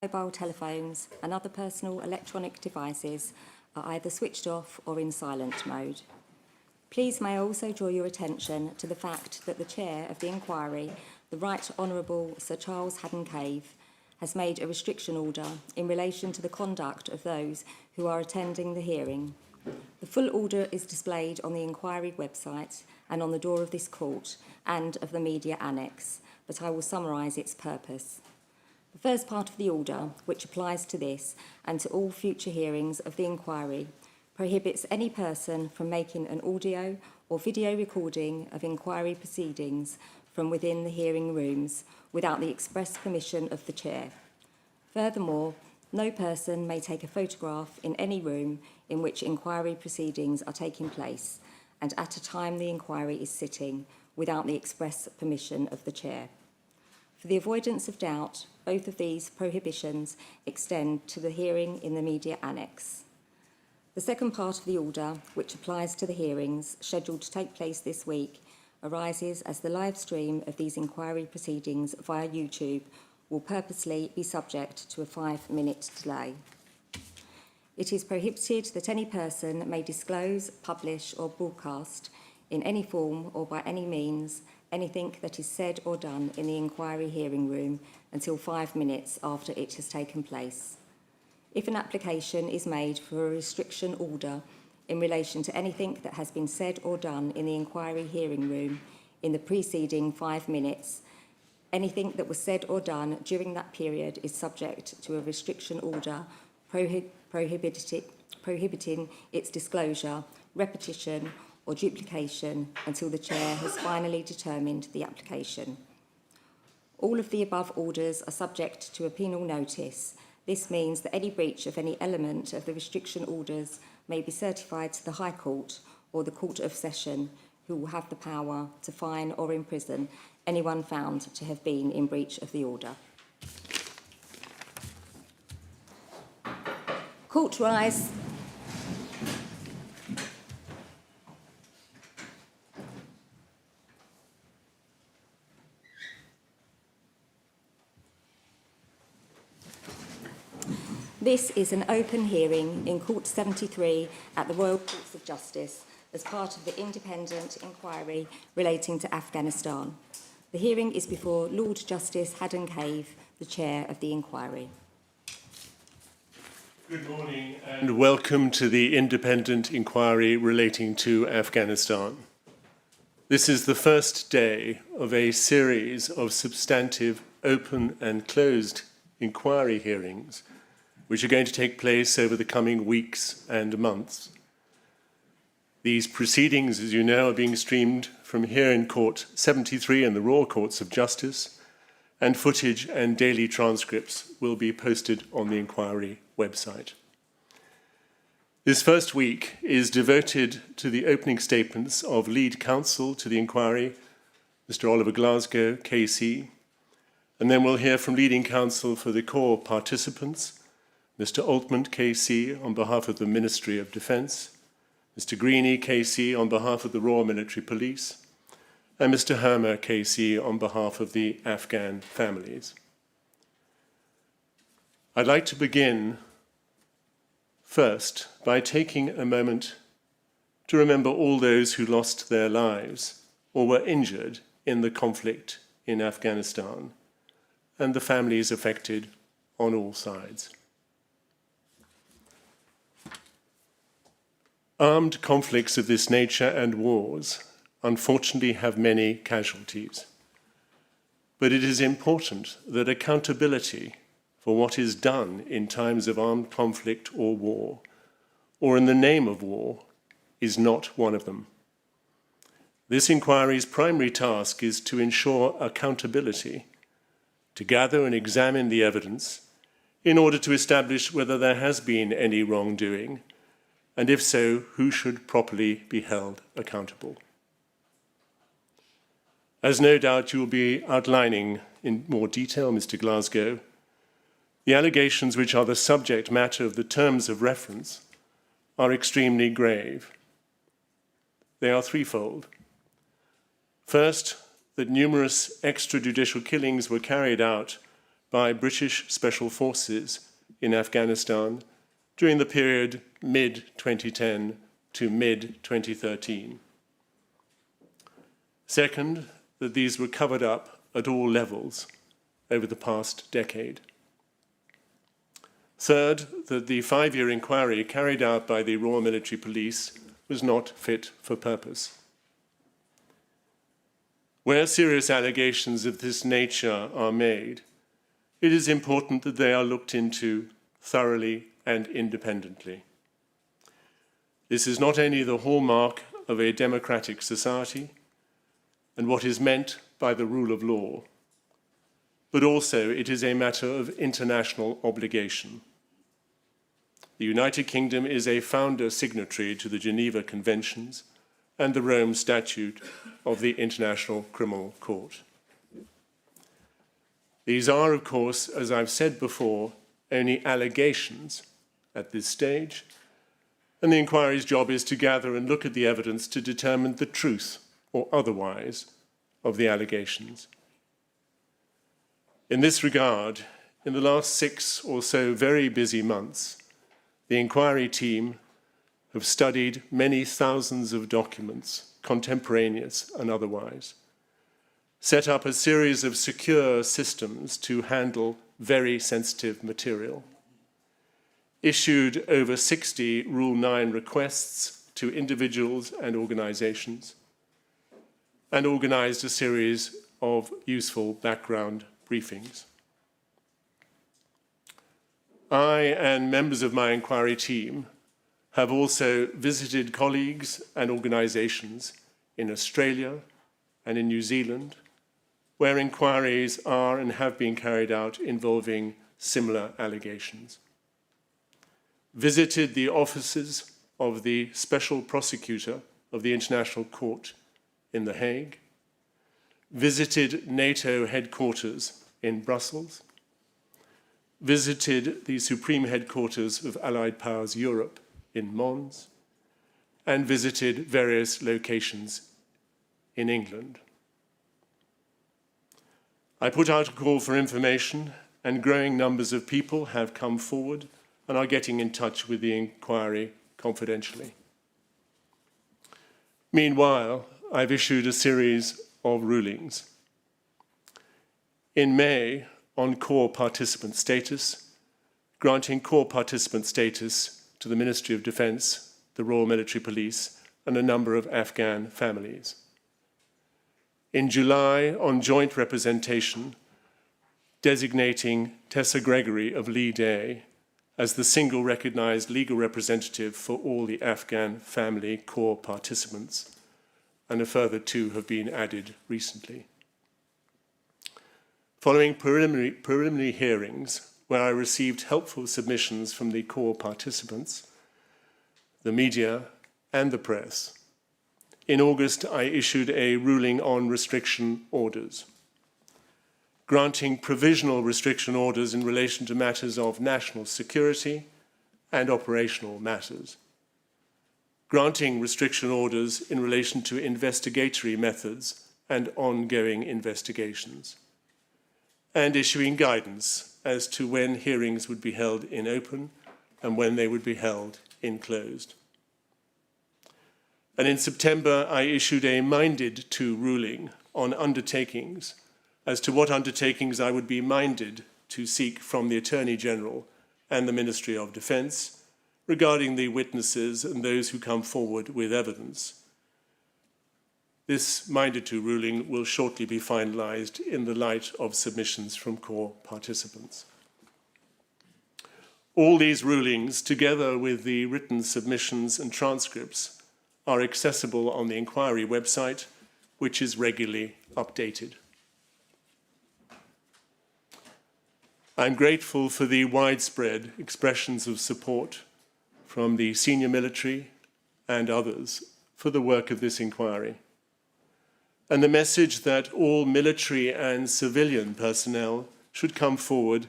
Mobile telephones and other personal electronic devices are either switched off or in silent mode. Please may I also draw your attention to the fact that the Chair of the Inquiry, the Right Honourable Sir Justice Haddon-Cave, has made a restriction order in relation to the conduct of those who are attending the hearing. The full order is displayed on the inquiry website and on the door of this court and of the media annex, but I will summarise its purpose. The first part of the order, which applies to this and to all future hearings of the inquiry, prohibits any person from making an audio or video recording of inquiry proceedings from within the hearing rooms without the express permission of the Chair. Furthermore, no person may take a photograph in any room in which inquiry proceedings are taking place and at a time the inquiry is sitting without the express permission of the Chair. For the avoidance of doubt, both of these prohibitions extend to the hearing in the media annex. The second part of the order, which applies to the hearings scheduled to take place this week, arises as the live stream of these inquiry proceedings via YouTube will purposely be subject to a 5-minute delay. It is prohibited that any person may disclose, publish or broadcast in any form or by any means anything that is said or done in the inquiry hearing room until 5 minutes after it has taken place. If an application is made for a restriction order in relation to anything that has been said or done in the inquiry hearing room in the preceding 5 minutes, anything that was said or done during that period is subject to a restriction order prohibiting its disclosure, repetition or duplication until the Chair has finally determined the application. All of the above orders are subject to a penal notice. This means that any breach of any element of the restriction orders may be certified to the High Court or the Court of Session, who will have the power to fine or imprison anyone found to have been in breach of the order. Court rise. This is an open hearing in Court 73 at the Royal Courts of Justice as part of the independent inquiry relating to Afghanistan. The hearing is before Lord Justice Haddon-Cave, the Chair of the inquiry. Good morning and welcome to the independent inquiry relating to Afghanistan. This is the first day of a series of substantive open and closed inquiry hearings which are going to take place over the coming weeks and months. These proceedings, as you know, are being streamed from here in Court 73 in the Royal Courts of Justice, and footage and daily transcripts will be posted on the inquiry website. This first week is devoted to the opening statements of lead counsel to the inquiry, Mr. Oliver Glasgow, KC, and then we'll hear from leading counsel for the core participants, Mr. Altman, KC, on behalf of the Ministry of Defence, Mr. Greeny, KC, on behalf of the Royal Military Police, and Mr. Hermer, KC, on behalf of the Afghan families. I'd like to begin first by taking a moment to remember all those who lost their lives or were injured in the conflict in Afghanistan and the families affected on all sides. Armed conflicts of this nature and wars unfortunately have many casualties. But it is important that accountability for what is done in times of armed conflict or war, or in the name of war, is not one of them. This inquiry's primary task is to ensure accountability, to gather and examine the evidence in order to establish whether there has been any wrongdoing, and if so, who should properly be held accountable. As no doubt you will be outlining in more detail, Mr. Glasgow, the allegations which are the subject matter of the terms of reference are extremely grave. They are threefold. First, that numerous extrajudicial killings were carried out by British Special Forces in Afghanistan during the period mid-2010 to mid-2013. Second, that these were covered up at all levels over the past decade. Third, that the 5-year inquiry carried out by the Royal Military Police was not fit for purpose. Where serious allegations of this nature are made, it is important that they are looked into thoroughly and independently. This is not only the hallmark of a democratic society and what is meant by the rule of law, but also it is a matter of international obligation. The United Kingdom is a founder signatory to the Geneva Conventions and the Rome Statute of the International Criminal Court. These are, of course, as I've said before, only allegations at this stage, and the inquiry's job is to gather and look at the evidence to determine the truth or otherwise of the allegations. In this regard, in the last 6 or so very busy months, the inquiry team have studied many thousands of documents, contemporaneous and otherwise, set up a series of secure systems to handle very sensitive material, issued over 60 Rule 9 requests to individuals and organizations, and organized a series of useful background briefings. I and members of my inquiry team have also visited colleagues and organizations in Australia and in New Zealand, where inquiries are and have been carried out involving similar allegations. Visited the offices of the Special Prosecutor of the International Court in The Hague, visited NATO headquarters in Brussels, visited the Supreme Headquarters of Allied Powers Europe in Mons, and visited various locations in England. I put out a call for information, and growing numbers of people have come forward and are getting in touch with the inquiry confidentially. Meanwhile, I've issued a series of rulings. In May, on core participant status, granting core participant status to the Ministry of Defence, the Royal Military Police, and a number of Afghan families. In July, on joint representation, designating Tessa Gregory of Lee Day as the single recognised legal representative for all the Afghan family core participants, and a further 2 have been added recently. Following preliminary hearings, where I received helpful submissions from the core participants, the media, and the press, in August I issued a ruling on restriction orders, granting provisional restriction orders in relation to matters of national security and operational matters, granting restriction orders in relation to investigatory methods and ongoing investigations, and issuing guidance as to when hearings would be held in open and when they would be held in closed. And in September, I issued a minded to ruling on undertakings as to what undertakings I would be minded to seek from the Attorney General and the Ministry of Defence regarding the witnesses and those who come forward with evidence. This minded to ruling will shortly be finalised in the light of submissions from core participants. All these rulings, together with the written submissions and transcripts, are accessible on the inquiry website, which is regularly updated. I'm grateful for the widespread expressions of support from the senior military and others for the work of this inquiry, and the message that all military and civilian personnel should come forward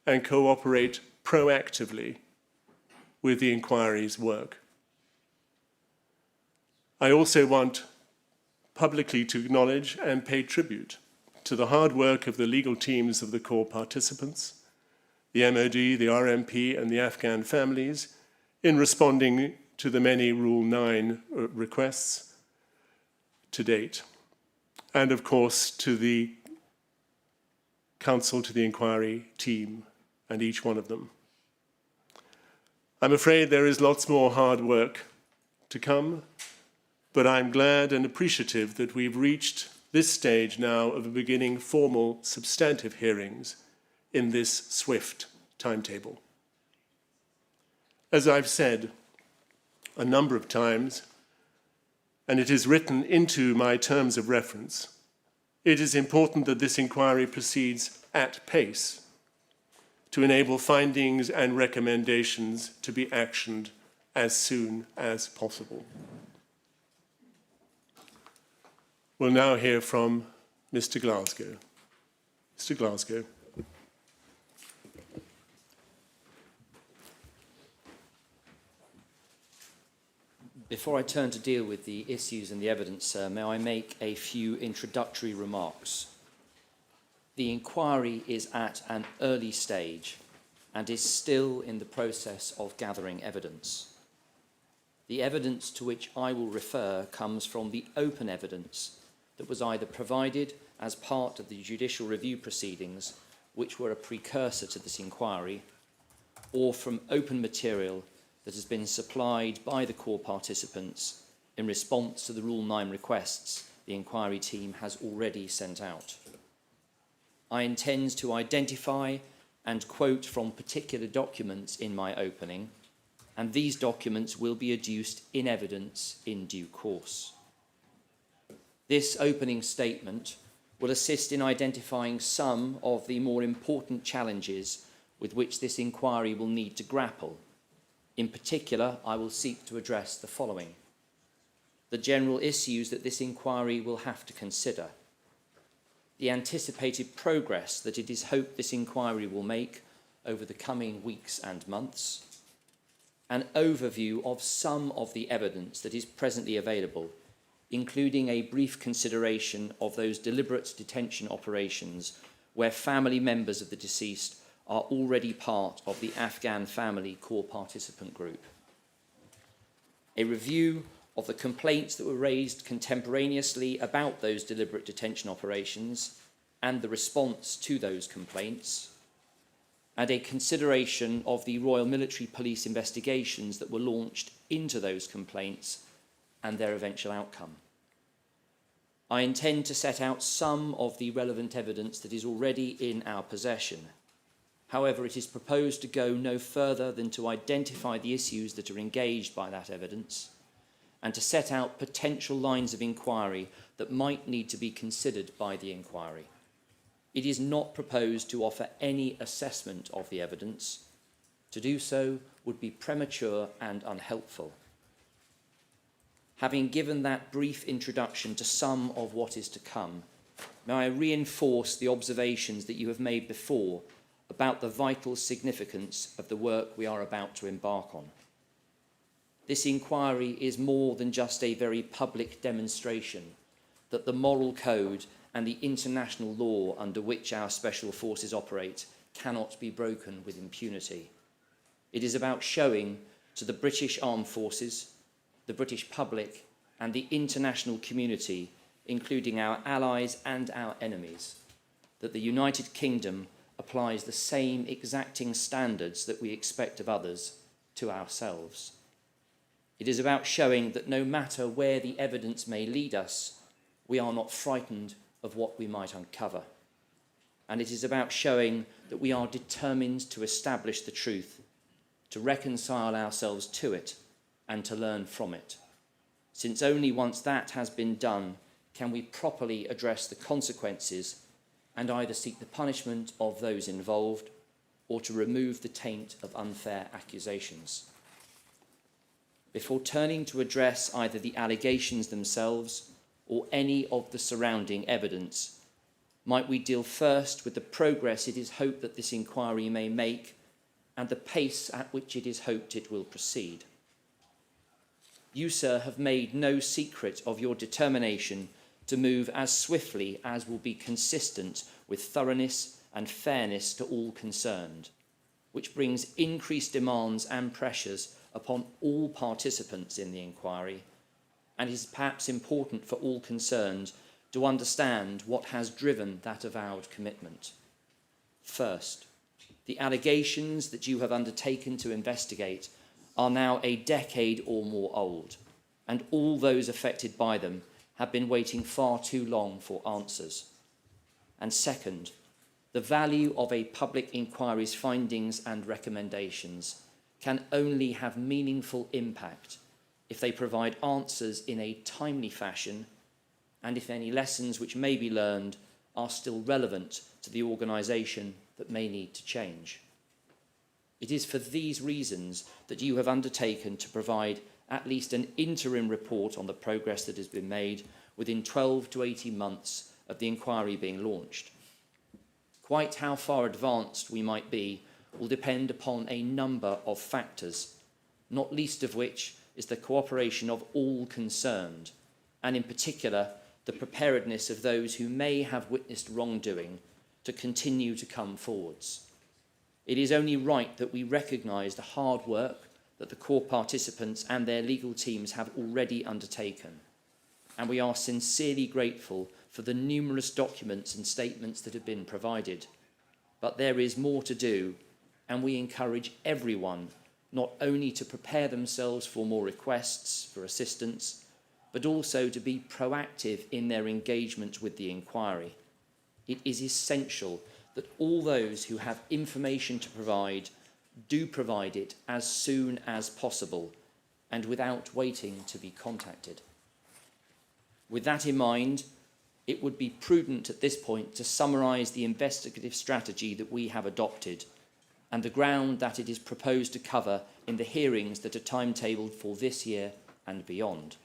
and cooperate proactively with the inquiry's work. I also want publicly to acknowledge and pay tribute to the hard work of the legal teams of the core participants, the MOD, the RMP, and the Afghan families in responding to the many Rule 9 requests to date, and of course to the Counsel to the Inquiry team and each one of them. I'm afraid there is lots more hard work to come, but I'm glad and appreciative that we've reached this stage now of beginning formal substantive hearings in this swift timetable. As I've said a number of times, and it is written into my terms of reference, it is important that this inquiry proceeds at pace to enable findings and recommendations to be actioned as soon as possible. We'll now hear from Mr. Glasgow. Mr. Glasgow. Before I turn to deal with the issues and the evidence, may I make a few introductory remarks? The inquiry is at an early stage and is still in the process of gathering evidence. The evidence to which I will refer comes from the open evidence that was either provided as part of the judicial review proceedings, which were a precursor to this inquiry, or from open material that has been supplied by the core participants in response to the Rule 9 requests the inquiry team has already sent out. I intend to identify and quote from particular documents in my opening, and these documents will be adduced in evidence in due course. This opening statement will assist in identifying some of the more important challenges with which this inquiry will need to grapple. In particular, I will seek to address the following: the general issues that this inquiry will have to consider, the anticipated progress that it is hoped this inquiry will make over the coming weeks and months, an overview of some of the evidence that is presently available, including a brief consideration of those deliberate detention operations where family members of the deceased are already part of the Afghan family core participant group. A review of the complaints that were raised contemporaneously about those deliberate detention operations and the response to those complaints, and a consideration of the Royal Military Police investigations that were launched into those complaints and their eventual outcome. I intend to set out some of the relevant evidence that is already in our possession. However, it is proposed to go no further than to identify the issues that are engaged by that evidence and to set out potential lines of inquiry that might need to be considered by the inquiry. It is not proposed to offer any assessment of the evidence. To do so would be premature and unhelpful. Having given that brief introduction to some of what is to come, may I reinforce the observations that you have made before about the vital significance of the work we are about to embark on. This inquiry is more than just a very public demonstration that the moral code and the international law under which our special forces operate cannot be broken with impunity. It is about showing to the British Armed Forces, the British public, and the international community, including our allies and our enemies, that the United Kingdom applies the same exacting standards that we expect of others to ourselves. It is about showing that no matter where the evidence may lead us, we are not frightened of what we might uncover. And it is about showing that we are determined to establish the truth, to reconcile ourselves to it, and to learn from it. Since only once that has been done can we properly address the consequences and either seek the punishment of those involved or to remove the taint of unfair accusations. Before turning to address either the allegations themselves or any of the surrounding evidence, might we deal first with the progress it is hoped that this inquiry may make and the pace at which it is hoped it will proceed. You, sir, have made no secret of your determination to move as swiftly as will be consistent with thoroughness and fairness to all concerned, which brings increased demands and pressures upon all participants in the inquiry, and is perhaps important for all concerned to understand what has driven that avowed commitment. First, the allegations that you have undertaken to investigate are now a decade or more old, and all those affected by them have been waiting far too long for answers. And second, the value of a public inquiry's findings and recommendations can only have meaningful impact if they provide answers in a timely fashion, and if any lessons which may be learned are still relevant to the organisation that may need to change. It is for these reasons that you have undertaken to provide at least an interim report on the progress that has been made within 12 to 18 months of the inquiry being launched. Quite how far advanced we might be will depend upon a number of factors, not least of which is the cooperation of all concerned, and in particular, the preparedness of those who may have witnessed wrongdoing to continue to come forwards. It is only right that we recognise the hard work that the core participants and their legal teams have already undertaken, and we are sincerely grateful for the numerous documents and statements that have been provided. But there is more to do, and we encourage everyone not only to prepare themselves for more requests for assistance, but also to be proactive in their engagement with the inquiry. It is essential that all those who have information to provide do provide it as soon as possible and without waiting to be contacted. With that in mind, it would be prudent at this point to summarise the investigative strategy that we have adopted and the ground that it is proposed to cover in the hearings that are timetabled for this year and beyond.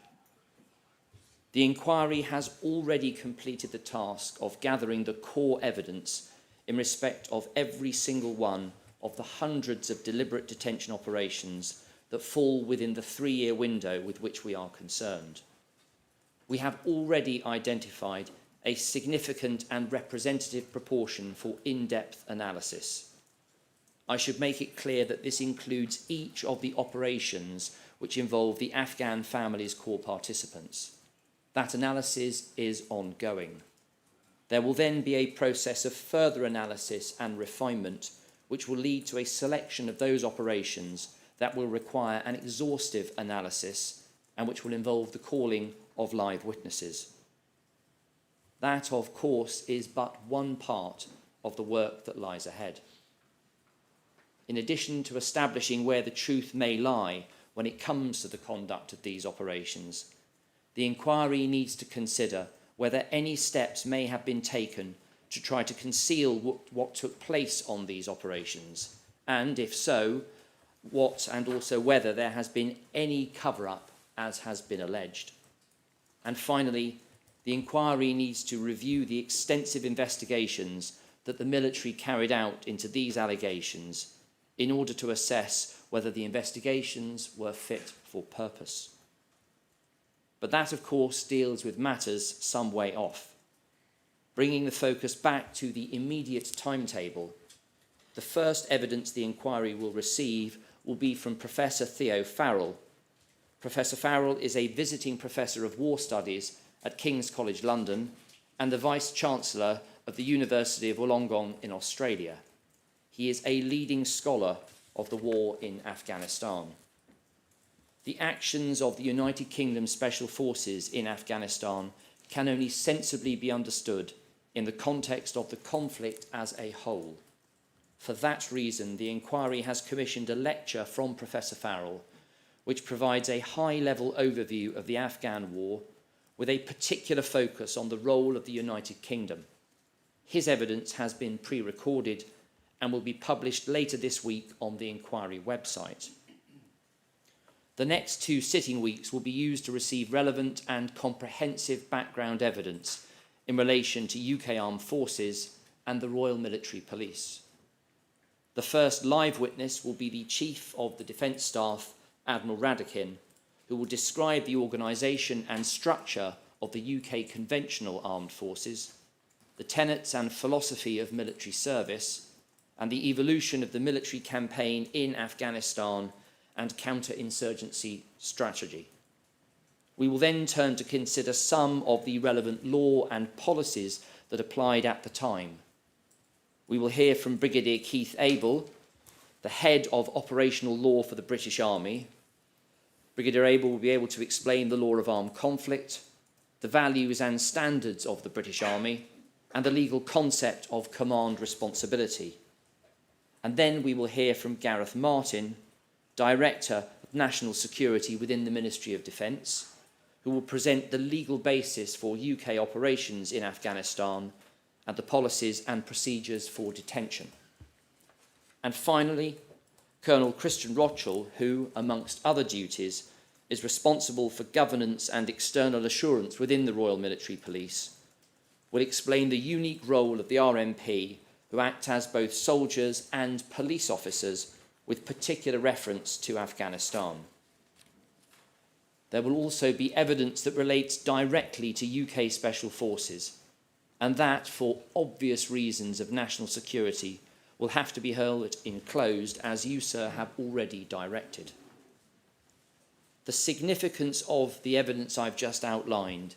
The inquiry has already completed the task of gathering the core evidence in respect of every single one of the hundreds of deliberate detention operations that fall within the 3-year window with which we are concerned. We have already identified a significant and representative proportion for in-depth analysis. I should make it clear that this includes each of the operations which involve the Afghan family's core participants. That analysis is ongoing. There will then be a process of further analysis and refinement which will lead to a selection of those operations that will require an exhaustive analysis and which will involve the calling of live witnesses. That, of course, is but one part of the work that lies ahead. In addition to establishing where the truth may lie when it comes to the conduct of these operations, the inquiry needs to consider whether any steps may have been taken to try to conceal what took place on these operations, and if so, what and also whether there has been any cover-up as has been alleged. And finally, the inquiry needs to review the extensive investigations that the military carried out into these allegations in order to assess whether the investigations were fit for purpose. But that, of course, deals with matters some way off. Bringing the focus back to the immediate timetable, the first evidence the inquiry will receive will be from Professor Theo Farrell. Professor Farrell is a visiting professor of war studies at King's College London and the Vice-Chancellor of the University of Wollongong in Australia. He is a leading scholar of the war in Afghanistan. The actions of the United Kingdom Special Forces in Afghanistan can only sensibly be understood in the context of the conflict as a whole. For that reason, the inquiry has commissioned a lecture from Professor Farrell, which provides a high-level overview of the Afghan war, with a particular focus on the role of the United Kingdom. His evidence has been pre-recorded and will be published later this week on the inquiry website. The next 2 sitting weeks will be used to receive relevant and comprehensive background evidence in relation to UK Armed Forces and the Royal Military Police. The first live witness will be the Chief of the Defence Staff, Admiral Radakin, who will describe the organisation and structure of the UK conventional armed forces, the tenets and philosophy of military service, and the evolution of the military campaign in Afghanistan and counterinsurgency strategy. We will then turn to consider some of the relevant law and policies that applied at the time. We will hear from Brigadier Keith Abel, the head of operational law for the British Army. Brigadier Abel will be able to explain the law of armed conflict, the values and standards of the British Army, and the legal concept of command responsibility. And then we will hear from Gareth Martin, Director of National Security within the Ministry of Defence, who will present the legal basis for UK operations in Afghanistan and the policies and procedures for detention. And finally, Colonel Christian Rochel, who, amongst other duties, is responsible for governance and external assurance within the Royal Military Police, will explain the unique role of the RMP, who act as both soldiers and police officers with particular reference to Afghanistan. There will also be evidence that relates directly to UK Special Forces, and that, for obvious reasons of national security, will have to be held enclosed, as you, sir, have already directed. The significance of the evidence I've just outlined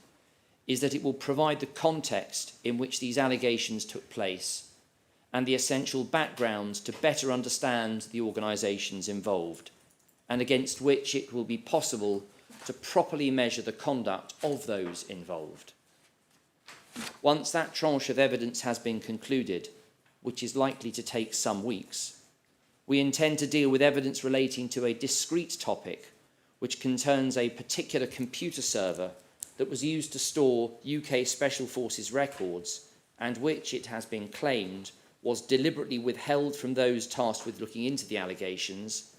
is that it will provide the context in which these allegations took place and the essential background to better understand the organisations involved, and against which it will be possible to properly measure the conduct of those involved. Once that tranche of evidence has been concluded, which is likely to take some weeks, we intend to deal with evidence relating to a discrete topic which concerns a particular computer server that was used to store UK Special Forces records and which, it has been claimed, was deliberately withheld from those tasked with looking into the allegations,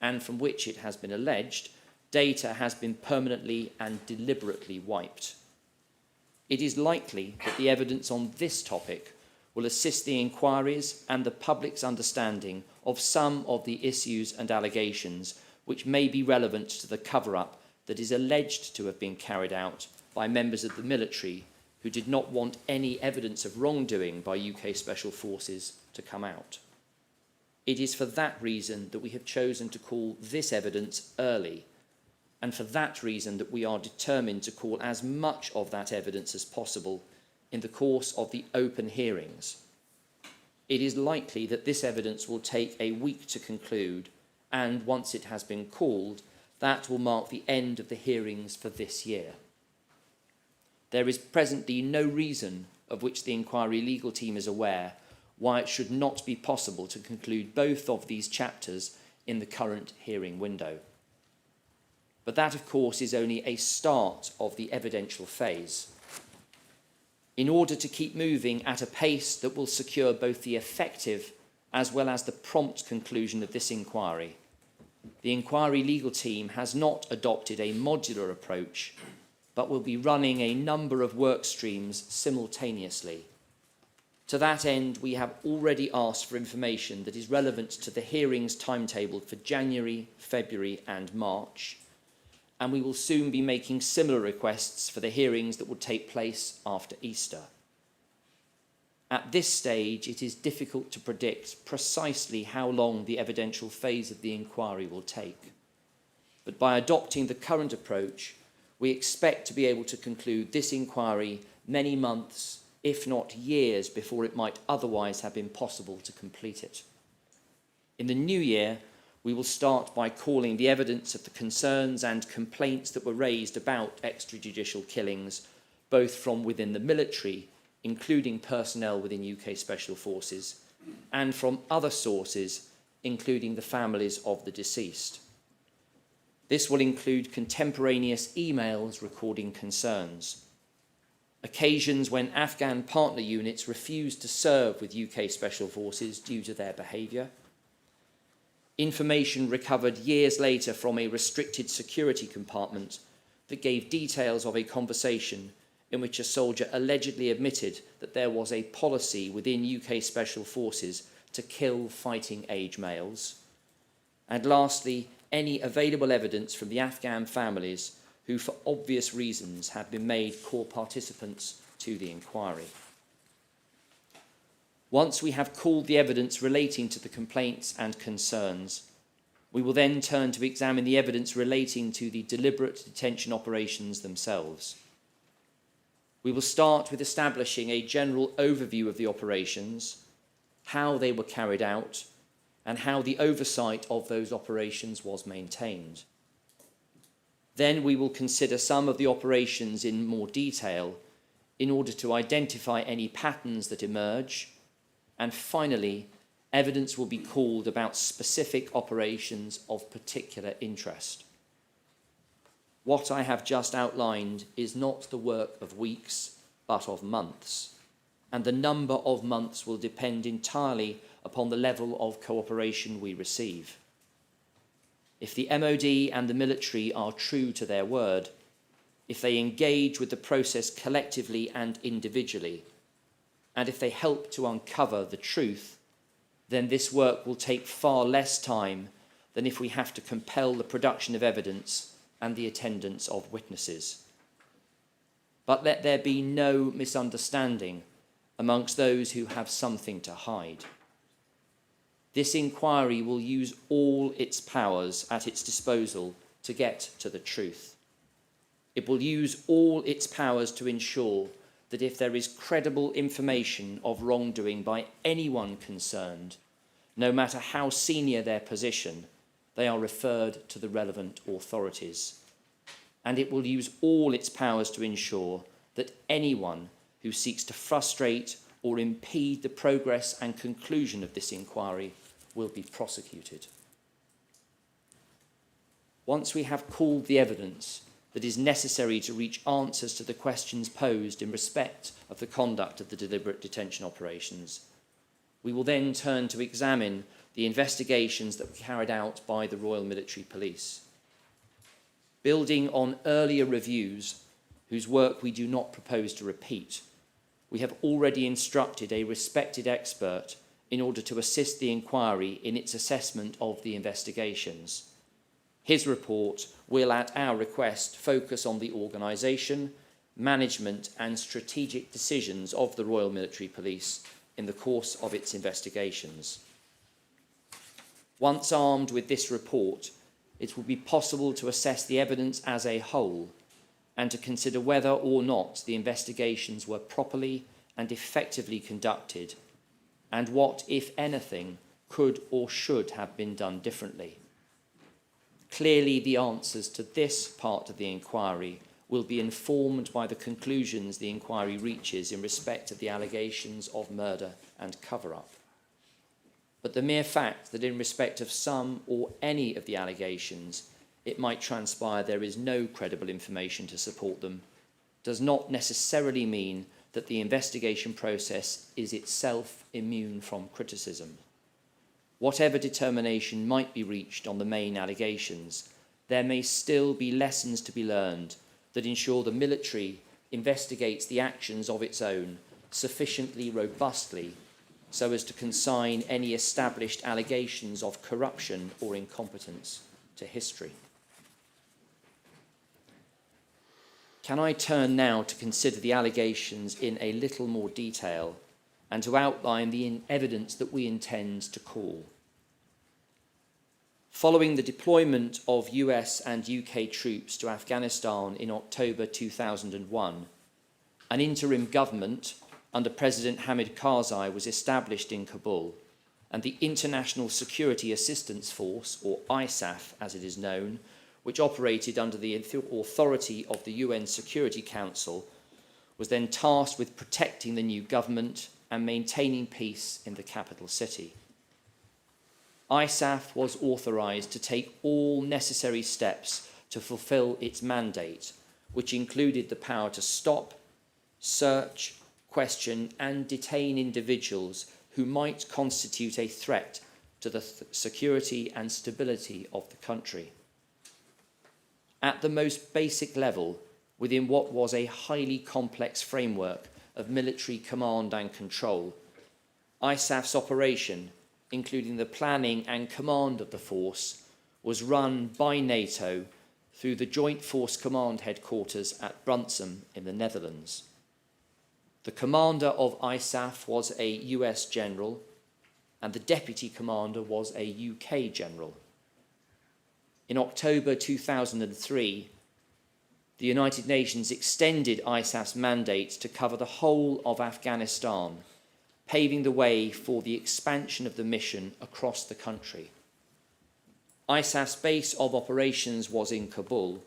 and from which, it has been alleged, data has been permanently and deliberately wiped. It is likely that the evidence on this topic will assist the inquiries and the public's understanding of some of the issues and allegations which may be relevant to the cover-up that is alleged to have been carried out by members of the military who did not want any evidence of wrongdoing by UK Special Forces to come out. It is for that reason that we have chosen to call this evidence early, and for that reason that we are determined to call as much of that evidence as possible in the course of the open hearings. It is likely that this evidence will take a week to conclude, and once it has been called, that will mark the end of the hearings for this year. There is presently no reason of which the inquiry legal team is aware why it should not be possible to conclude both of these chapters in the current hearing window. But that, of course, is only a start of the evidential phase. In order to keep moving at a pace that will secure both the effective as well as the prompt conclusion of this inquiry, the inquiry legal team has not adopted a modular approach, but will be running a number of work streams simultaneously. To that end, we have already asked for information that is relevant to the hearings timetable for January, February and March, and we will soon be making similar requests for the hearings that will take place after Easter. At this stage, it is difficult to predict precisely how long the evidential phase of the inquiry will take. But by adopting the current approach, we expect to be able to conclude this inquiry many months, if not years, before it might otherwise have been possible to complete it. In the new year, we will start by calling the evidence of the concerns and complaints that were raised about extrajudicial killings, both from within the military, including personnel within UK Special Forces, and from other sources, including the families of the deceased. This will include contemporaneous emails recording concerns, occasions when Afghan partner units refused to serve with UK Special Forces due to their behaviour, information recovered years later from a restricted security compartment that gave details of a conversation in which a soldier allegedly admitted that there was a policy within UK Special Forces to kill fighting-age males, and lastly, any available evidence from the Afghan families who for obvious reasons have been made core participants to the inquiry. Once we have called the evidence relating to the complaints and concerns, we will then turn to examine the evidence relating to the deliberate detention operations themselves. We will start with establishing a general overview of the operations, how they were carried out, and how the oversight of those operations was maintained. Then we will consider some of the operations in more detail in order to identify any patterns that emerge, and finally, evidence will be called about specific operations of particular interest. What I have just outlined is not the work of weeks, but of months, and the number of months will depend entirely upon the level of cooperation we receive. If the MOD and the military are true to their word, if they engage with the process collectively and individually, and if they help to uncover the truth, then this work will take far less time than if we have to compel the production of evidence and the attendance of witnesses. But let there be no misunderstanding amongst those who have something to hide. This inquiry will use all its powers at its disposal to get to the truth. It will use all its powers to ensure that if there is credible information of wrongdoing by anyone concerned, no matter how senior their position, they are referred to the relevant authorities. And it will use all its powers to ensure that anyone who seeks to frustrate or impede the progress and conclusion of this inquiry will be prosecuted. Once we have called the evidence that is necessary to reach answers to the questions posed in respect of the conduct of the deliberate detention operations, we will then turn to examine the investigations that were carried out by the Royal Military Police. Building on earlier reviews, whose work we do not propose to repeat, we have already instructed a respected expert in order to assist the inquiry in its assessment of the investigations. His report will, at our request, focus on the organisation, management and strategic decisions of the Royal Military Police in the course of its investigations. Once armed with this report, it will be possible to assess the evidence as a whole and to consider whether or not the investigations were properly and effectively conducted, and what, if anything, could or should have been done differently. Clearly, the answers to this part of the inquiry will be informed by the conclusions the inquiry reaches in respect of the allegations of murder and cover-up. But the mere fact that in respect of some or any of the allegations it might transpire there is no credible information to support them does not necessarily mean that the investigation process is itself immune from criticism. Whatever determination might be reached on the main allegations, there may still be lessons to be learned that ensure the military investigates the actions of its own sufficiently robustly so as to consign any established allegations of corruption or incompetence to history. Can I turn now to consider the allegations in a little more detail and to outline the evidence that we intend to call? Following the deployment of US and UK troops to Afghanistan in October 2001, an interim government under President Hamid Karzai was established in Kabul, and the International Security Assistance Force, or ISAF as it is known, which operated under the authority of the UN Security Council, was then tasked with protecting the new government and maintaining peace in the capital city. ISAF was authorised to take all necessary steps to fulfil its mandate, which included the power to stop, search, question and detain individuals who might constitute a threat to the security and stability of the country. At the most basic level, within what was a highly complex framework of military command and control, ISAF's operation, including the planning and command of the force, was run by NATO through the Joint Force Command headquarters at Brunsum in the Netherlands. The commander of ISAF was a US general, and the deputy commander was a UK general. In October 2003, the United Nations extended ISAF's mandate to cover the whole of Afghanistan, paving the way for the expansion of the mission across the country. ISAF's base of operations was in Kabul,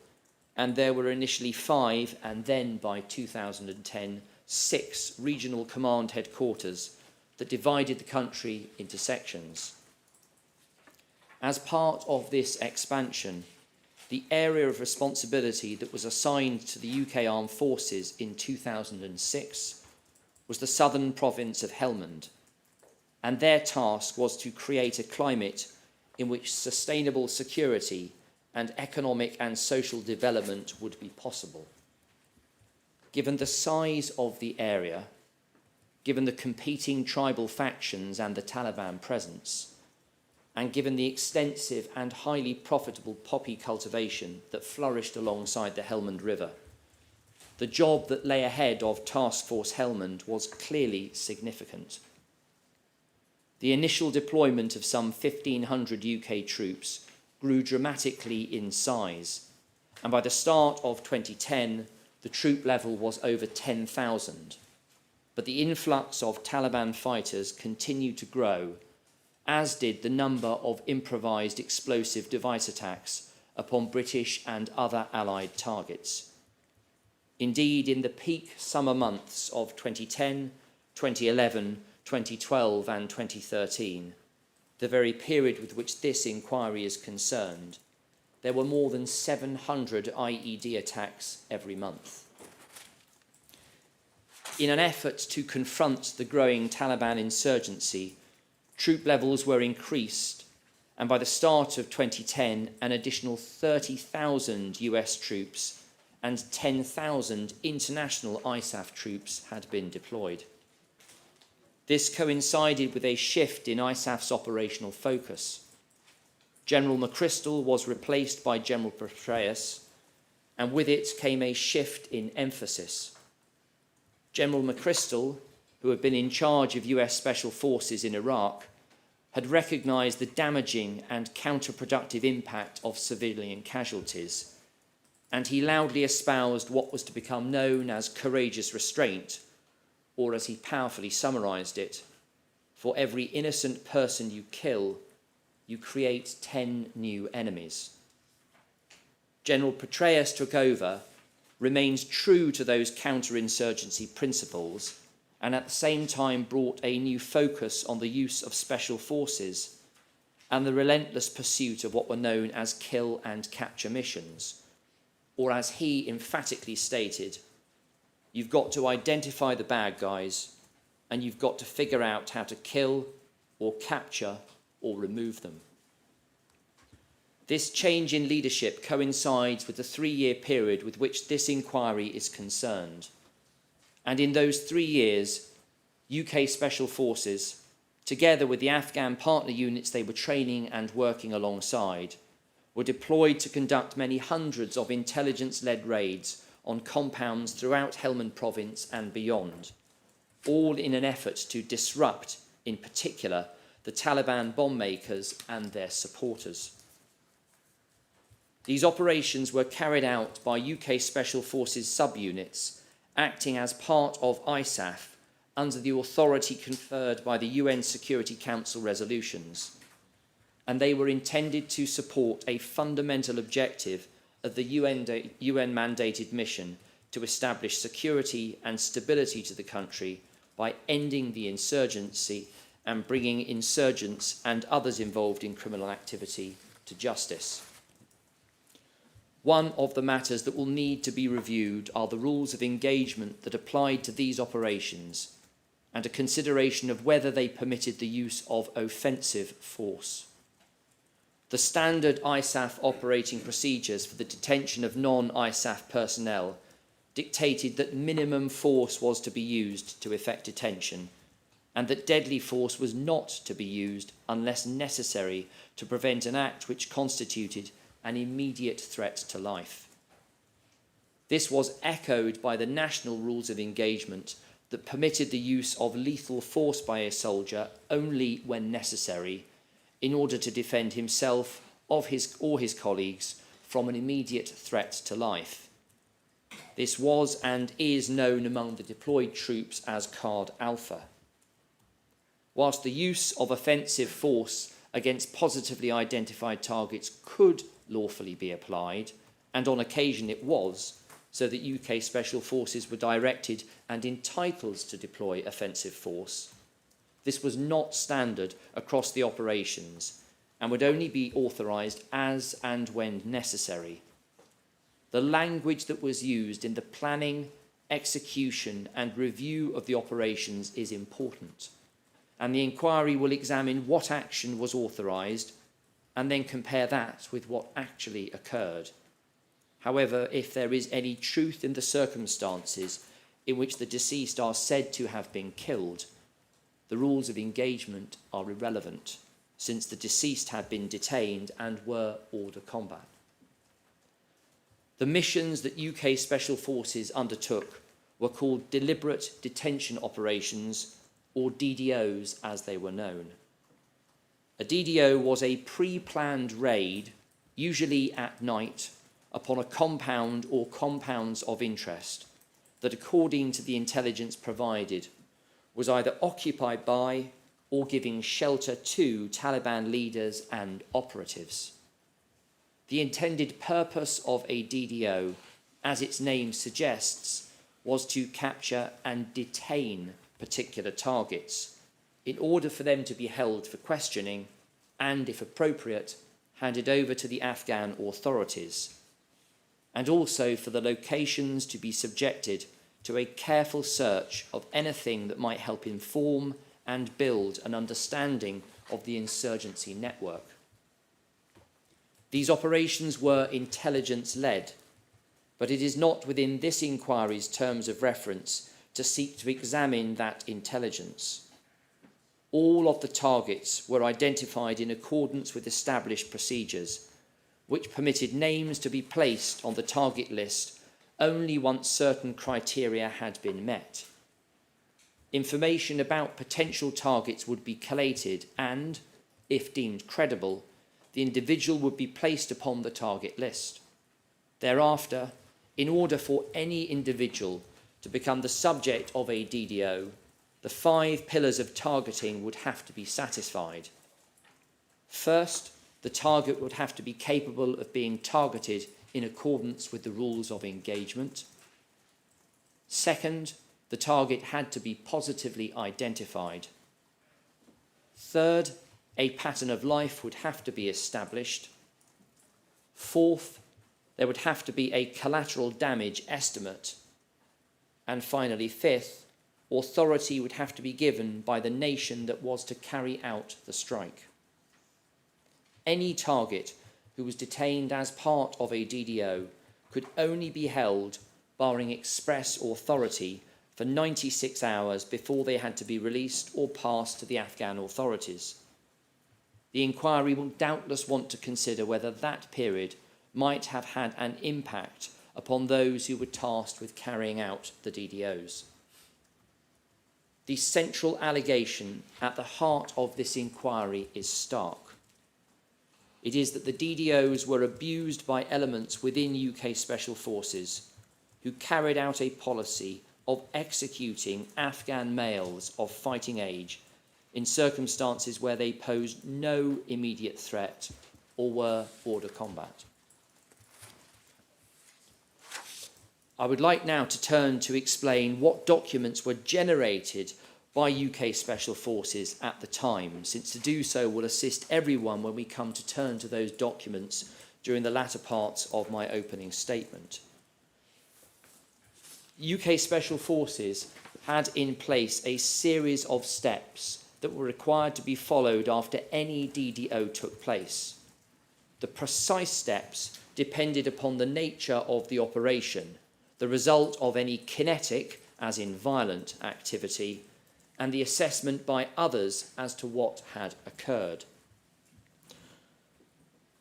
and there were initially 5, and then by 2010, 6 regional command headquarters that divided the country into sections. As part of this expansion, the area of responsibility that was assigned to the UK Armed Forces in 2006 was the southern province of Helmand, and their task was to create a climate in which sustainable security and economic and social development would be possible. Given the size of the area, given the competing tribal factions and the Taliban presence, and given the extensive and highly profitable poppy cultivation that flourished alongside the Helmand River, the job that lay ahead of Task Force Helmand was clearly significant. The initial deployment of some 1,500 UK troops grew dramatically in size, and by the start of 2010, the troop level was over 10,000. But the influx of Taliban fighters continued to grow, as did the number of improvised explosive device attacks upon British and other Allied targets. Indeed, in the peak summer months of 2010, 2011, 2012 and 2013, the very period with which this inquiry is concerned, there were more than 700 IED attacks every month. In an effort to confront the growing Taliban insurgency, troop levels were increased, and by the start of 2010, an additional 30,000 US troops and 10,000 international ISAF troops had been deployed. This coincided with a shift in ISAF's operational focus. General McChrystal was replaced by General Petraeus, and with it came a shift in emphasis. General McChrystal, who had been in charge of US Special Forces in Iraq, had recognized the damaging and counterproductive impact of civilian casualties, and he loudly espoused what was to become known as courageous restraint, or as he powerfully summarized it, for every innocent person you kill, you create 10 new enemies. General Petraeus took over, remained true to those counterinsurgency principles, and at the same time brought a new focus on the use of special forces and the relentless pursuit of what were known as kill and capture missions, or as he emphatically stated, you've got to identify the bad guys, and you've got to figure out how to kill or capture or remove them. This change in leadership coincides with the 3-year period with which this inquiry is concerned. And in those 3 years, UK Special Forces, together with the Afghan partner units they were training and working alongside, were deployed to conduct many hundreds of intelligence-led raids on compounds throughout Helmand Province and beyond, all in an effort to disrupt, in particular, the Taliban bomb makers and their supporters. These operations were carried out by UK Special Forces subunits acting as part of ISAF under the authority conferred by the UN Security Council resolutions, and they were intended to support a fundamental objective of the UN-mandated mission to establish security and stability to the country by ending the insurgency and bringing insurgents and others involved in criminal activity to justice. One of the matters that will need to be reviewed are the rules of engagement that applied to these operations and a consideration of whether they permitted the use of offensive force. The standard ISAF operating procedures for the detention of non-ISAF personnel dictated that minimum force was to be used to effect detention, and that deadly force was not to be used unless necessary to prevent an act which constituted an immediate threat to life. This was echoed by the national rules of engagement that permitted the use of lethal force by a soldier only when necessary in order to defend himself or his colleagues from an immediate threat to life. This was and is known among the deployed troops as Card Alpha. Whilst the use of offensive force against positively identified targets could lawfully be applied, and on occasion it was, so that UK Special Forces were directed and entitled to deploy offensive force, this was not standard across the operations and would only be authorised as and when necessary. The language that was used in the planning, execution and review of the operations is important, and the inquiry will examine what action was authorised and then compare that with what actually occurred. However, if there is any truth in the circumstances in which the deceased are said to have been killed, the rules of engagement are irrelevant, since the deceased had been detained and were hors de combat. The missions that UK Special Forces undertook were called Deliberate Detention Operations, or DDOs as they were known. A DDO was a pre-planned raid, usually at night, upon a compound or compounds of interest that, according to the intelligence provided, was either occupied by or giving shelter to Taliban leaders and operatives. The intended purpose of a DDO, as its name suggests, was to capture and detain particular targets in order for them to be held for questioning and, if appropriate, handed over to the Afghan authorities, and also for the locations to be subjected to a careful search of anything that might help inform and build an understanding of the insurgency network. These operations were intelligence-led, but it is not within this inquiry's terms of reference to seek to examine that intelligence. All of the targets were identified in accordance with established procedures, which permitted names to be placed on the target list only once certain criteria had been met. Information about potential targets would be collated and, if deemed credible, the individual would be placed upon the target list. Thereafter, in order for any individual to become the subject of a DDO, the 5 pillars of targeting would have to be satisfied. First, the target would have to be capable of being targeted in accordance with the rules of engagement. Second, the target had to be positively identified. Third, a pattern of life would have to be established. Fourth, there would have to be a collateral damage estimate. And finally, fifth, authority would have to be given by the nation that was to carry out the strike. Any target who was detained as part of a DDO could only be held, barring express authority, for 96 hours before they had to be released or passed to the Afghan authorities. The inquiry will doubtless want to consider whether that period might have had an impact upon those who were tasked with carrying out the DDOs. The central allegation at the heart of this inquiry is stark. It is that the DDOs were abused by elements within UK Special Forces who carried out a policy of executing Afghan males of fighting age in circumstances where they posed no immediate threat or were hors de combat. I would like now to turn to explain what documents were generated by UK Special Forces at the time, since to do so will assist everyone when we come to turn to those documents during the latter parts of my opening statement. UK Special Forces had in place a series of steps that were required to be followed after any DDO took place. The precise steps depended upon the nature of the operation, the result of any kinetic, as in violent, activity, and the assessment by others as to what had occurred.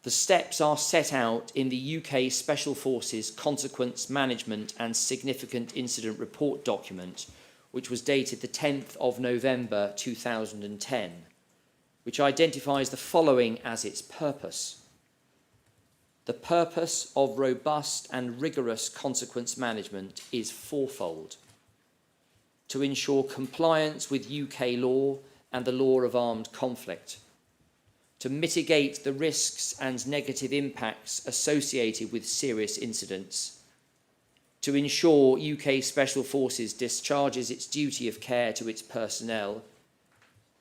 The steps are set out in the UK Special Forces Consequence Management and Significant Incident Report document, which was dated the 10th of November 2010, which identifies the following as its purpose. The purpose of robust and rigorous consequence management is fourfold: to ensure compliance with UK law and the law of armed conflict, to mitigate the risks and negative impacts associated with serious incidents, to ensure UK Special Forces discharges its duty of care to its personnel,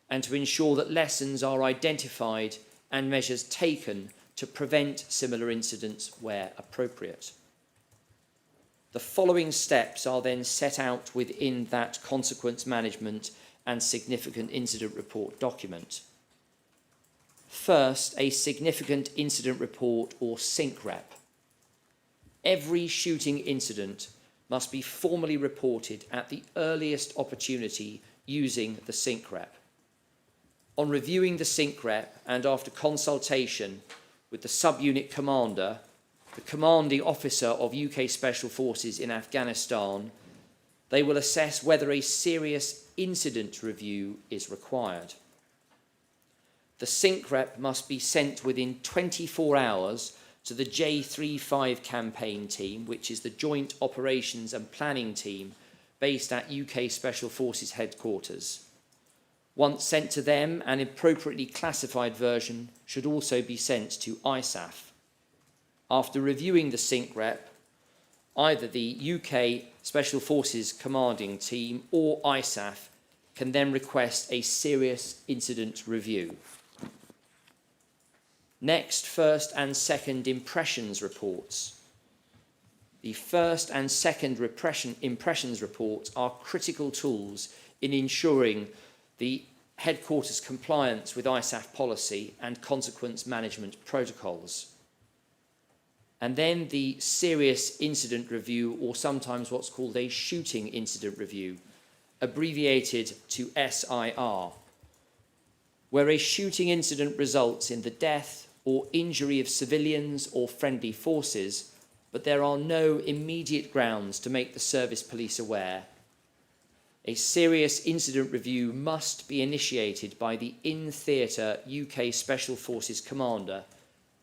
and to ensure that lessons are identified and measures taken to prevent similar incidents where appropriate. The following steps are then set out within that consequence management and significant incident report document. First, a significant incident report, or SINCREP. Every shooting incident must be formally reported at the earliest opportunity using the SINCREP. On reviewing the SINCREP and after consultation with the subunit commander, the commanding officer of UK Special Forces in Afghanistan, they will assess whether a serious incident review is required. The SINCREP must be sent within 24 hours to the J35 campaign team, which is the Joint Operations and Planning team based at UK Special Forces headquarters. Once sent to them, an appropriately classified version should also be sent to ISAF. After reviewing the SINCREP, either the UK Special Forces commanding team or ISAF can then request a serious incident review. Next, first and second impressions reports. The first and second impressions reports are critical tools in ensuring the headquarters' compliance with ISAF policy and consequence management protocols. And then the serious incident review, or sometimes what's called a shooting incident review, abbreviated to SIR, where a shooting incident results in the death or injury of civilians or friendly forces, but there are no immediate grounds to make the service police aware. A serious incident review must be initiated by the in-theatre UK Special Forces commander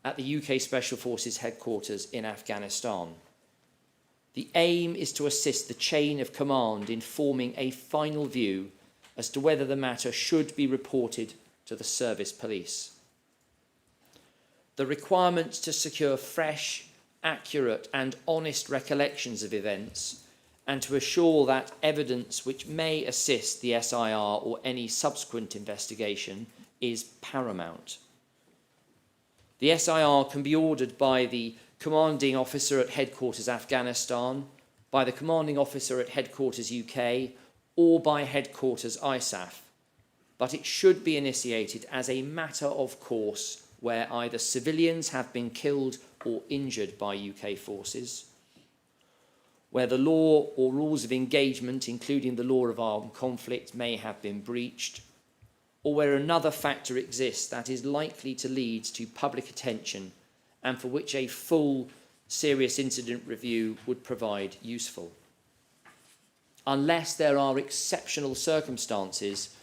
at the UK Special Forces headquarters in Afghanistan. The aim is to assist the chain of command in forming a final view as to whether the matter should be reported to the service police. The requirement to secure fresh, accurate and honest recollections of events and to assure that evidence which may assist the SIR or any subsequent investigation is paramount. The SIR can be ordered by the commanding officer at headquarters Afghanistan, by the commanding officer at headquarters UK, or by headquarters ISAF, but it should be initiated as a matter of course where either civilians have been killed or injured by UK forces, where the law or rules of engagement, including the law of armed conflict, may have been breached, or where another factor exists that is likely to lead to public attention and for which a full serious incident review would provide useful. Unless there are exceptional circumstances,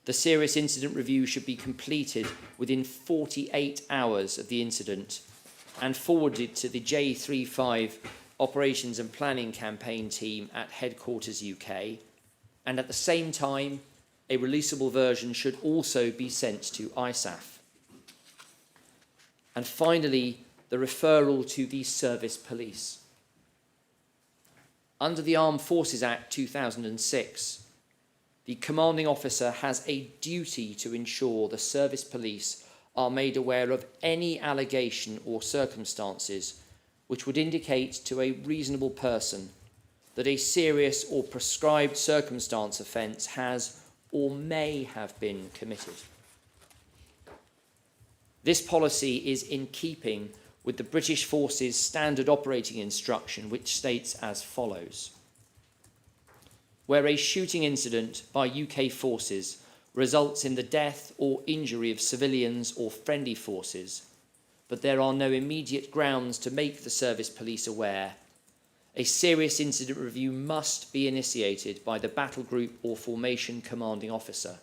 the serious incident review should be completed within 48 hours of the incident and forwarded to the J35 Operations and Planning campaign team at headquarters UK, and at the same time, a releasable version should also be sent to ISAF. And finally, the referral to the service police. Under the Armed Forces Act 2006, the commanding officer has a duty to ensure the service police are made aware of any allegation or circumstances which would indicate to a reasonable person that a serious or prescribed circumstance offence has or may have been committed. This policy is in keeping with the British Forces Standard Operating Instruction, which states as follows: where a shooting incident by UK forces results in the death or injury of civilians or friendly forces, but there are no immediate grounds to make the service police aware, a serious incident review must be initiated by the battle group or formation commanding officer.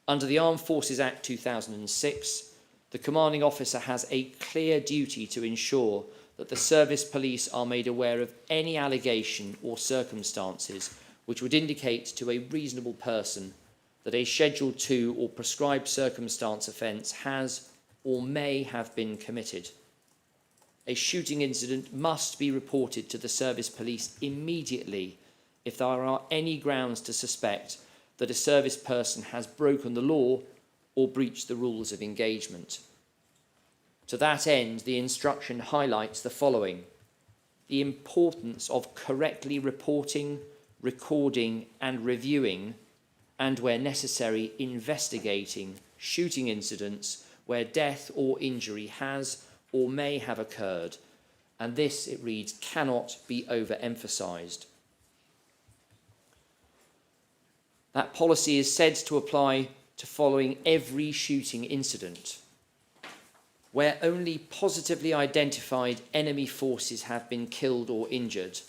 Under the Armed Forces Act 2006, the commanding officer has a clear duty to ensure that the service police are made aware of any allegation or circumstances which would indicate to a reasonable person that a Schedule 2 or prescribed circumstance offence has or may have been committed. A shooting incident must be reported to the service police immediately if there are any grounds to suspect that a service person has broken the law or breached the rules of engagement. To that end, the instruction highlights the following: the importance of correctly reporting, recording and reviewing, and where necessary, investigating shooting incidents where death or injury has or may have occurred, and this, it reads, cannot be overemphasised. That policy is said to apply to following every shooting incident. Where only positively identified enemy forces have been killed or injured,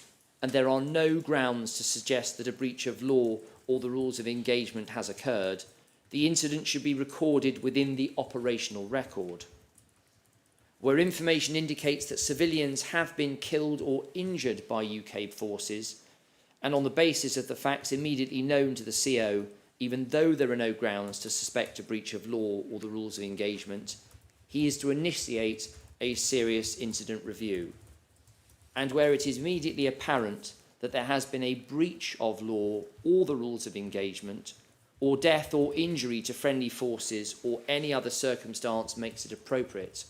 and there are no grounds to suggest that a breach of law or the rules of engagement has occurred, the incident should be recorded within the operational record. Where information indicates that civilians have been killed or injured by UK forces, and on the basis of the facts immediately known to the CO, even though there are no grounds to suspect a breach of law or the rules of engagement, he is to initiate a serious incident review. And where it is immediately apparent that there has been a breach of law or the rules of engagement, or death or injury to friendly forces or any other circumstance makes it appropriate,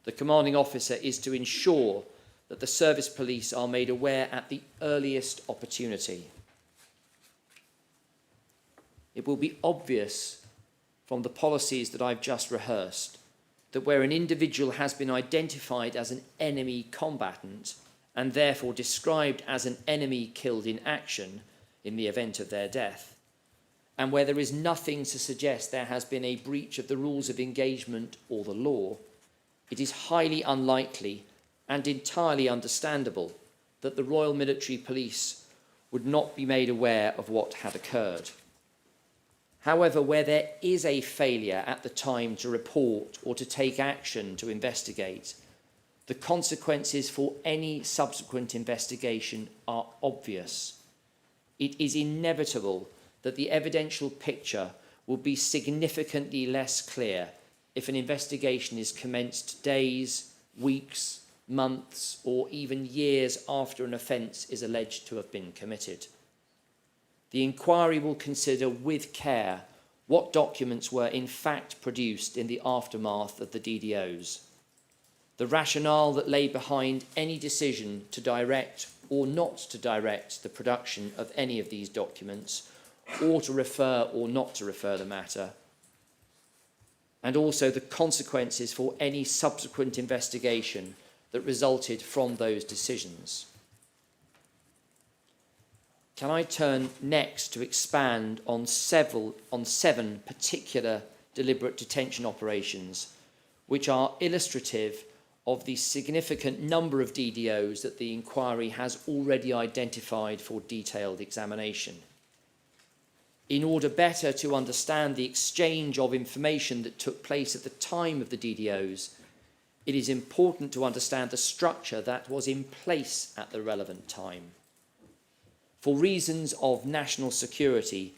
the commanding officer is to ensure that the service police are made aware at the earliest opportunity. It will be obvious from the policies that I've just rehearsed that where an individual has been identified as an enemy combatant and therefore described as an enemy killed in action in the event of their death, and where there is nothing to suggest there has been a breach of the rules of engagement or the law, it is highly unlikely and entirely understandable that the Royal Military Police would not be made aware of what had occurred. However, where there is a failure at the time to report or to take action to investigate, the consequences for any subsequent investigation are obvious. It is inevitable that the evidential picture will be significantly less clear if an investigation is commenced days, weeks, months, or even years after an offence is alleged to have been committed. The inquiry will consider with care what documents were in fact produced in the aftermath of the DDOs, the rationale that lay behind any decision to direct or not to direct the production of any of these documents, or to refer or not to refer the matter, and also the consequences for any subsequent investigation that resulted from those decisions. Can I turn next to expand on seven particular deliberate detention operations, which are illustrative of the significant number of DDOs that the inquiry has already identified for detailed examination. In order better to understand the exchange of information that took place at the time of the DDOs, it is important to understand the structure that was in place at the relevant time. For reasons of national security,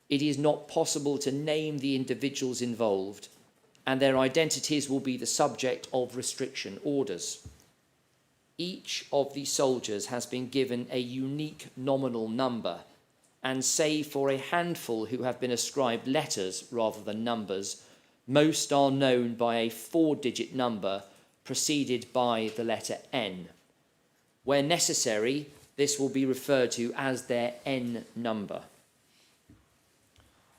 it is not possible to name the individuals involved, and their identities will be the subject of restriction orders. Each of the soldiers has been given a unique nominal number, and save for a handful who have been ascribed letters rather than numbers, most are known by a 4-digit number preceded by the letter N. Where necessary, this will be referred to as their N number.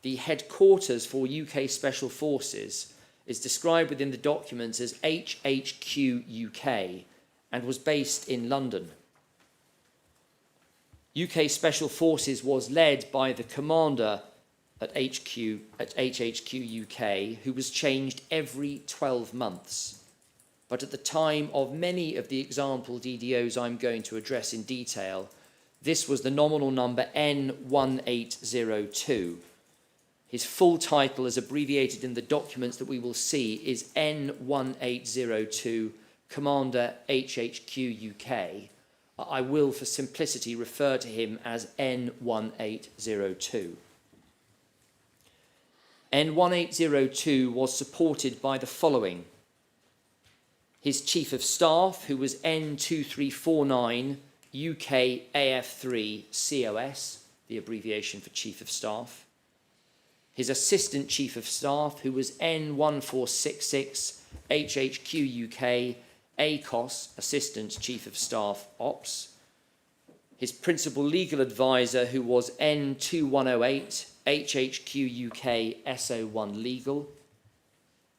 The headquarters for UK Special Forces is described within the documents as HHQ UK and was based in London. UK Special Forces was led by the commander at HHQ UK, who was changed every 12 months. but at the time of many of the example DDOs I'm going to address in detail, this was the nominal number N1802. His full title, as abbreviated in the documents that we will see, is N1802, Commander HHQ UK. I will, for simplicity, refer to him as N1802. N1802 was supported by the following: his Chief of Staff, who was N2349 UK AF3 COS, the abbreviation for Chief of Staff; his Assistant Chief of Staff, who was N1466 HHQ UK ACOS, Assistant Chief of Staff Ops; his Principal Legal Advisor, who was N2108 HHQ UK SO1 Legal;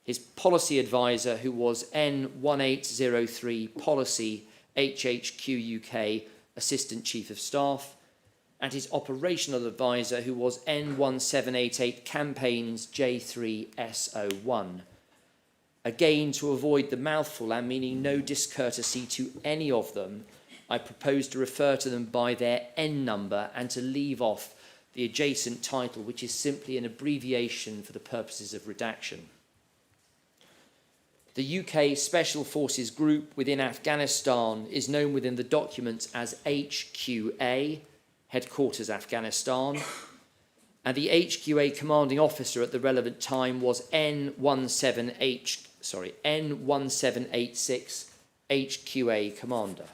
his Policy Advisor, who was N1803 Policy HHQ UK Assistant Chief of Staff; and his Operational Advisor, who was N1788 Campaigns J3 SO1. Again, to avoid the mouthful and meaning no discourtesy to any of them, I propose to refer to them by their N number and to leave off the adjacent title, which is simply an abbreviation for the purposes of redaction. The UK Special Forces Group within Afghanistan is known within the documents as HQA, Headquarters Afghanistan, and the HQA commanding officer at the relevant time was N1786 HQA Commander.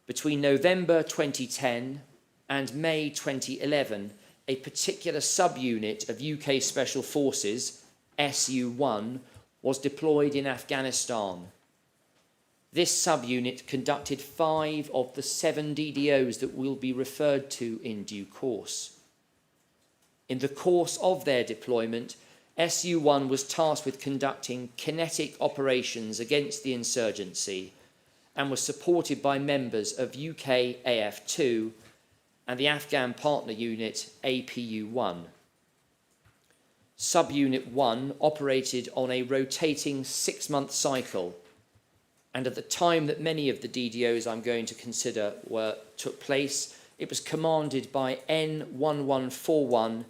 Between November 2010 and May 2011, a particular subunit of UK Special Forces, SU-1, was deployed in Afghanistan. This subunit conducted 5 of the 7 DDOs that will be referred to in due course. In the course of their deployment, SU-1 was tasked with conducting kinetic operations against the insurgency and was supported by members of UK AF2 and the Afghan partner unit APU-1. Subunit 1 operated on a rotating 6-month cycle, and at the time that many of the DDOs I'm going to consider took place, it was commanded by N1141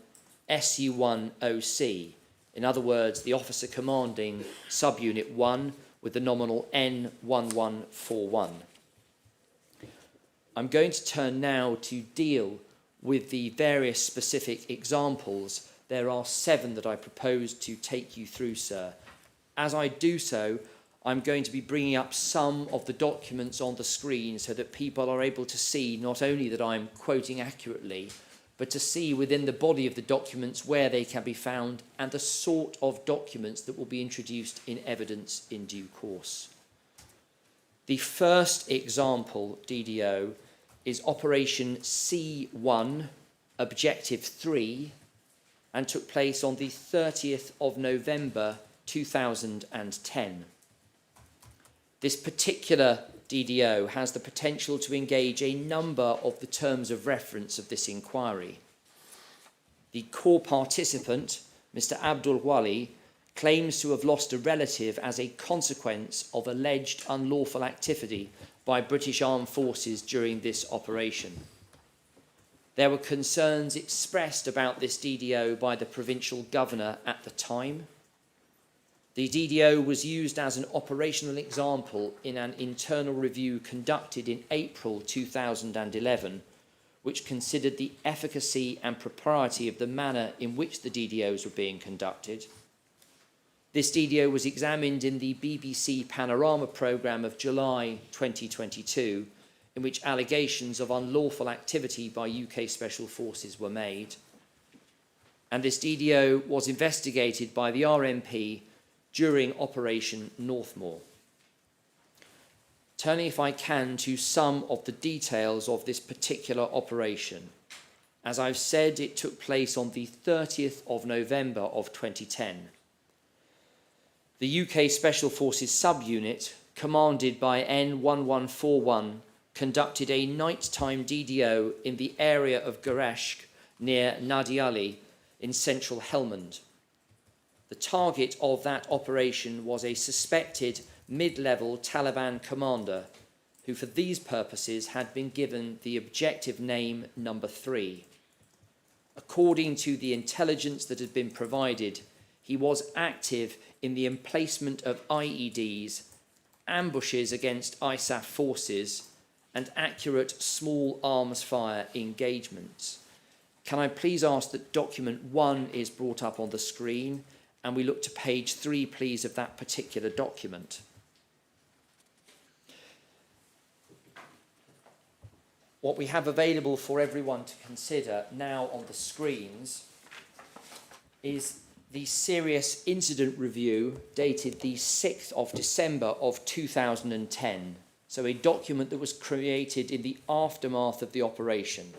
SU-1 OC. In other words, the officer commanding Subunit 1 with the nominal N1141. I'm going to turn now to deal with the various specific examples. There are 7 that I propose to take you through, sir. As I do so, I'm going to be bringing up some of the documents on the screen so that people are able to see not only that I'm quoting accurately, but to see within the body of the documents where they can be found and the sort of documents that will be introduced in evidence in due course. The first example DDO is Operation C1, Objective 3, and took place on the 30th of November 2010. This particular DDO has the potential to engage a number of the terms of reference of this inquiry. The core participant, Mr. Abdul Wali, claims to have lost a relative as a consequence of alleged unlawful activity by British Armed Forces during this operation. There were concerns expressed about this DDO by the provincial governor at the time. The DDO was used as an operational example in an internal review conducted in April 2011, which considered the efficacy and propriety of the manner in which the DDOs were being conducted. This DDO was examined in the BBC Panorama programme of July 2022, in which allegations of unlawful activity by UK Special Forces were made. And this DDO was investigated by the RMP during Operation Northmoor. Turning, if I can, to some of the details of this particular operation. As I've said, it took place on the 30th of November of 2010. The UK Special Forces subunit, commanded by N1141, conducted a nighttime DDO in the area of Gereshk near Nadi Ali in central Helmand. The target of that operation was a suspected mid-level Taliban commander who for these purposes had been given the objective name number 3. According to the intelligence that had been provided, he was active in the emplacement of IEDs, ambushes against ISAF forces, and accurate small arms fire engagements. Can I please ask that document 1 is brought up on the screen, and we look to page 3, please, of that particular document. What we have available for everyone to consider now on the screens is the Serious Incident Review dated the 6th of December of 2010. So a document that was created in the aftermath of the operation.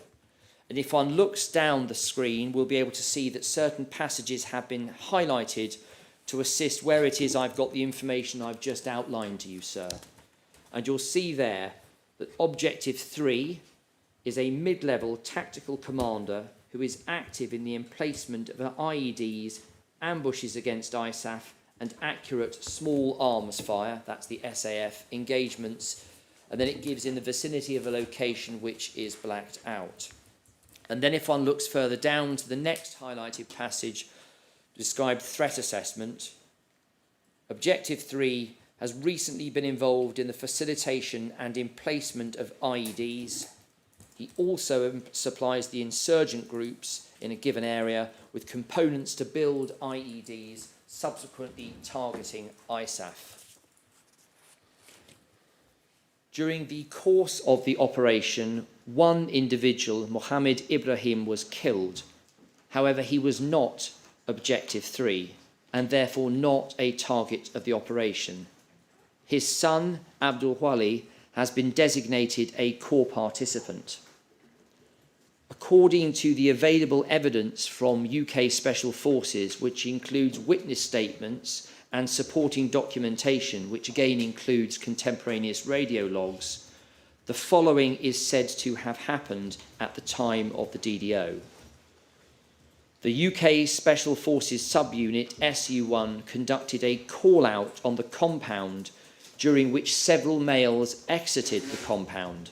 And if one looks down the screen, we'll be able to see that certain passages have been highlighted to assist where it is I've got the information I've just outlined to you, sir. And you'll see there that Objective 3 is a mid-level tactical commander who is active in the emplacement of IEDs, ambushes against ISAF, and accurate small arms fire, that's the SAF, engagements, and then it gives in the vicinity of a location which is blacked out. And then if one looks further down to the next highlighted passage, described threat assessment, Objective 3 has recently been involved in the facilitation and emplacement of IEDs. He also supplies the insurgent groups in a given area with components to build IEDs, subsequently targeting ISAF. During the course of the operation, one individual, Mohammed Ibrahim, was killed. However, he was not Objective 3 and therefore not a target of the operation. His son, Abdul Wali, has been designated a core participant. According to the available evidence from UK Special Forces, which includes witness statements and supporting documentation, which again includes contemporaneous radio logs, the following is said to have happened at the time of the DDO. The UK Special Forces subunit SU-1 conducted a call-out on the compound during which several males exited the compound.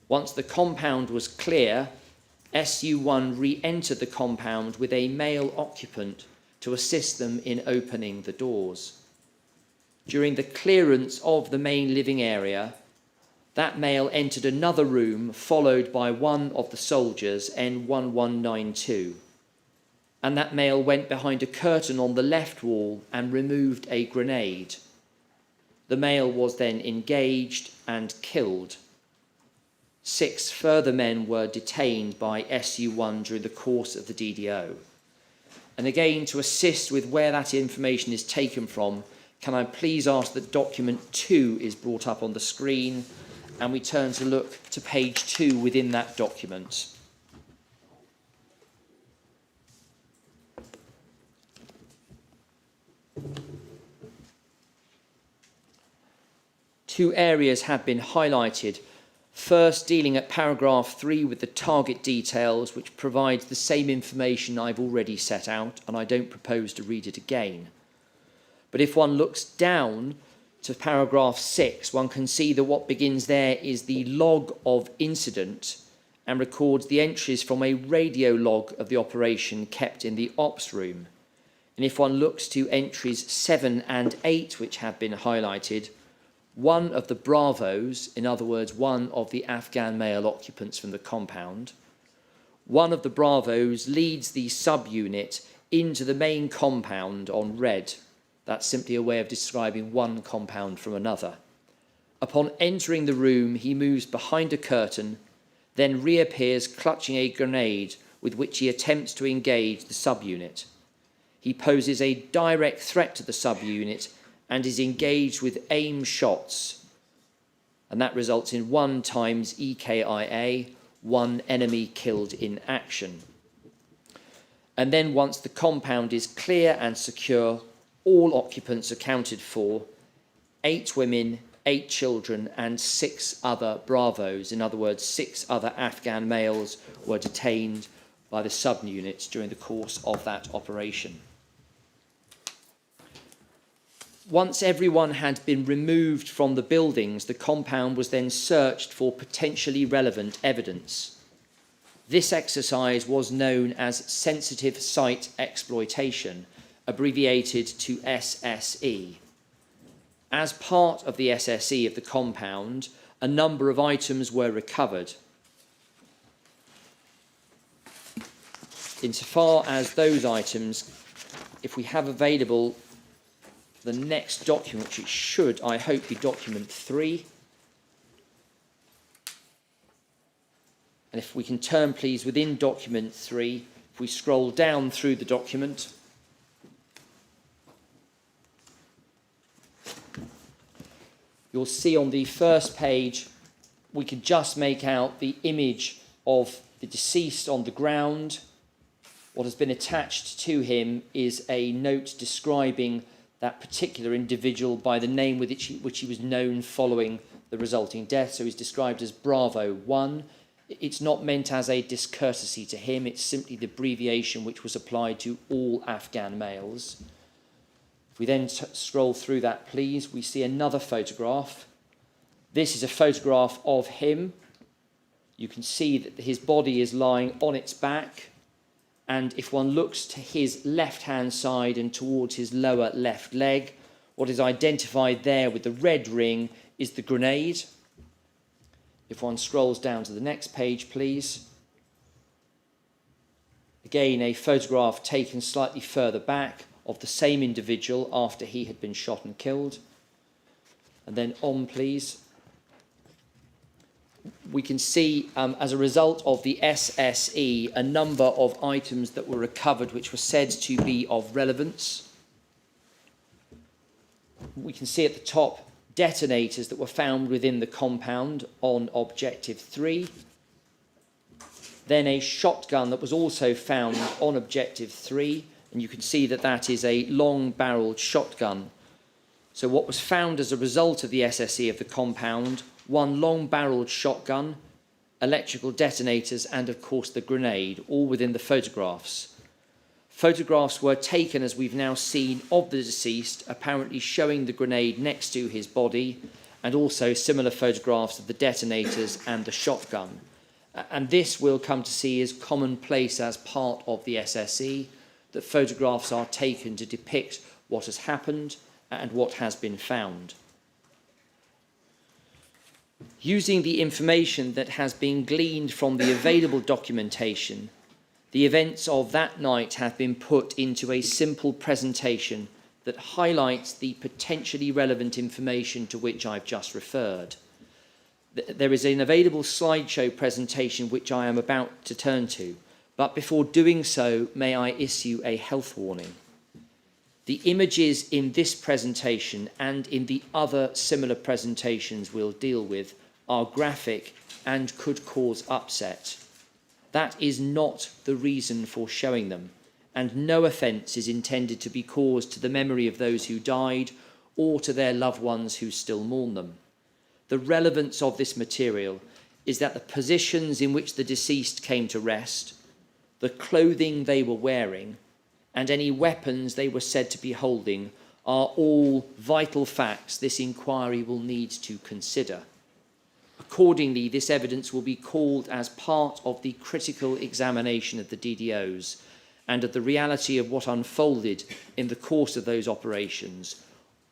Once the compound was clear, SU-1 re-entered the compound with a male occupant to assist them in opening the doors. During the clearance of the main living area, that male entered another room followed by one of the soldiers, N1192. And that male went behind a curtain on the left wall and removed a grenade. The male was then engaged and killed. 6 further men were detained by SU-1 during the course of the DDO. And again, to assist with where that information is taken from, can I please ask that document 2 is brought up on the screen, and we turn to look to page 2 within that document. Two areas have been highlighted. First, dealing at paragraph 3 with the target details, which provides the same information I've already set out, and I don't propose to read it again. But if one looks down to paragraph 6, one can see that what begins there is the log of incident and records the entries from a radio log of the operation kept in the ops room. And if one looks to entries 7 and 8, which have been highlighted, one of the Bravos, in other words, one of the Afghan male occupants from the compound, one of the Bravos leads the subunit into the main compound on red. That's simply a way of describing one compound from another. Upon entering the room, he moves behind a curtain, then reappears clutching a grenade with which he attempts to engage the subunit. He poses a direct threat to the subunit and is engaged with aim shots, and that results in 1 times EKIA, 1 enemy killed in action. And then once the compound is clear and secure, all occupants accounted for, 8 women, 8 children, and 6 other Bravos, in other words, 6 other Afghan males, were detained by the subunits during the course of that operation. Once everyone had been removed from the buildings, the compound was then searched for potentially relevant evidence. This exercise was known as sensitive site exploitation, abbreviated to SSE. As part of the SSE of the compound, a number of items were recovered. Insofar as those items, if we have available the next document, which it should, I hope, be document 3. And if we can turn, please, within document 3, if we scroll down through the document, you'll see on the first page, we can just make out the image of the deceased on the ground. What has been attached to him is a note describing that particular individual by the name with which he was known following the resulting death. So he's described as Bravo 1. It's not meant as a discourtesy to him. It's simply the abbreviation which was applied to all Afghan males. If we then scroll through that, please, we see another photograph. This is a photograph of him. You can see that his body is lying on its back. And if one looks to his left-hand side and towards his lower left leg, what is identified there with the red ring is the grenade. If one scrolls down to the next page, please. Again, a photograph taken slightly further back of the same individual after he had been shot and killed. And then on, please. We can see, as a result of the SSE, a number of items that were recovered which were said to be of relevance. We can see at the top detonators that were found within the compound on Objective 3. Then a shotgun that was also found on Objective 3, and you can see that that is a long-barreled shotgun. So what was found as a result of the SSE of the compound: one long-barreled shotgun, electrical detonators, and of course the grenade, all within the photographs. Photographs were taken, as we've now seen, of the deceased, apparently showing the grenade next to his body, and also similar photographs of the detonators and the shotgun. And this we'll come to see is commonplace as part of the SSE, that photographs are taken to depict what has happened and what has been found. Using the information that has been gleaned from the available documentation, the events of that night have been put into a simple presentation that highlights the potentially relevant information to which I've just referred. There is an available slideshow presentation which I am about to turn to, but before doing so, may I issue a health warning. The images in this presentation and in the other similar presentations we'll deal with are graphic and could cause upset. That is not the reason for showing them, and no offence is intended to be caused to the memory of those who died or to their loved ones who still mourn them. The relevance of this material is that the positions in which the deceased came to rest, the clothing they were wearing, and any weapons they were said to be holding are all vital facts this inquiry will need to consider. Accordingly, this evidence will be called as part of the critical examination of the DDOs and of the reality of what unfolded in the course of those operations,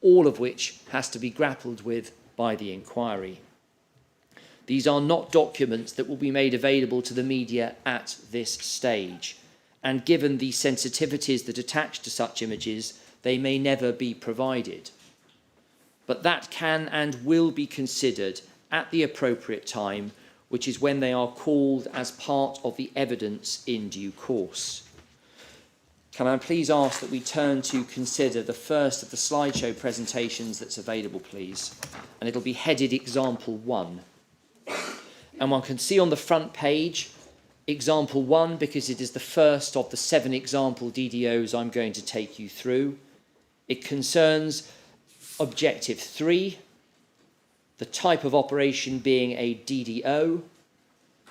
all of which has to be grappled with by the inquiry. These are not documents that will be made available to the media at this stage, and given the sensitivities that attach to such images, they may never be provided. But that can and will be considered at the appropriate time, which is when they are called as part of the evidence in due course. Can I please ask that we turn to consider the first of the slideshow presentations that's available, please? And it'll be headed Example 1. And one can see on the front page Example 1, because it is the first of the 7 example DDOs I'm going to take you through. It concerns Objective 3, the type of operation being a DDO,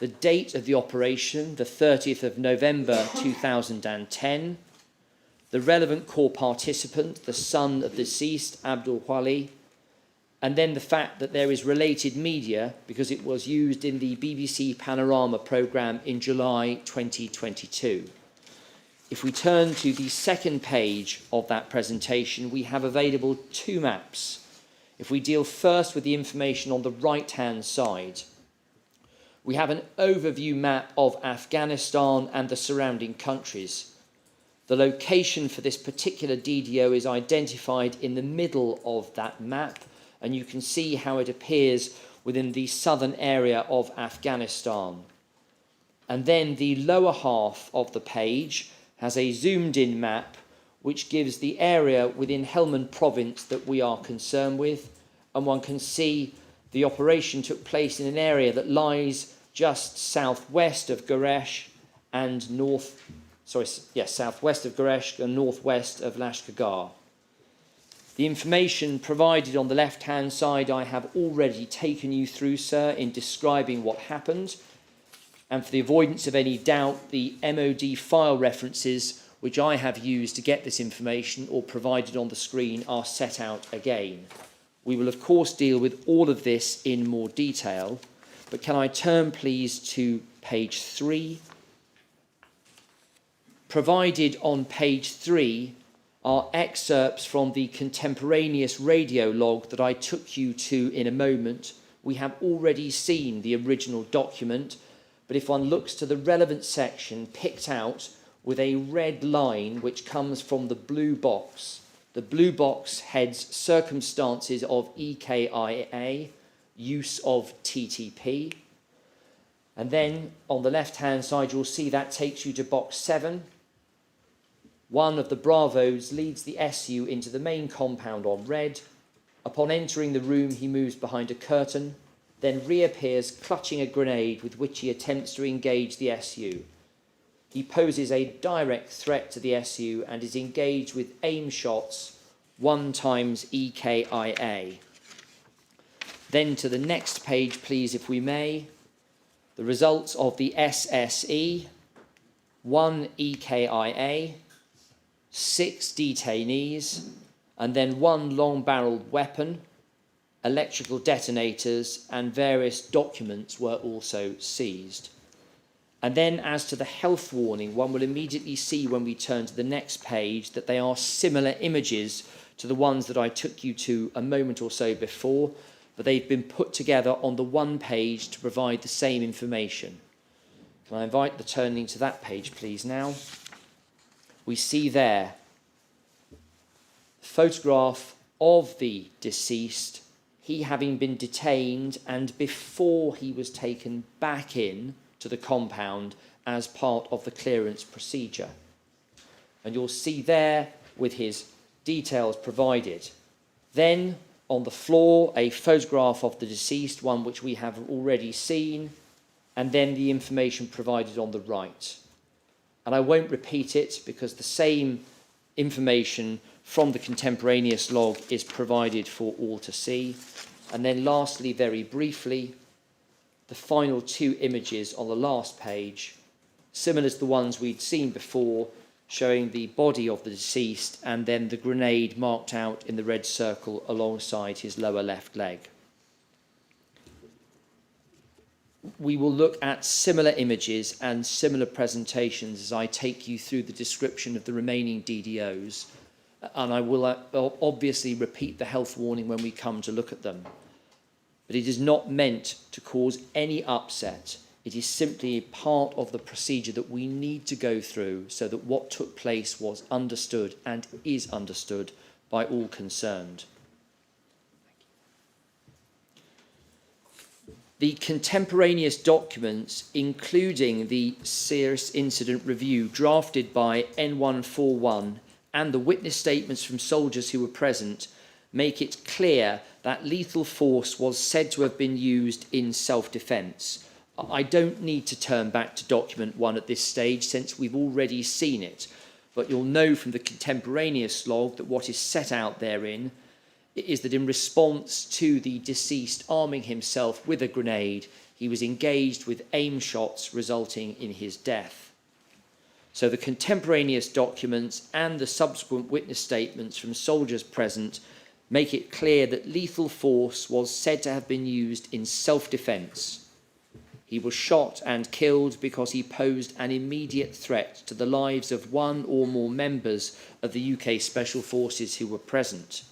the date of the operation, the 30th of November 2010, the relevant core participant, the son of the deceased, Abdul Wali, and then the fact that there is related media because it was used in the BBC Panorama programme in July 2022. If we turn to the second page of that presentation, we have available two maps. If we deal first with the information on the right-hand side, we have an overview map of Afghanistan and the surrounding countries. The location for this particular DDO is identified in the middle of that map, and you can see how it appears within the southern area of Afghanistan. And then the lower half of the page has a zoomed-in map which gives the area within Helmand province that we are concerned with, and one can see the operation took place in an area that lies just southwest of Goresh and southwest of Goresh and northwest of Lashkargah. The information provided on the left-hand side I have already taken you through, sir, in describing what happened. And for the avoidance of any doubt, the MOD file references which I have used to get this information or provided on the screen are set out again. We will, of course, deal with all of this in more detail, but can I turn, please, to page 3? Provided on page 3 are excerpts from the contemporaneous radio log that I took you to in a moment. We have already seen the original document, but if one looks to the relevant section picked out with a red line which comes from the blue box, the blue box heads circumstances of EKIA, use of TTP. And then on the left-hand side, you'll see that takes you to box 7. One of the Bravos leads the SU into the main compound on red. Upon entering the room, he moves behind a curtain, then reappears clutching a grenade with which he attempts to engage the SU. He poses a direct threat to the SU and is engaged with aim shots 1 times EKIA. Then to the next page, please, if we may. The results of the SSE, 1 EKIA, 6 detainees, and then 1 long-barreled weapon, electrical detonators, and various documents were also seized. And then as to the health warning, one will immediately see when we turn to the next page that they are similar images to the ones that I took you to a moment or so before, but they've been put together on the one page to provide the same information. Can I invite the turning to that page, please, now? We see there a photograph of the deceased, he having been detained and before he was taken back in to the compound as part of the clearance procedure. And you'll see there with his details provided. Then on the floor, a photograph of the deceased, one which we have already seen, and then the information provided on the right. And I won't repeat it because the same information from the contemporaneous log is provided for all to see. And then lastly, very briefly, the final 2 images on the last page, similar to the ones we'd seen before, showing the body of the deceased and then the grenade marked out in the red circle alongside his lower left leg. We will look at similar images and similar presentations as I take you through the description of the remaining DDOs, and I will obviously repeat the health warning when we come to look at them. But it is not meant to cause any upset. It is simply part of the procedure that we need to go through so that what took place was understood and is understood by all concerned. The contemporaneous documents, including the Serious Incident Review drafted by N141 and the witness statements from soldiers who were present, make it clear that lethal force was said to have been used in self-defence. I don't need to turn back to document 1 at this stage since we've already seen it, but you'll know from the contemporaneous log that what is set out therein is that in response to the deceased arming himself with a grenade, he was engaged with aim shots resulting in his death. So the contemporaneous documents and the subsequent witness statements from soldiers present make it clear that lethal force was said to have been used in self-defence. He was shot and killed because he posed an immediate threat to the lives of one or more members of the UK Special Forces who were present.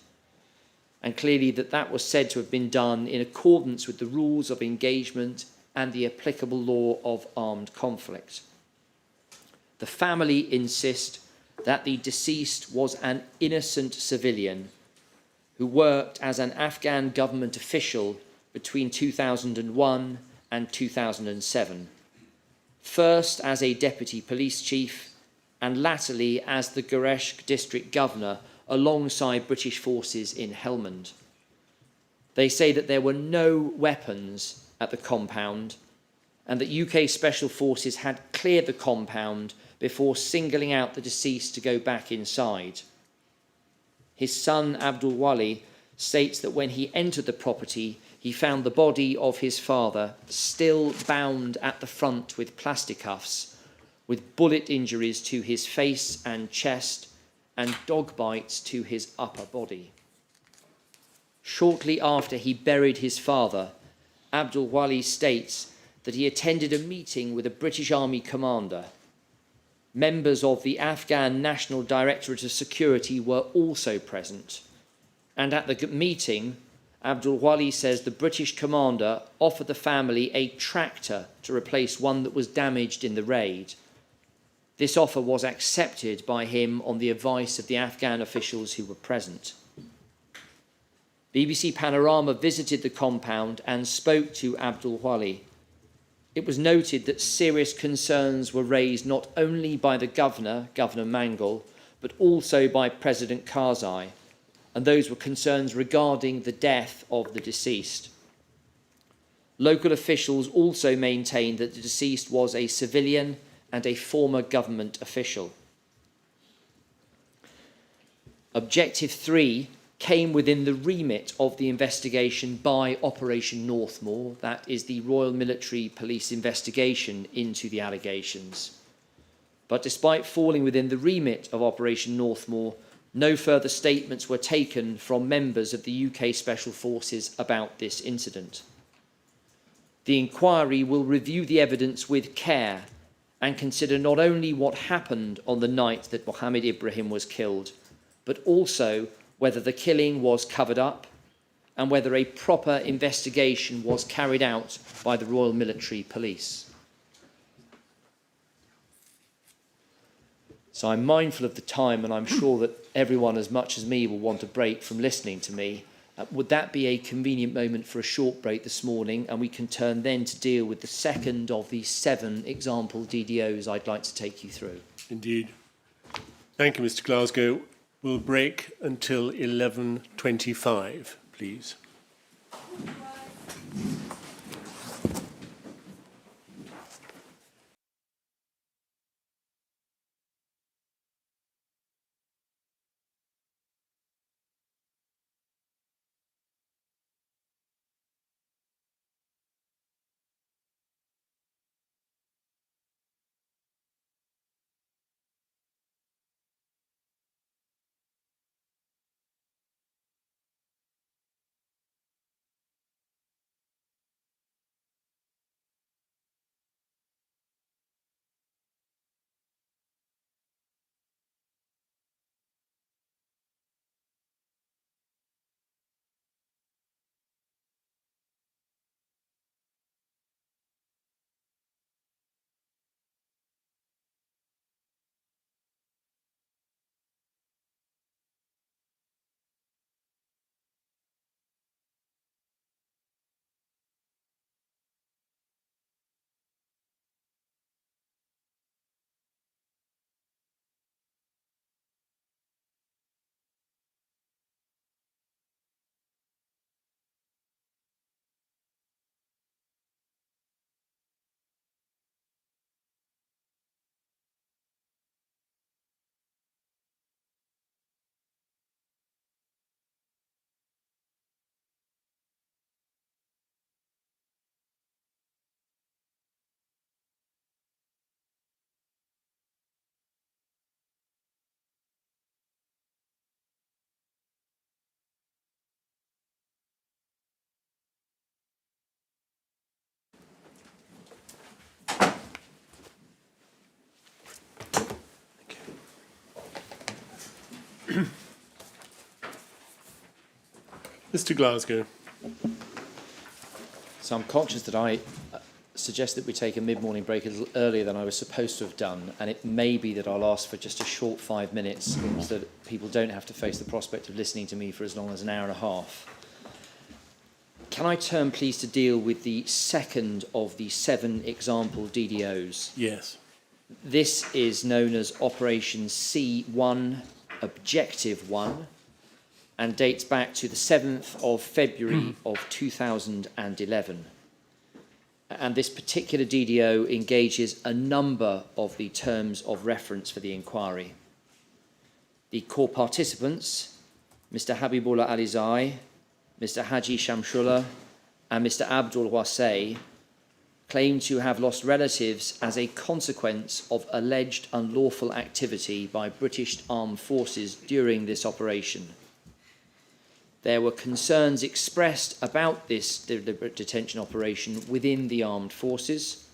And clearly that was said to have been done in accordance with the rules of engagement and the applicable law of armed conflict. The family insist that the deceased was an innocent civilian who worked as an Afghan government official between 2001 and 2007, first as a deputy police chief and latterly as the Gureshk district governor alongside British forces in Helmand. They say that there were no weapons at the compound and that UK Special Forces had cleared the compound before singling out the deceased to go back inside. His son, Abdul Wali, states that when he entered the property, he found the body of his father still bound at the front with plastic cuffs, with bullet injuries to his face and chest and dog bites to his upper body. Shortly after he buried his father, Abdul Wali states that he attended a meeting with a British Army commander. Members of the Afghan National Directorate of Security were also present. And at the meeting, Abdul Wali says the British commander offered the family a tractor to replace one that was damaged in the raid. This offer was accepted by him on the advice of the Afghan officials who were present. BBC Panorama visited the compound and spoke to Abdul Wali. It was noted that serious concerns were raised not only by the Governor Mangal, but also by President Karzai, and those were concerns regarding the death of the deceased. Local officials also maintained that the deceased was a civilian and a former government official. Objective 3 came within the remit of the investigation by Operation Northmoor, that is the Royal Military Police investigation into the allegations. But despite falling within the remit of Operation Northmoor, no further statements were taken from members of the UK Special Forces about this incident. The inquiry will review the evidence with care and consider not only what happened on the night that Mohammed Ibrahim was killed, but also whether the killing was covered up and whether a proper investigation was carried out by the Royal Military Police. So I'm mindful of the time, and I'm sure that everyone, as much as me, will want a break from listening to me. Would that be a convenient moment for a short break this morning, and we can turn then to deal with the second of the 7 example DDOs I'd like to take you through? Indeed. Thank you, Mr. Glasgow. We'll break until 11:25, please. Mr. Glasgow. So I'm conscious that I suggest that we take a mid-morning break a little earlier than I was supposed to have done, and it may be that I'll ask for just a short 5 minutes so that people don't have to face the prospect of listening to me for as long as an hour and a half. Can I turn, please, to deal with the second of the 7 example DDOs? Yes. This is known as Operation C1, Objective 1, and dates back to the 7th of February of 2011. And this particular DDO engages a number of the terms of reference for the inquiry. The core participants, Mr. Habibullah Alizai, Mr. Haji Shamshullah, and Mr. Abdul Wasay, claim to have lost relatives as a consequence of alleged unlawful activity by British armed forces during this operation. There were concerns expressed about this deliberate detention operation within the armed forces.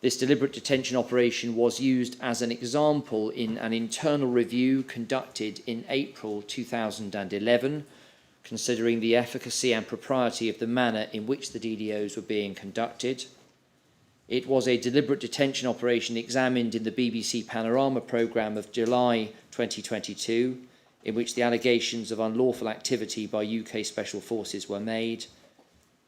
This deliberate detention operation was used as an example in an internal review conducted in April 2011, considering the efficacy and propriety of the manner in which the DDOs were being conducted. It was a deliberate detention operation examined in the BBC Panorama programme of July 2022, in which the allegations of unlawful activity by UK Special Forces were made,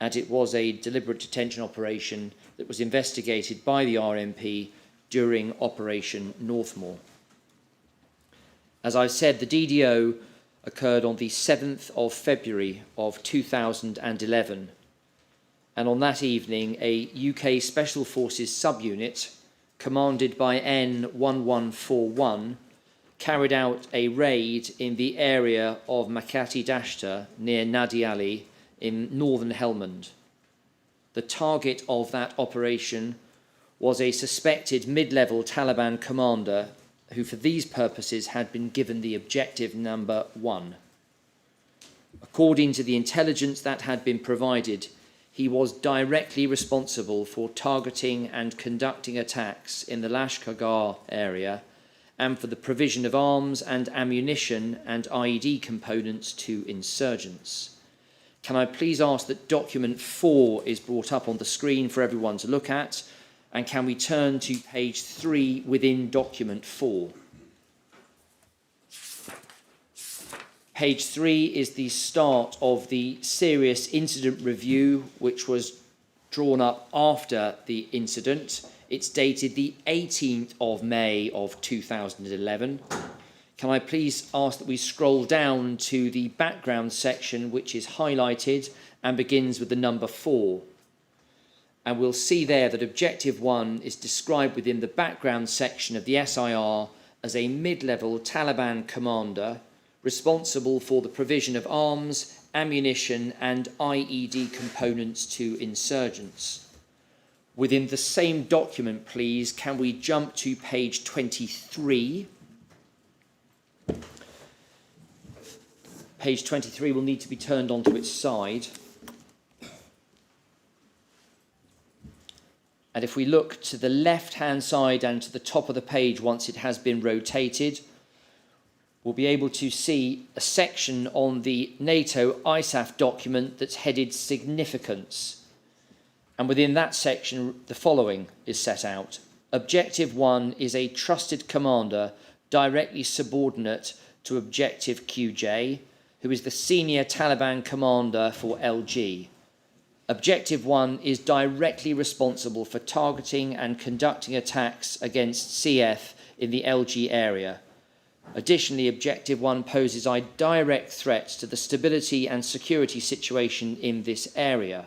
and it was a deliberate detention operation that was investigated by the RMP during Operation Northmoor. As I've said, the DDO occurred on the 7th of February of 2011, and on that evening a UK Special Forces subunit commanded by N1141 carried out a raid in the area of Makati Dashta near Nadi Ali in northern Helmand. The target of that operation was a suspected mid-level Taliban commander who for these purposes had been given the objective number 1. According to the intelligence that had been provided, he was directly responsible for targeting and conducting attacks in the Lashkar area and for the provision of arms and ammunition and IED components to insurgents. Can I please ask that document 4 is brought up on the screen for everyone to look at, and can we turn to page 3 within document 4? Page 3 is the start of the serious incident review, which was drawn up after the incident. It's dated the 18th of May of 2011. Can I please ask that we scroll down to the background section, which is highlighted and begins with the number 4. And we'll see there that Objective 1 is described within the background section of the SIR as a mid-level Taliban commander responsible for the provision of arms, ammunition and IED components to insurgents. Within the same document, please, can we jump to page 23? Page 23 will need to be turned onto its side. And if we look to the left-hand side and to the top of the page once it has been rotated, we'll be able to see a section on the NATO ISAF document that's headed Significance. And within that section, the following is set out. Objective 1 is a trusted commander directly subordinate to Objective QJ, who is the senior Taliban commander for LG. Objective 1 is directly responsible for targeting and conducting attacks against CF in the LG area. Additionally, Objective 1 poses a direct threat to the stability and security situation in this area.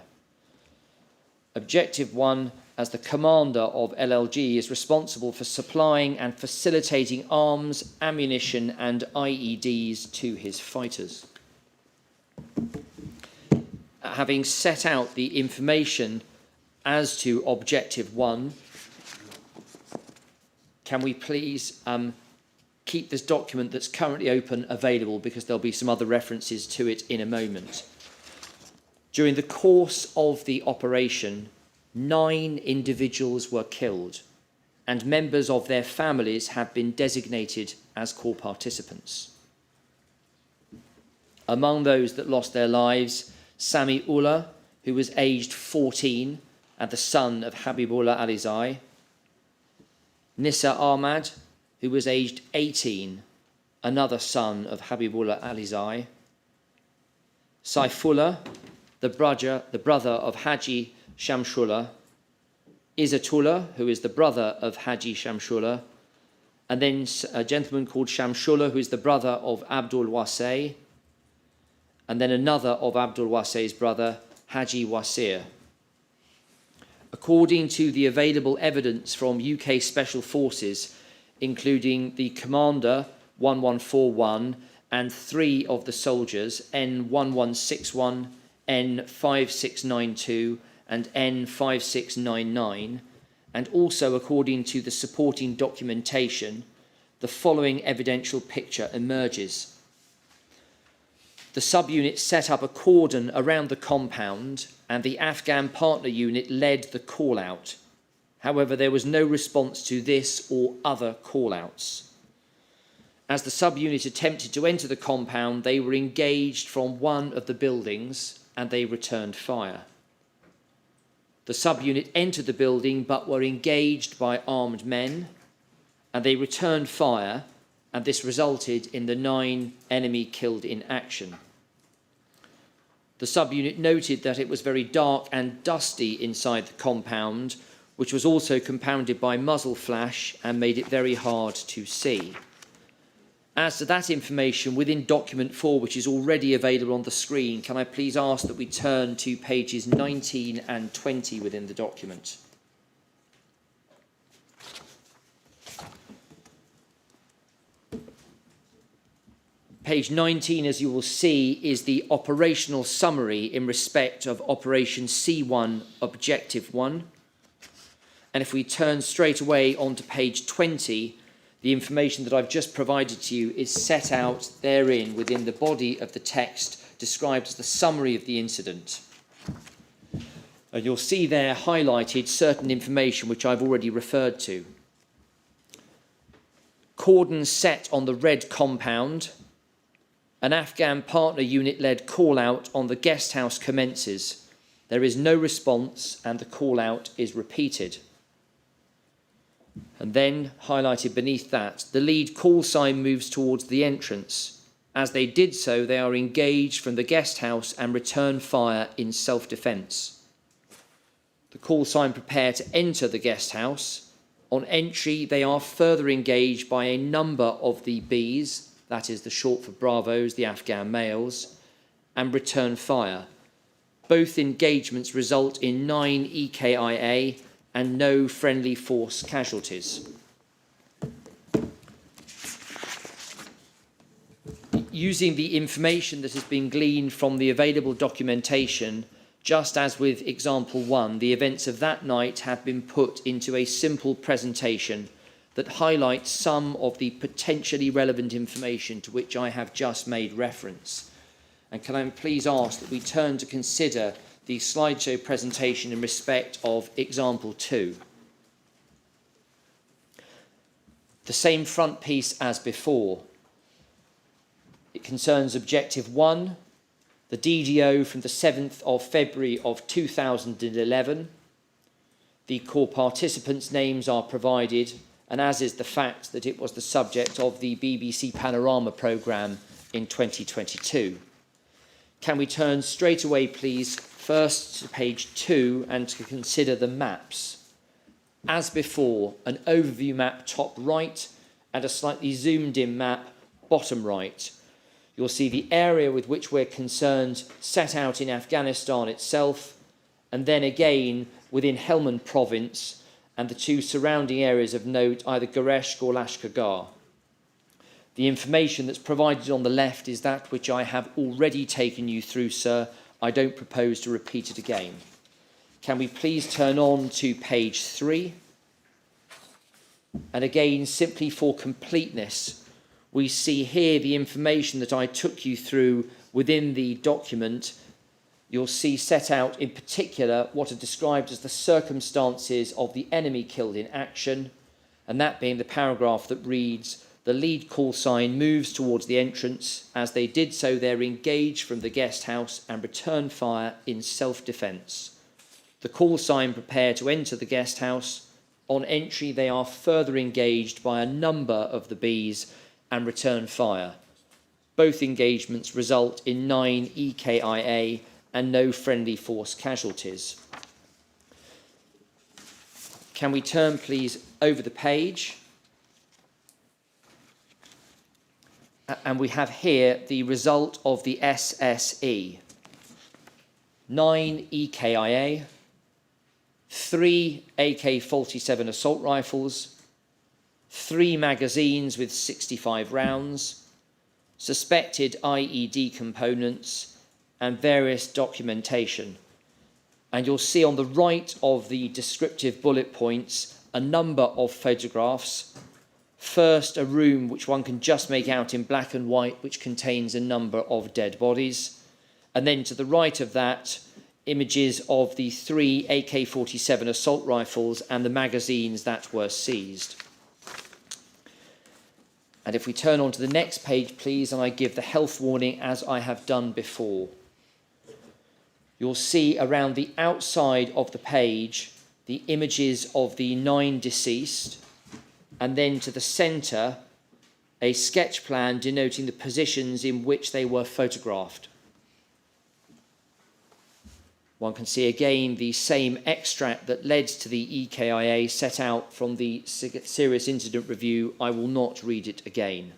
Objective 1, as the commander of LLG, is responsible for supplying and facilitating arms, ammunition and IEDs to his fighters. Having set out the information as to Objective 1, can we please keep this document that's currently open available, because there'll be some other references to it in a moment. During the course of the operation, 9 individuals were killed and members of their families have been designated as core participants. Among those that lost their lives, Sami Ullah, who was aged 14 and the son of Habibullah Alizai; Nissa Ahmad, who was aged 18, another son of Habibullah Alizai; Saifullah, the brother of Haji Shamshullah; Izzatullah, who is the brother of Haji Shamshullah; and then a gentleman called Shamshullah, who is the brother of Abdul Wasay; and then another of Abdul Wasay's brother, Haji Wasir. According to the available evidence from UK Special Forces, including the Commander 1141 and 3 of the soldiers, N1161, N5692 and N5699, and also according to the supporting documentation, the following evidential picture emerges. The subunit set up a cordon around the compound and the Afghan partner unit led the call-out. However, there was no response to this or other call-outs. As the subunit attempted to enter the compound, they were engaged from one of the buildings and they returned fire. The subunit entered the building but were engaged by armed men and they returned fire, and this resulted in the 9 enemy killed in action. The subunit noted that it was very dark and dusty inside the compound, which was also compounded by muzzle flash and made it very hard to see. As to that information within document 4, which is already available on the screen, can I please ask that we turn to pages 19 and 20 within the document. Page 19, as you will see, is the operational summary in respect of Operation C1 Objective 1. And if we turn straight away onto page 20, the information that I've just provided to you is set out therein within the body of the text described as the summary of the incident. And you'll see there highlighted certain information which I've already referred to. Cordon set on the red compound. An Afghan partner unit-led call-out on the guest house commences. There is no response and the call-out is repeated. And then, highlighted beneath that, the lead call sign moves towards the entrance. As they did so, they are engaged from the guest house and return fire in self-defence. The call sign prepare to enter the guest house. On entry, they are further engaged by a number of the Bs, that is the short for Bravos, the Afghan males, and return fire. Both engagements result in 9 EKIA and no friendly force casualties. Using the information that has been gleaned from the available documentation, just as with example 1, the events of that night have been put into a simple presentation that highlights some of the potentially relevant information to which I have just made reference. And can I please ask that we turn to consider the slideshow presentation in respect of example 2. The same front piece as before. It concerns objective 1, the DDO from the 7th of February of 2011. The core participants' names are provided, and as is the fact that it was the subject of the BBC Panorama programme in 2022. Can we turn straight away, please, first to page 2 and to consider the maps. As before, an overview map top right and a slightly zoomed in map bottom right. You'll see the area with which we're concerned set out in Afghanistan itself, and then again within Helmand province, and the 2 surrounding areas of note, either Gereshk or Lashkargah. The information that's provided on the left is that which I have already taken you through, sir. I don't propose to repeat it again. Can we please turn on to page 3? And again, simply for completeness, we see here the information that I took you through within the document. You'll see set out in particular what are described as the circumstances of the enemy killed in action, and that being the paragraph that reads, "The lead call sign moves towards the entrance. As they did so, they're engaged from the guest house and return fire in self-defence. The call sign prepare to enter the guest house. On entry, they are further engaged by a number of the bees and return fire. Both engagements result in 9 EKIA and no friendly force casualties." Can we turn, please, over the page? And we have here the result of the SSE. 9 EKIA, 3 AK-47 assault rifles, 3 magazines with 65 rounds, suspected IED components, and various documentation. And you'll see on the right of the descriptive bullet points a number of photographs. First, a room which one can just make out in black and white, which contains a number of dead bodies. And then to the right of that, images of the 3 AK-47 assault rifles and the magazines that were seized. And if we turn on to the next page, please, and I give the health warning as I have done before. You'll see around the outside of the page the images of the 9 deceased, and then to the centre a sketch plan denoting the positions in which they were photographed. One can see again the same extract that led to the EKIA set out from the Serious Incident Review. I will not read it again.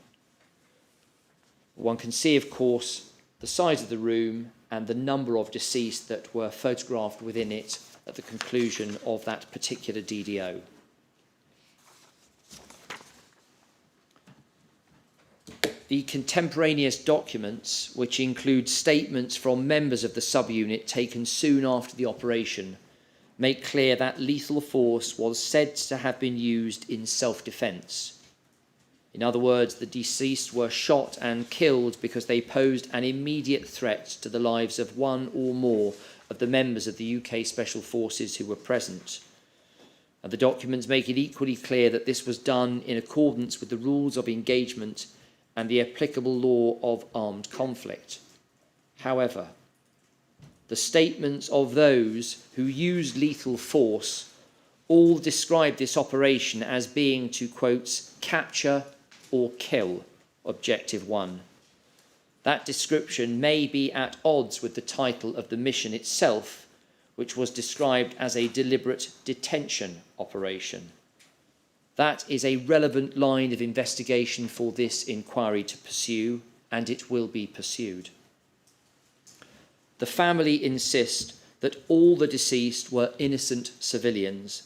One can see, of course, the size of the room and the number of deceased that were photographed within it at the conclusion of that particular DDO. The contemporaneous documents, which include statements from members of the subunit taken soon after the operation, make clear that lethal force was said to have been used in self-defence. In other words, the deceased were shot and killed because they posed an immediate threat to the lives of one or more of the members of the UK Special Forces who were present. And the documents make it equally clear that this was done in accordance with the rules of engagement and the applicable law of armed conflict. However, the statements of those who used lethal force all describe this operation as being to, quote, capture or kill Objective 1. That description may be at odds with the title of the mission itself, which was described as a deliberate detention operation. That is a relevant line of investigation for this inquiry to pursue, and it will be pursued. The family insist that all the deceased were innocent civilians,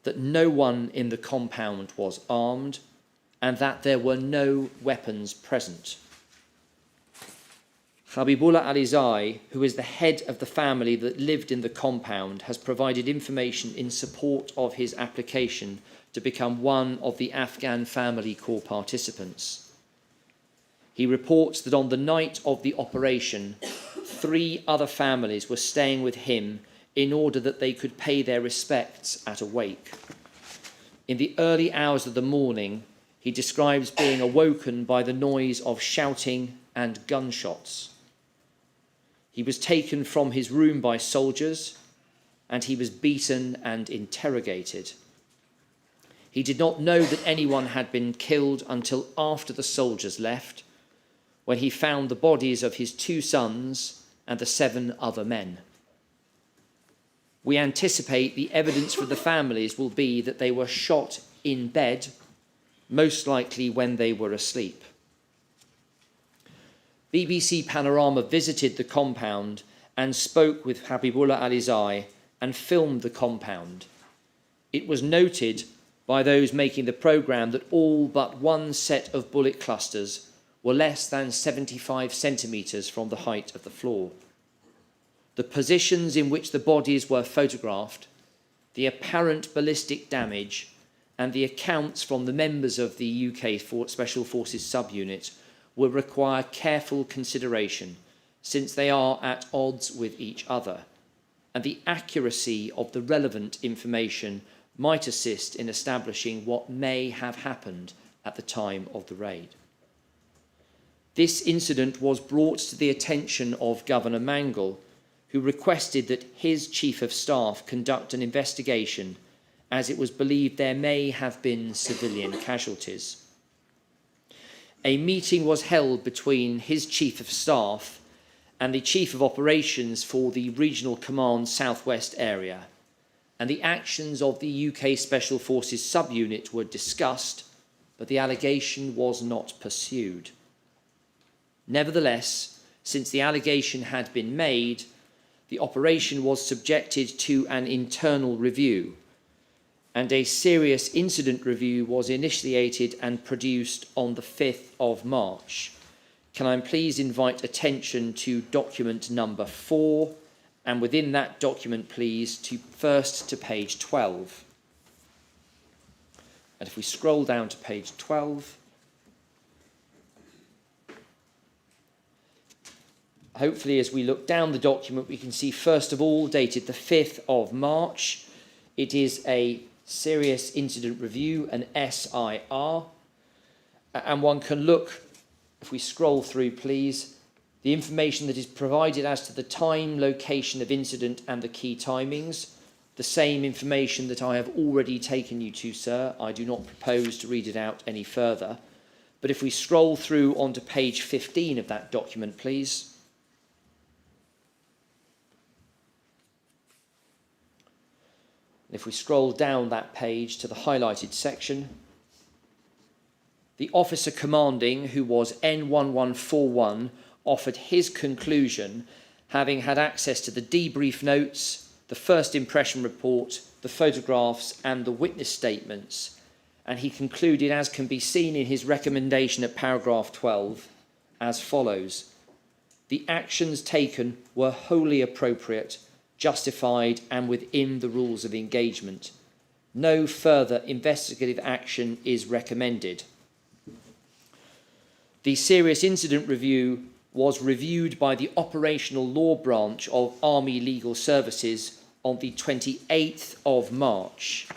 that no one in the compound was armed, and that there were no weapons present. Habibullah Alizai, who is the head of the family that lived in the compound, has provided information in support of his application to become one of the Afghan Family Corps participants. He reports that on the night of the operation, 3 other families were staying with him in order that they could pay their respects at a wake. In the early hours of the morning, he describes being awoken by the noise of shouting and gunshots. He was taken from his room by soldiers, and he was beaten and interrogated. He did not know that anyone had been killed until after the soldiers left, when he found the bodies of his 2 sons and the 7 other men. We anticipate the evidence for the families will be that they were shot in bed, most likely when they were asleep. BBC Panorama visited the compound and spoke with Habibullah Alizai and filmed the compound. It was noted by those making the programme that all but one set of bullet clusters were less than 75 centimetres from the height of the floor. The positions in which the bodies were photographed, the apparent ballistic damage, and the accounts from the members of the UK Special Forces subunit will require careful consideration, since they are at odds with each other, and the accuracy of the relevant information might assist in establishing what may have happened at the time of the raid. This incident was brought to the attention of Governor Mangle, who requested that his Chief of Staff conduct an investigation, as it was believed there may have been civilian casualties. A meeting was held between his Chief of Staff and the Chief of Operations for the Regional Command Southwest area, and the actions of the UK Special Forces subunit were discussed, but the allegation was not pursued. Nevertheless, since the allegation had been made, the operation was subjected to an internal review, and a serious incident review was initiated and produced on the 5th of March. Can I please invite attention to document number 4, and within that document, please, first to page 12. And if we scroll down to page 12, hopefully as we look down the document, we can see, first of all, dated the 5th of March, it is a Serious Incident Review, an SIR, and one can look, if we scroll through, please, the information that is provided as to the time, location of incident and the key timings, the same information that I have already taken you to, sir. I do not propose to read it out any further. But if we scroll through onto page 15 of that document, please. If we scroll down that page to the highlighted section, the officer commanding, who was N1141, offered his conclusion, having had access to the debrief notes, the first impression report, the photographs and the witness statements, and he concluded, as can be seen in his recommendation at paragraph 12, as follows: the actions taken were wholly appropriate, justified and within the rules of engagement. No further investigative action is recommended. The Serious Incident Review was reviewed by the Operational Law Branch of Army Legal Services on the 28th of March.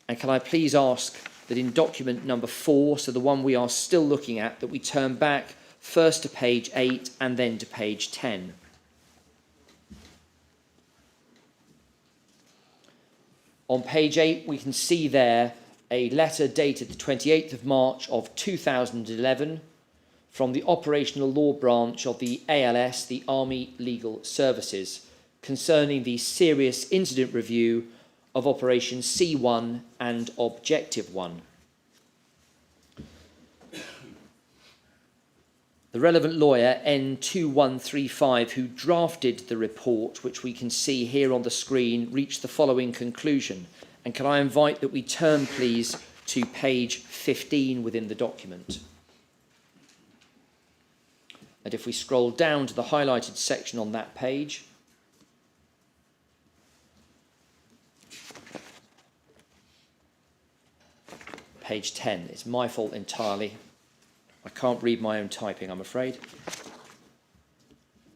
And can I please ask that in document number 4, so the one we are still looking at, that we turn back first to page 8 and then to page 10. On page 8, we can see there a letter dated the 28th of March of 2011 from the Operational Law Branch of the ALS, the Army Legal Services, concerning the Serious Incident Review of Operation C1 and Objective 1. The relevant lawyer, N2135, who drafted the report, which we can see here on the screen, reached the following conclusion. And can I invite that we turn, please, to page 15 within the document. And if we scroll down to the highlighted section on that page, page 10. It's my fault entirely. I can't read my own typing, I'm afraid.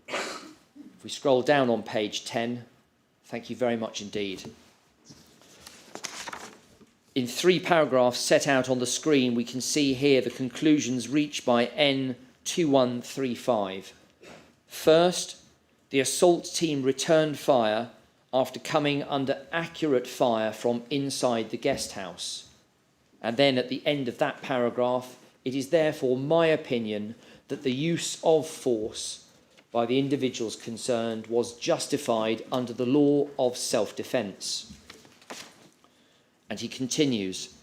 If we scroll down on page 10, thank you very much indeed. In 3 paragraphs set out on the screen, we can see here the conclusions reached by N2135. First, the assault team returned fire after coming under accurate fire from inside the guest house. And then at the end of that paragraph, it is therefore my opinion that the use of force by the individuals concerned was justified under the law of self-defence. And he continues,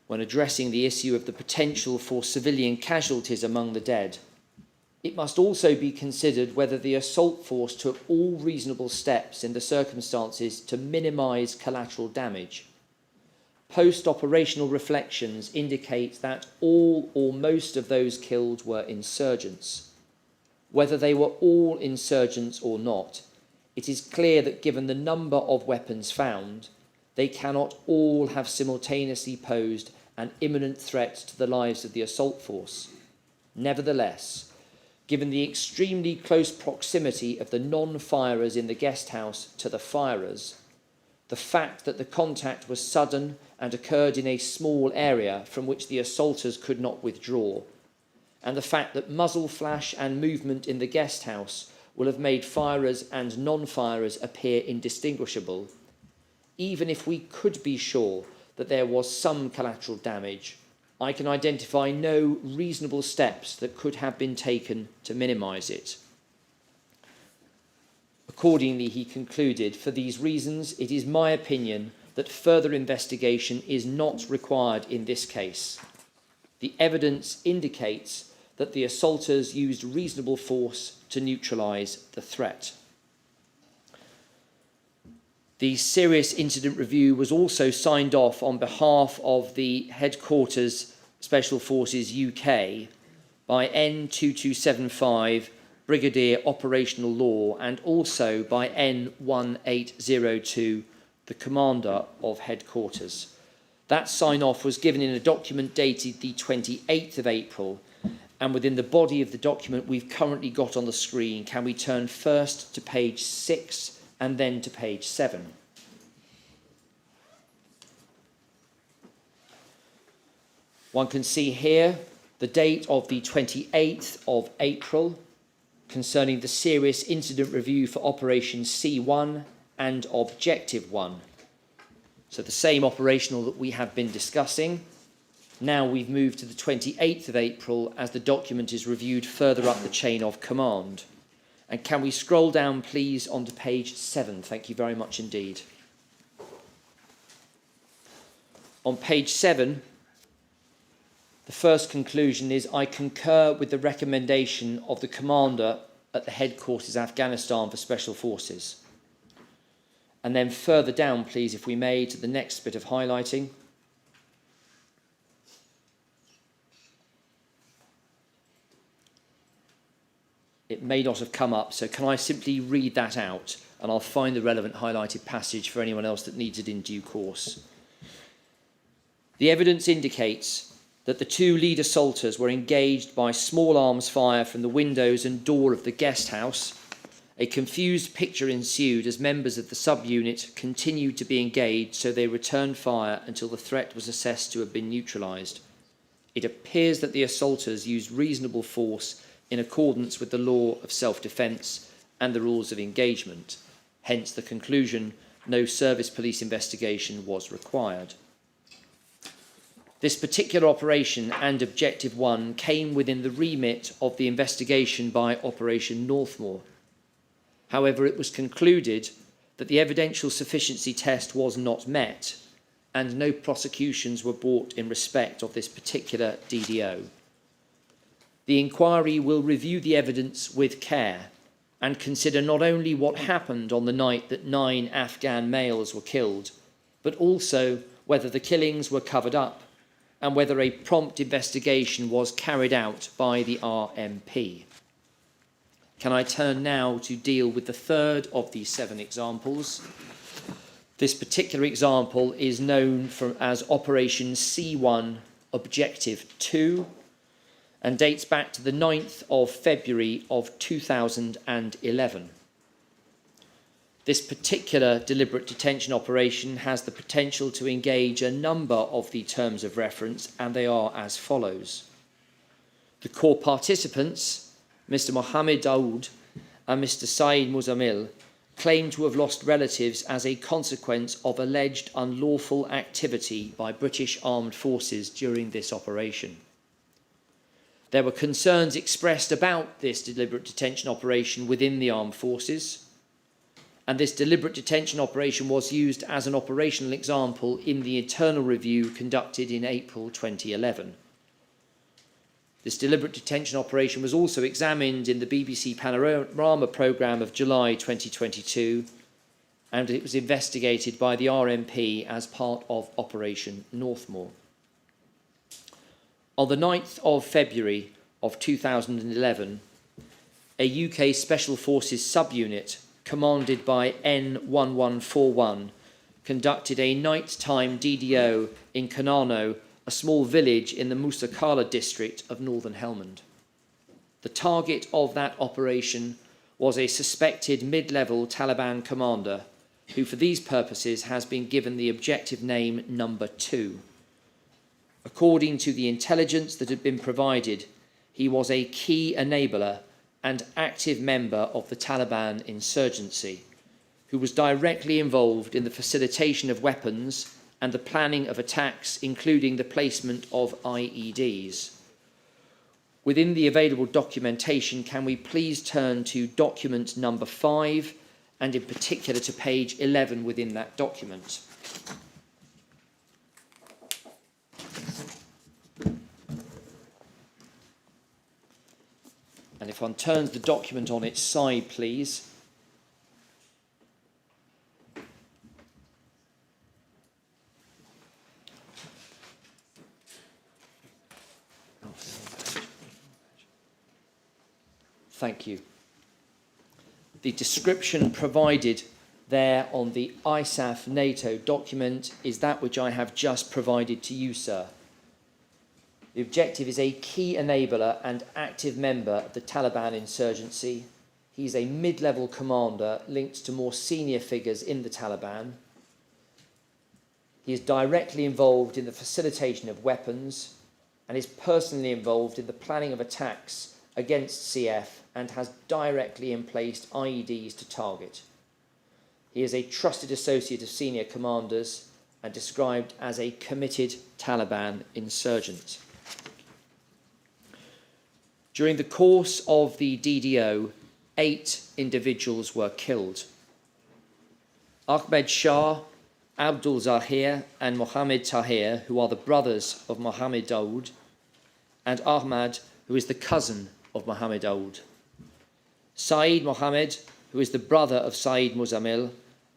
when addressing the issue of the potential for civilian casualties among the dead, it must also be considered whether the assault force took all reasonable steps in the circumstances to minimise collateral damage. Post-operational reflections indicate that all or most of those killed were insurgents. Whether they were all insurgents or not, it is clear that given the number of weapons found, they cannot all have simultaneously posed an imminent threat to the lives of the assault force. Nevertheless, given the extremely close proximity of the non-firers in the guest house to the firers, the fact that the contact was sudden and occurred in a small area from which the assaulters could not withdraw, and the fact that muzzle flash and movement in the guest house will have made firers and non-firers appear indistinguishable, even if we could be sure that there was some collateral damage, I can identify no reasonable steps that could have been taken to minimise it. Accordingly, he concluded, for these reasons, it is my opinion that further investigation is not required in this case. The evidence indicates that the assaulters used reasonable force to neutralise the threat. The Serious Incident Review was also signed off on behalf of the Headquarters Special Forces UK by N2275 Brigadier Operational Law and also by N1802, the Commander of Headquarters. That sign-off was given in a document dated the 28th of April, and within the body of the document we've currently got on the screen, can we turn first to page 6 and then to page 7. One can see here the date of the 28th of April concerning the Serious Incident Review for Operation C1 and Objective 1. So the same operational that we have been discussing. Now we've moved to the 28th of April as the document is reviewed further up the chain of command. And can we scroll down, please, onto page 7? Thank you very much indeed. On page 7, the first conclusion is, I concur with the recommendation of the Commander at the Headquarters Afghanistan for Special Forces. And then further down, please, if we may, to the next bit of highlighting. It may not have come up, so can I simply read that out, and I'll find the relevant highlighted passage for anyone else that needs it in due course. The evidence indicates that the two lead assaulters were engaged by small arms fire from the windows and door of the guest house. A confused picture ensued as members of the subunit continued to be engaged, so they returned fire until the threat was assessed to have been neutralised. It appears that the assaulters used reasonable force in accordance with the law of self-defence and the rules of engagement. Hence the conclusion, no service police investigation was required. This particular operation and Objective 1 came within the remit of the investigation by Operation Northmoor. However, it was concluded that the evidential sufficiency test was not met and no prosecutions were brought in respect of this particular DDO. The inquiry will review the evidence with care and consider not only what happened on the night that 9 Afghan males were killed, but also whether the killings were covered up and whether a prompt investigation was carried out by the RMP. Can I turn now to deal with the third of these 7 examples? This particular example is known as Operation C1 Objective 2 and dates back to the 9th of February of 2011. This particular deliberate detention operation has the potential to engage a number of the terms of reference, and they are as follows. The core participants, Mr. Mohammed Daoud and Mr. Saeed Muzamil, claim to have lost relatives as a consequence of alleged unlawful activity by British armed forces during this operation. There were concerns expressed about this deliberate detention operation within the armed forces, and this deliberate detention operation was used as an operational example in the internal review conducted in April 2011. This deliberate detention operation was also examined in the BBC Panorama programme of July 2022, and it was investigated by the RMP as part of Operation Northmoor. On the 9th of February of 2011, a UK Special Forces subunit commanded by N1141 conducted a nighttime DDO in Kanano, a small village in the Musakala district of northern Helmand. The target of that operation was a suspected mid-level Taliban commander who for these purposes has been given the objective name number 2. According to the intelligence that had been provided, he was a key enabler and active member of the Taliban insurgency, who was directly involved in the facilitation of weapons and the planning of attacks, including the placement of IEDs. Within the available documentation, can we please turn to document number 5, and in particular to page 11 within that document. And if one turns the document on its side, please. Thank you. The description provided there on the ISAF NATO document is that which I have just provided to you, sir. The objective is a key enabler and active member of the Taliban insurgency. He is a mid-level commander linked to more senior figures in the Taliban. He is directly involved in the facilitation of weapons and is personally involved in the planning of attacks against CF and has directly emplaced IEDs to target. He is a trusted associate of senior commanders and described as a committed Taliban insurgent. During the course of the DDO, 8 individuals were killed. Ahmed Shah, Abdul Zahir and Mohammed Tahir, who are the brothers of Mohammed Daoud, and Ahmad, who is the cousin of Mohammed Daoud. Saeed Mohammed, who is the brother of Saeed Muzammil,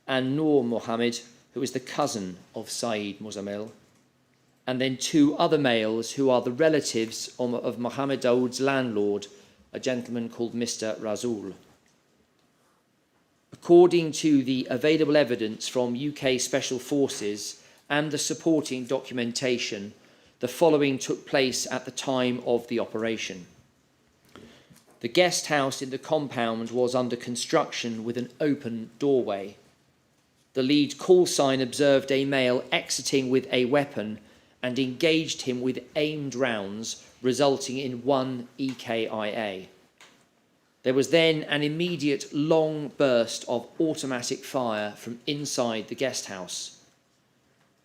and Noor Mohammed, who is the cousin of Saeed Muzammil. And then 2 other males who are the relatives of Mohammed Daoud's landlord, a gentleman called Mr. Razul. According to the available evidence from UK Special Forces and the supporting documentation, the following took place at the time of the operation. The guest house in the compound was under construction with an open doorway. The lead call sign observed a male exiting with a weapon and engaged him with aimed rounds, resulting in 1 EKIA. There was then an immediate long burst of automatic fire from inside the guest house.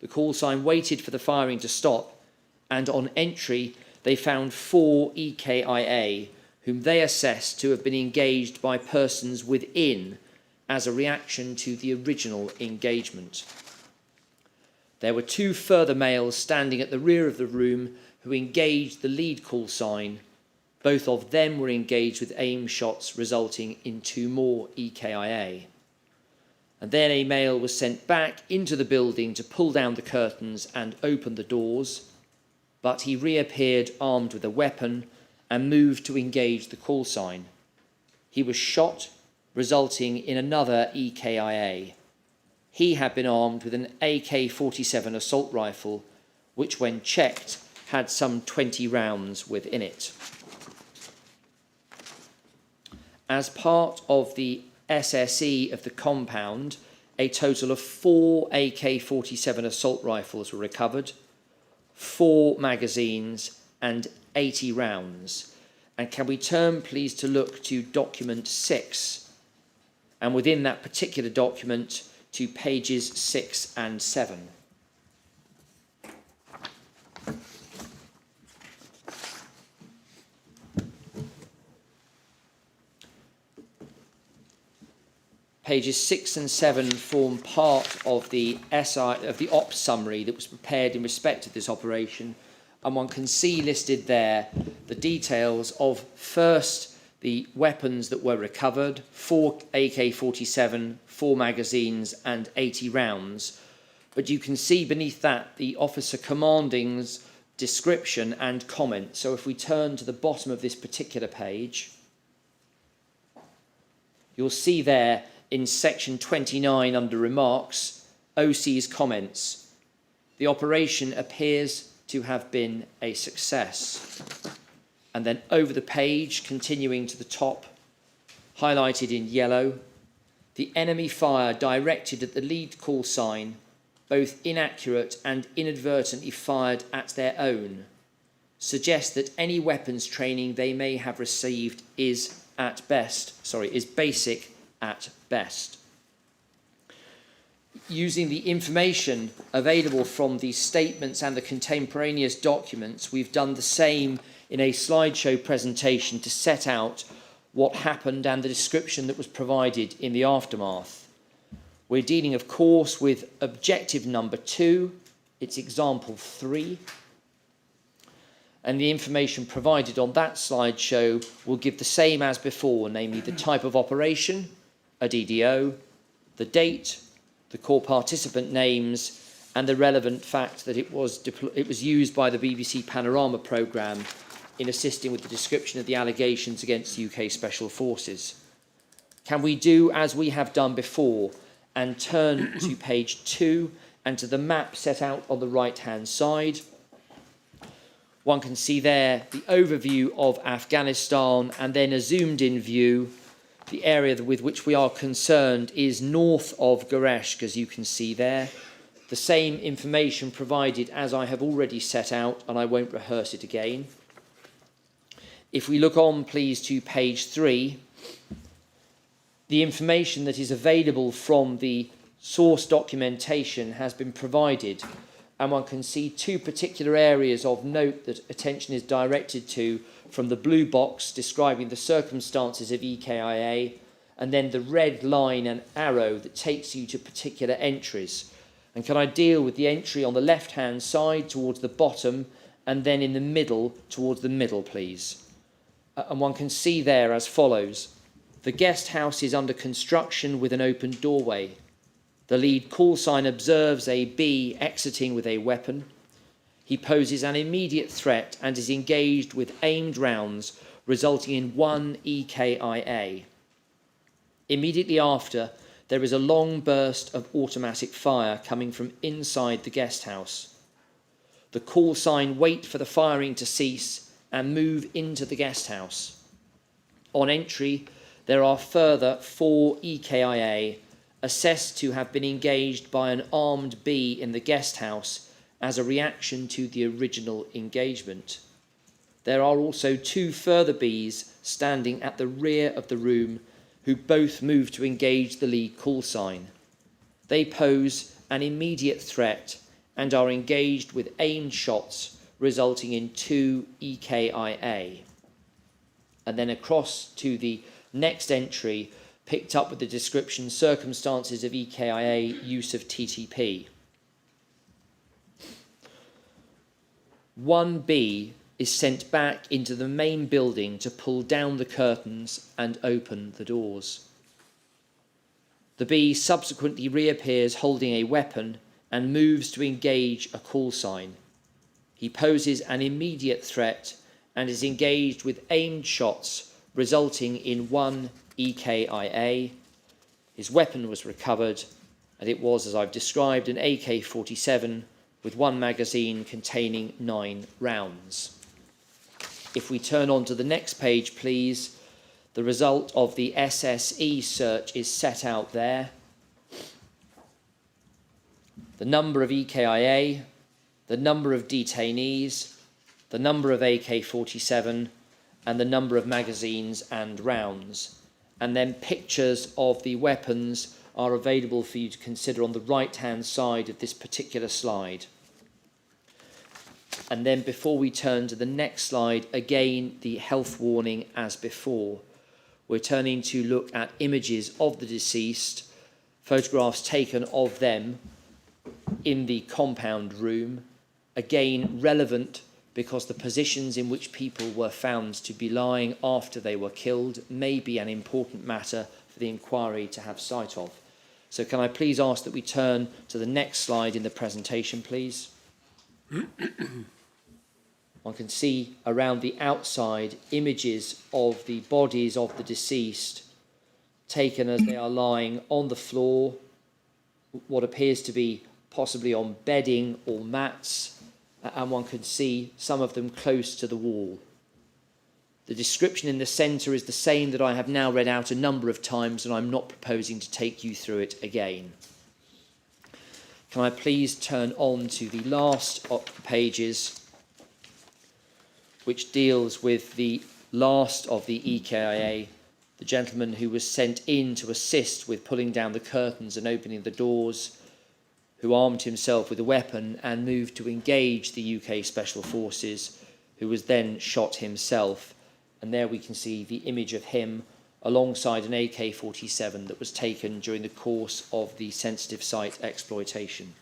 The call sign waited for the firing to stop, and on entry they found 4 EKIA, whom they assessed to have been engaged by persons within as a reaction to the original engagement. There were 2 further males standing at the rear of the room who engaged the lead call sign. Both of them were engaged with aim shots, resulting in 2 more EKIA. And then a male was sent back into the building to pull down the curtains and open the doors, but he reappeared armed with a weapon and moved to engage the call sign. He was shot, resulting in another EKIA. He had been armed with an AK-47 assault rifle, which when checked had some 20 rounds within it. As part of the SSE of the compound, a total of 4 AK-47 assault rifles were recovered, 4 magazines and 80 rounds. And can we turn please to look to document 6, and within that particular document to pages 6 and 7. Pages 6 and 7 form part of the ops summary that was prepared in respect of this operation, and one can see listed there the details of first the weapons that were recovered, 4 AK-47, 4 magazines and 80 rounds. But you can see beneath that the officer commanding's description and comment. So if we turn to the bottom of this particular page, you'll see there in section 29 under remarks, OC's comments. The operation appears to have been a success. And then over the page, continuing to the top, highlighted in yellow, the enemy fire directed at the lead call sign, both inaccurate and inadvertently fired at their own, suggests that any weapons training they may have received is basic at best. Using the information available from these statements and the contemporaneous documents, we've done the same in a slideshow presentation to set out what happened and the description that was provided in the aftermath. We're dealing, of course, with objective number 2, it's example 3, and the information provided on that slideshow will give the same as before, namely the type of operation, a DDO, the date, the core participant names, and the relevant fact that it was used by the BBC Panorama programme in assisting with the description of the allegations against UK Special Forces. Can we do as we have done before and turn to page 2 and to the map set out on the right-hand side? One can see there the overview of Afghanistan, and then a zoomed-in view. The area with which we are concerned is north of Gereshk, as you can see there. The same information provided as I have already set out, and I won't rehearse it again. If we look on, please, to page 3, the information that is available from the source documentation has been provided, and one can see 2 particular areas of note that attention is directed to, from the blue box describing the circumstances of EKIA, and then the red line and arrow that takes you to particular entries. And can I deal with the entry on the left-hand side towards the bottom, and then in the middle towards the middle, please? And one can see there as follows. The guest house is under construction with an open doorway. The lead call sign observes a bee exiting with a weapon. He poses an immediate threat and is engaged with aimed rounds, resulting in 1 EKIA. Immediately after, there is a long burst of automatic fire coming from inside the guest house. The call sign wait for the firing to cease and move into the guest house. On entry, there are further 4 EKIA assessed to have been engaged by an armed bee in the guest house as a reaction to the original engagement. There are also 2 further bees standing at the rear of the room who both move to engage the lead call sign. They pose an immediate threat and are engaged with aimed shots, resulting in 2 EKIA. And then across to the next entry, picked up with the description circumstances of EKIA use of TTP. 1 bee is sent back into the main building to pull down the curtains and open the doors. The bee subsequently reappears holding a weapon and moves to engage a call sign. He poses an immediate threat and is engaged with aimed shots, resulting in 1 EKIA. His weapon was recovered, and it was, as I've described, an AK-47 with 1 magazine containing 9 rounds. If we turn on to the next page, please, the result of the SSE search is set out there. The number of EKIA, the number of detainees, the number of AK-47, and the number of magazines and rounds. And then pictures of the weapons are available for you to consider on the right-hand side of this particular slide. And then before we turn to the next slide, again, the health warning as before. We're turning to look at images of the deceased, photographs taken of them in the compound room, again relevant because the positions in which people were found to be lying after they were killed may be an important matter for the inquiry to have sight of. So can I please ask that we turn to the next slide in the presentation, please? One can see around the outside images of the bodies of the deceased taken as they are lying on the floor, what appears to be possibly on bedding or mats, and one can see some of them close to the wall. The description in the centre is the same that I have now read out a number of times, and I'm not proposing to take you through it again. Can I please turn on to the last pages, which deals with the last of the EKIA, the gentleman who was sent in to assist with pulling down the curtains and opening the doors, who armed himself with a weapon and moved to engage the UK Special Forces, who was then shot himself. And there we can see the image of him alongside an AK-47 that was taken during the course of the sensitive site exploitation.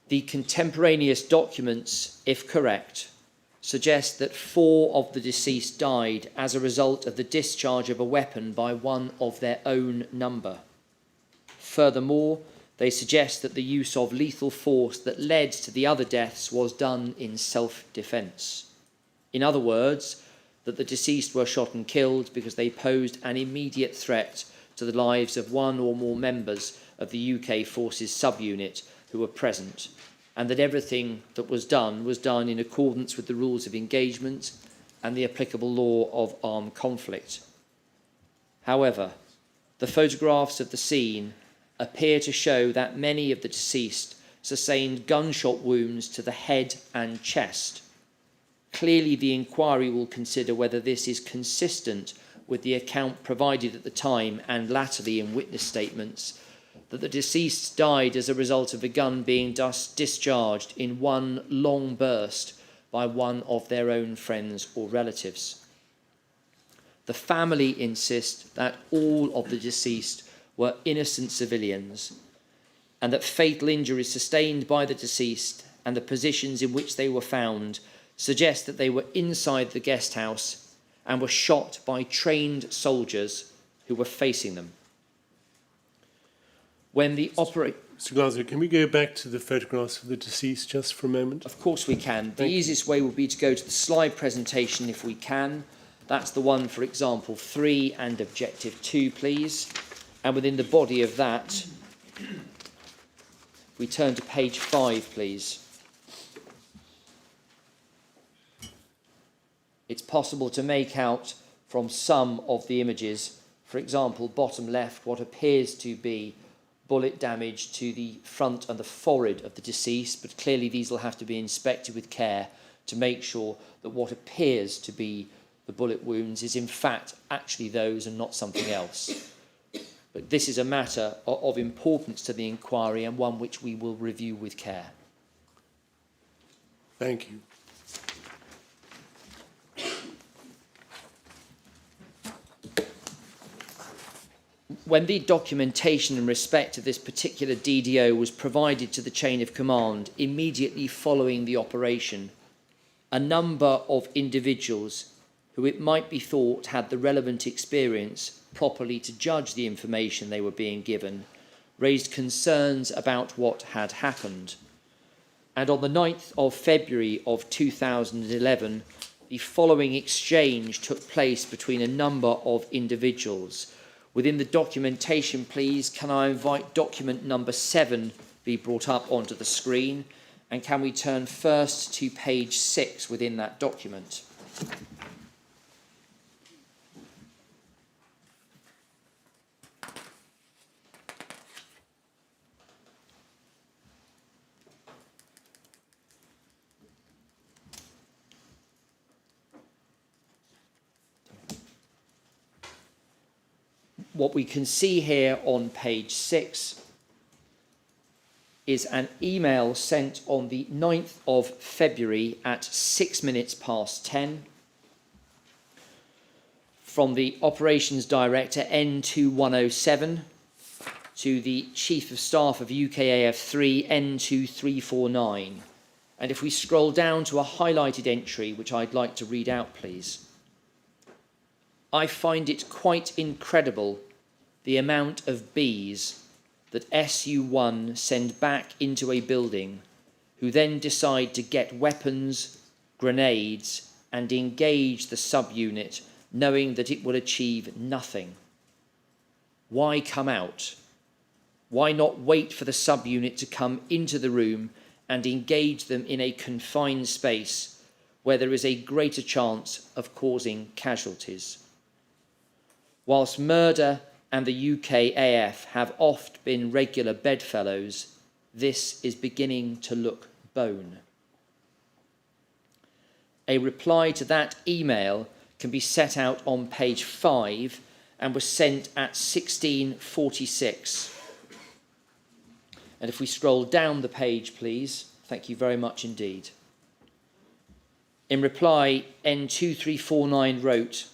The contemporaneous documents, if correct, suggest that 4 of the deceased died as a result of the discharge of a weapon by one of their own number. Furthermore, they suggest that the use of lethal force that led to the other deaths was done in self-defence. In other words, that the deceased were shot and killed because they posed an immediate threat to the lives of one or more members of the UK Forces subunit who were present, and that everything that was done in accordance with the rules of engagement and the applicable law of armed conflict. However, the photographs of the scene appear to show that many of the deceased sustained gunshot wounds to the head and chest. Clearly, the inquiry will consider whether this is consistent with the account provided at the time and latterly in witness statements that the deceased died as a result of a gun being discharged in one long burst by one of their own friends or relatives. The family insist that all of the deceased were innocent civilians and that fatal injuries sustained by the deceased and the positions in which they were found suggest that they were inside the guest house and were shot by trained soldiers who were facing them. When the Mr. Glasgow, can we go back to the photographs of the deceased just for a moment? Of course we can. The easiest way would be to go to the slide presentation if we can. That's the one, for example, 3 and objective 2, please. And within the body of that, we turn to page 5, please. It's possible to make out from some of the images, for example, bottom left, what appears to be bullet damage to the front and the forehead of the deceased, but clearly these will have to be inspected with care to make sure that what appears to be the bullet wounds is in fact actually those and not something else. But this is a matter of importance to the inquiry and one which we will review with care. Thank you. When the documentation in respect to this particular DDO was provided to the chain of command immediately following the operation, a number of individuals who it might be thought had the relevant experience properly to judge the information they were being given raised concerns about what had happened. And on the 9th of February of 2011, the following exchange took place between a number of individuals. Within the documentation, please, can I invite document number 7 be brought up onto the screen? And can we turn first to page 6 within that document? What we can see here on page 6 is an email sent on the 9th of February at 6 minutes past 10 from the Operations Director N2107 to the Chief of Staff of UKAF3 N2349. And if we scroll down to a highlighted entry, which I'd like to read out, please. I find it quite incredible the amount of bees that SU-1 send back into a building who then decide to get weapons, grenades and engage the subunit knowing that it will achieve nothing. Why come out? Why not wait for the subunit to come into the room and engage them in a confined space where there is a greater chance of causing casualties. Whilst murder and the UKAF have oft been regular bedfellows, this is beginning to look bone. A reply to that email can be set out on page 5 and was sent at 16:46. And if we scroll down the page, please, thank you very much indeed. In reply, N2349 wrote,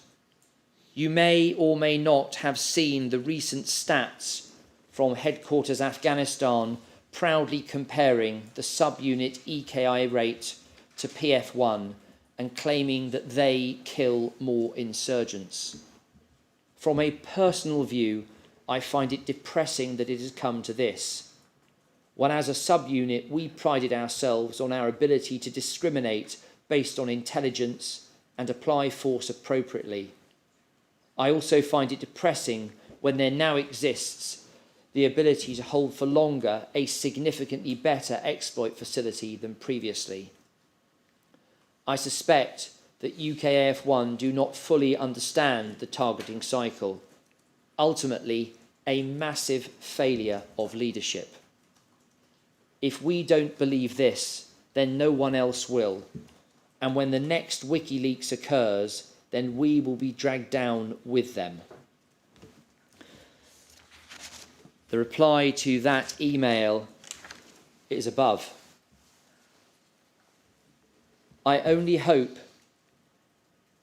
"You may or may not have seen the recent stats from Headquarters Afghanistan proudly comparing the subunit EKI rate to PF1 and claiming that they kill more insurgents. From a personal view, I find it depressing that it has come to this, when as a subunit we prided ourselves on our ability to discriminate based on intelligence and apply force appropriately. I also find it depressing when there now exists the ability to hold for longer a significantly better exploit facility than previously. I suspect that UKAF1 do not fully understand the targeting cycle, ultimately a massive failure of leadership. If we don't believe this, then no one else will, and when the next WikiLeaks occurs, then we will be dragged down with them." The reply to that email is above. I only hope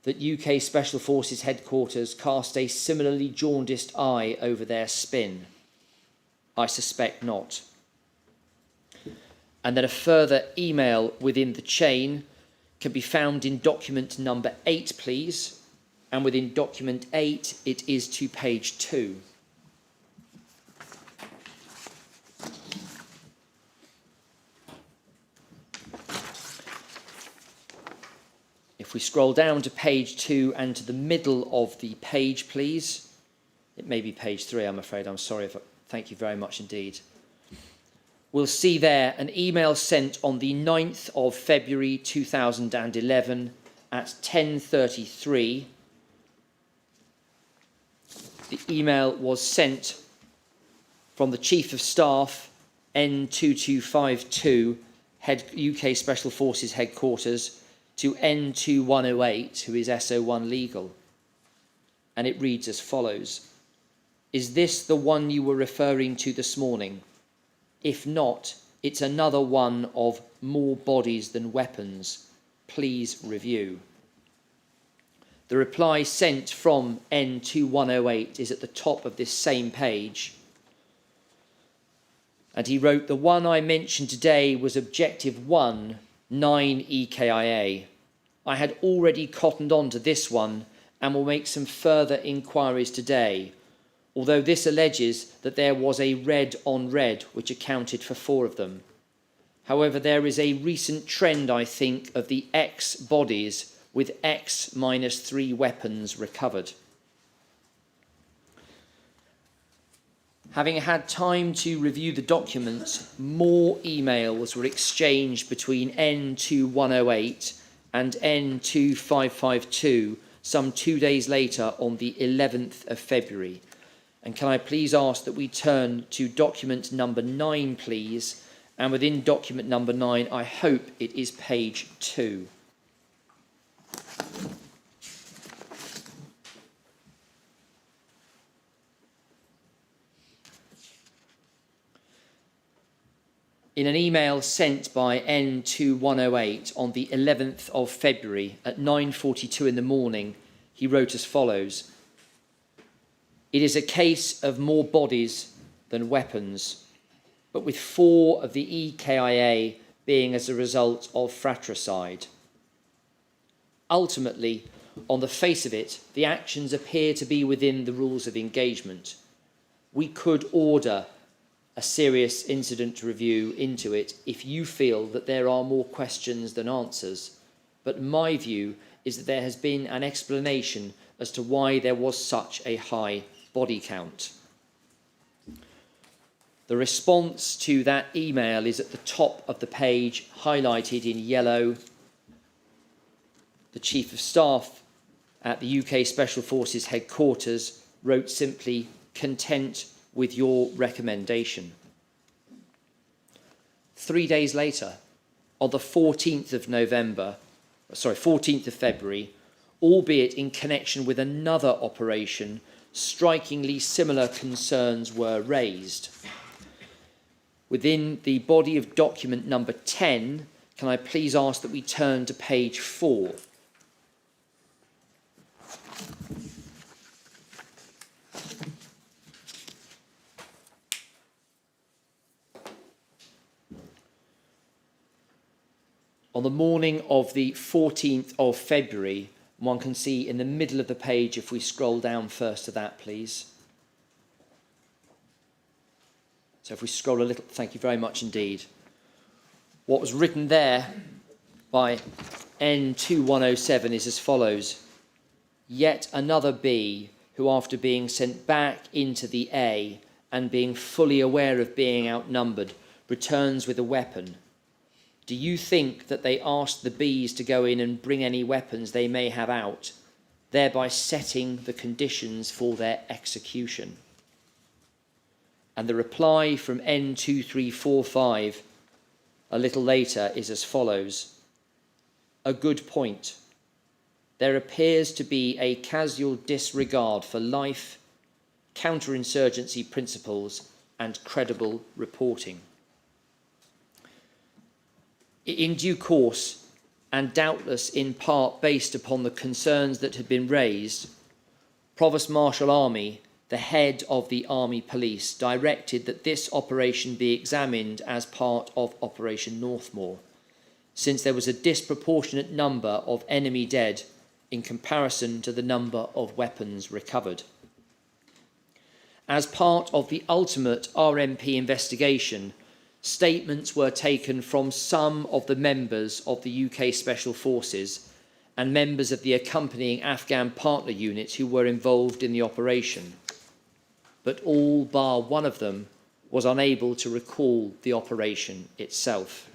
that UK Special Forces headquarters cast a similarly jaundiced eye over their spin. I suspect not. And then a further email within the chain can be found in document number 8, please. And within document 8, it is to page 2. If we scroll down to page 2 and to the middle of the page, please. It may be page 3, I'm afraid. I'm sorry. Thank you very much indeed. We'll see there an email sent on the 9th of February 2011 at 10:33. The email was sent from the Chief of Staff, N2252, UK Special Forces Headquarters, to N2108, who is SO1 Legal. And it reads as follows. "Is this the one you were referring to this morning? If not, it's another one of more bodies than weapons. Please review." The reply sent from N2108 is at the top of this same page. And he wrote, "The one I mentioned today was Objective 1, 9 EKIA. I had already cottoned on to this one and will make some further inquiries today, although this alleges that there was a red on red which accounted for 4 of them. However, there is a recent trend, I think, of the X bodies with X-3 weapons recovered." Having had time to review the documents, more emails were exchanged between N2108 and N2552 some 2 days later on the 11th of February. And can I please ask that we turn to document number 9, please? And within document number 9, I hope it is page 2. In an email sent by N2108 on the 11th of February at 9:42 in the morning, he wrote as follows. "It is a case of more bodies than weapons, but with 4 of the EKIA being as a result of fratricide. Ultimately, on the face of it, the actions appear to be within the rules of engagement. We could order a serious incident review into it if you feel that there are more questions than answers. But my view is that there has been an explanation as to why there was such a high body count." The response to that email is at the top of the page, highlighted in yellow. The Chief of Staff at the UK Special Forces headquarters wrote simply, "Content with your recommendation." 3 days later, on the 14th of February, albeit in connection with another operation, strikingly similar concerns were raised. Within the body of document number 10, can I please ask that we turn to page 4? On the morning of the 14th of February, one can see in the middle of the page, if we scroll down first to that, please. So if we scroll a little, thank you very much indeed. What was written there by N2107 is as follows: "Yet another B, who after being sent back into the A and being fully aware of being outnumbered, returns with a weapon. Do you think that they asked the Bs to go in and bring any weapons they may have out, thereby setting the conditions for their execution?" And the reply from N2345 a little later is as follows: "A good point. There appears to be a casual disregard for life, counterinsurgency principles, and credible reporting." In due course, and doubtless in part based upon the concerns that had been raised, Provost Marshal Army, the head of the Army Police, directed that this operation be examined as part of Operation Northmoor, since there was a disproportionate number of enemy dead in comparison to the number of weapons recovered. As part of the ultimate RMP investigation, statements were taken from some of the members of the UK Special Forces and members of the accompanying Afghan partner units who were involved in the operation, but all bar one of them was unable to recall the operation itself.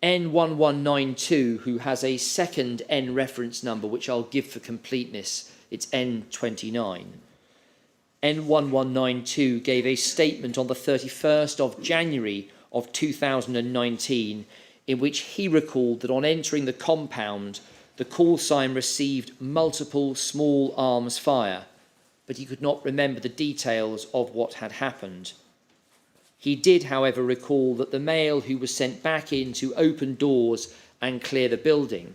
N1192, who has a second N reference number, which I'll give for completeness, it's N29. N1192 gave a statement on the 31st of January of 2019 in which he recalled that on entering the compound, the call sign received multiple small arms fire, but he could not remember the details of what had happened. He did, however, recall that the male who was sent back in to open doors and clear the building.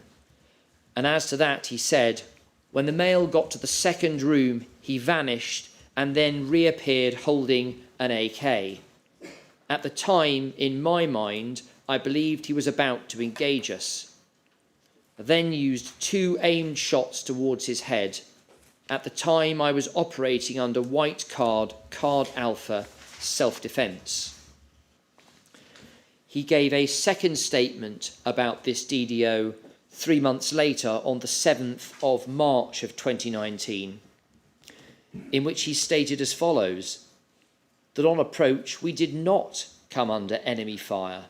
And as to that, he said, when the male got to the second room, he vanished and then reappeared holding an AK. At the time, in my mind, I believed he was about to engage us. I then used 2 aimed shots towards his head. At the time, I was operating under white card alpha, self-defence. He gave a second statement about this DDO 3 months later on the 7th of March of 2019, in which he stated as follows, that on approach we did not come under enemy fire.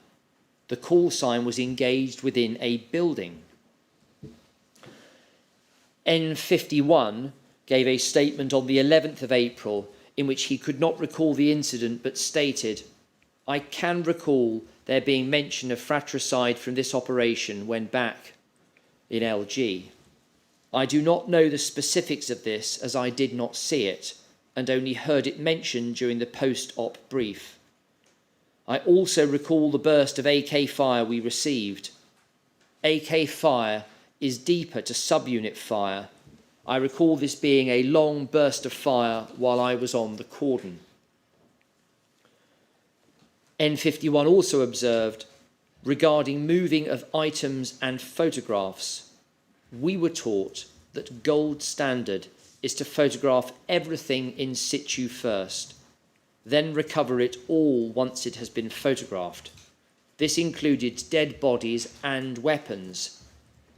The call sign was engaged within a building. N51 gave a statement on the 11th of April in which he could not recall the incident but stated, I can recall there being mention of fratricide from this operation when back in LG. I do not know the specifics of this as I did not see it and only heard it mentioned during the post-op brief. I also recall the burst of AK fire we received. AK fire is deeper to subunit fire. I recall this being a long burst of fire while I was on the cordon. N51 also observed, regarding moving of items and photographs, we were taught that gold standard is to photograph everything in situ first, then recover it all once it has been photographed. This included dead bodies and weapons.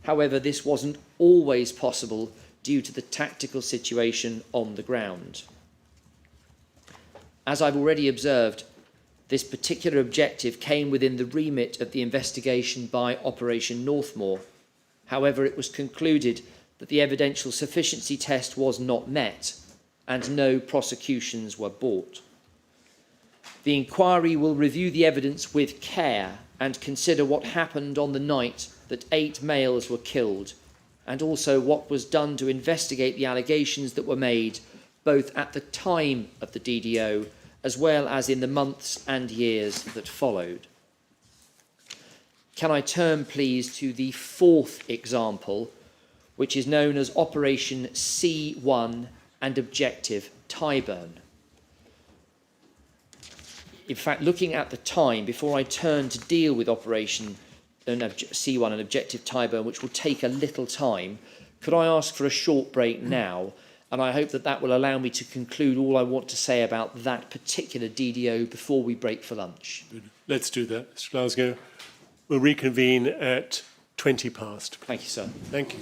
However, this wasn't always possible due to the tactical situation on the ground. As I've already observed, this particular objective came within the remit of the investigation by Operation Northmoor. However, it was concluded that the evidential sufficiency test was not met and no prosecutions were brought. The inquiry will review the evidence with care and consider what happened on the night that 8 males were killed, and also what was done to investigate the allegations that were made both at the time of the DDO as well as in the months and years that followed. Can I turn, please, to the 4th example, which is known as Operation C1 and Objective Tyburn. In fact, looking at the time, before I turn to deal with Operation C1 and Objective Tyburn, which will take a little time, could I ask for a short break now? And I hope that that will allow me to conclude all I want to say about that particular DDO before we break for lunch. Let's do that, Mr. Glasgow. We'll reconvene at 20 past. Thank you, sir. Thank you.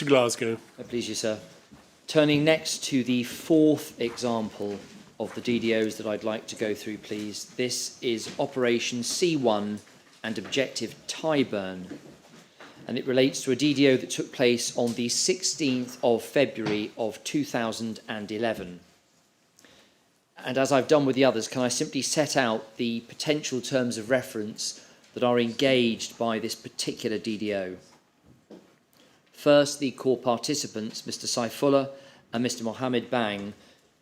Mr. Glasgow. Please you, sir. Turning next to the 4th example of the DDOs that I'd like to go through, please. This is Operation C1 and Objective Tyburn. And it relates to a DDO that took place on the 16th of February of 2011. And as I've done with the others, can I simply set out the potential terms of reference that are engaged by this particular DDO? First, the core participants, Mr. Saifullah and Mr. Mohammed Bang,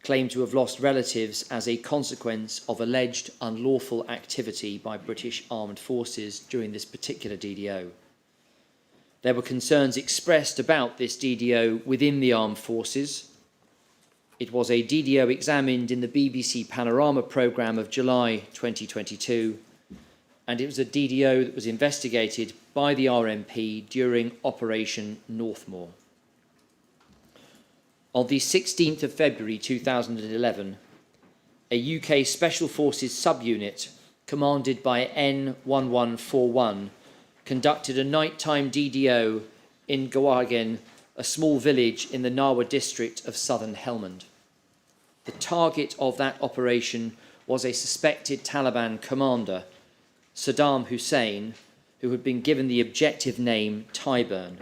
claim to have lost relatives as a consequence of alleged unlawful activity by British armed forces during this particular DDO. There were concerns expressed about this DDO within the armed forces. It was a DDO examined in the BBC Panorama programme of July 2022, and it was a DDO that was investigated by the RMP during Operation Northmoor. On the 16th of February 2011, a UK Special Forces subunit commanded by N1141, conducted a nighttime DDO in Gawagen, a small village in the Narwa district of southern Helmand. The target of that operation was a suspected Taliban commander, Saddam Hussein, who had been given the objective name Tyburn.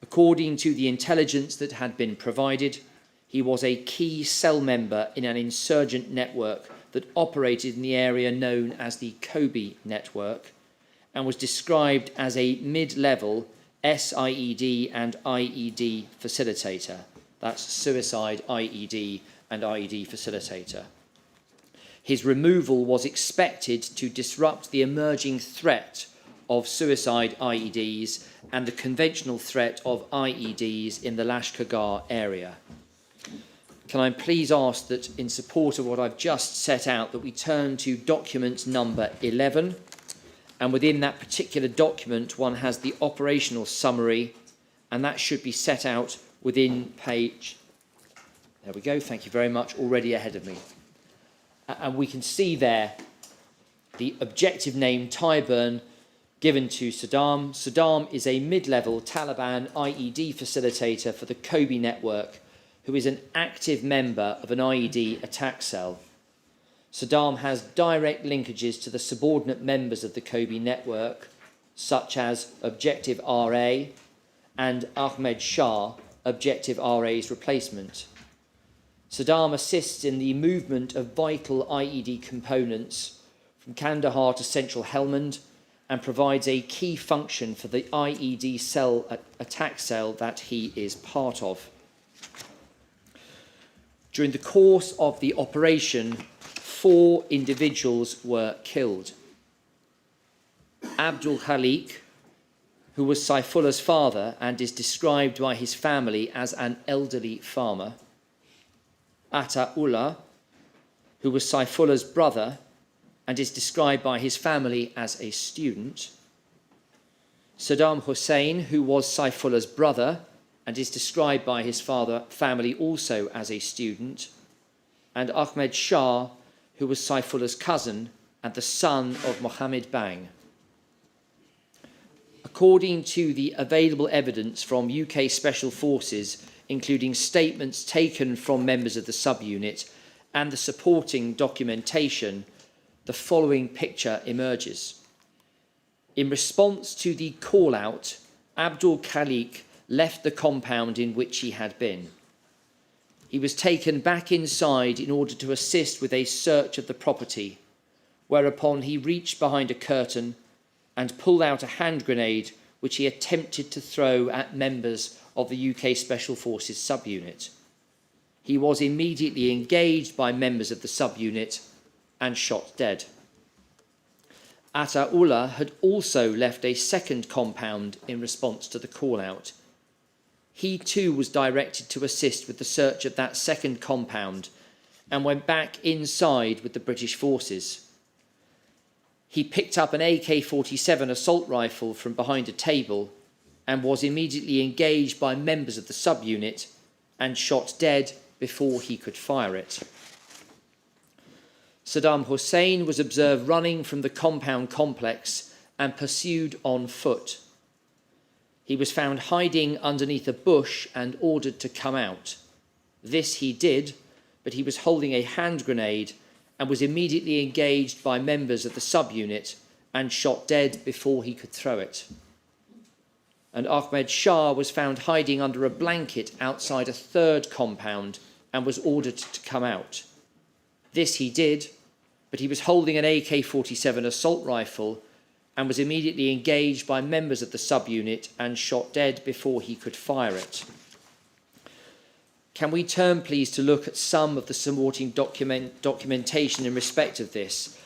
According to the intelligence that had been provided, he was a key cell member in an insurgent network that operated in the area known as the Kobe network and was described as a mid-level SIED and IED facilitator. That's suicide, IED and IED facilitator. His removal was expected to disrupt the emerging threat of suicide IEDs and the conventional threat of IEDs in the Lashkargah area. Can I please ask that, in support of what I've just set out, that we turn to document number 11, and within that particular document one has the operational summary, and that should be set out within page, there we go, thank you very much, already ahead of me. And we can see there the objective name Tyburn given to Saddam. Saddam is a mid-level Taliban IED facilitator for the Kobe network, who is an active member of an IED attack cell. Saddam has direct linkages to the subordinate members of the Kobe network, such as Objective RA and Ahmed Shah, Objective RA's replacement. Saddam assists in the movement of vital IED components from Kandahar to central Helmand and provides a key function for the IED cell attack cell that he is part of. During the course of the operation, 4 individuals were killed. Abdul Khalik, who was Saifullah's father and is described by his family as an elderly farmer. Ataullah, who was Saifullah's brother and is described by his family as a student. Saddam Hussein, who was Saifullah's brother and is described by his family also as a student. And Ahmed Shah, who was Saifullah's cousin and the son of Mohammed Bang. According to the available evidence from UK Special Forces, including statements taken from members of the subunit and the supporting documentation, the following picture emerges. In response to the call-out, Abdul Khalik left the compound in which he had been. He was taken back inside in order to assist with a search of the property, whereupon he reached behind a curtain and pulled out a hand grenade which he attempted to throw at members of the UK Special Forces subunit. He was immediately engaged by members of the subunit and shot dead. Ataullah had also left a second compound in response to the call-out. He too was directed to assist with the search of that second compound and went back inside with the British forces. He picked up an AK-47 assault rifle from behind a table and was immediately engaged by members of the subunit and shot dead before he could fire it. Saddam Hussein was observed running from the compound complex and pursued on foot. He was found hiding underneath a bush and ordered to come out. This he did, but he was holding a hand grenade and was immediately engaged by members of the subunit and shot dead before he could throw it. And Ahmed Shah was found hiding under a blanket outside a third compound and was ordered to come out. This he did, but he was holding an AK-47 assault rifle and was immediately engaged by members of the subunit and shot dead before he could fire it. Can we turn, please, to look at some of the supporting documentation in respect of this?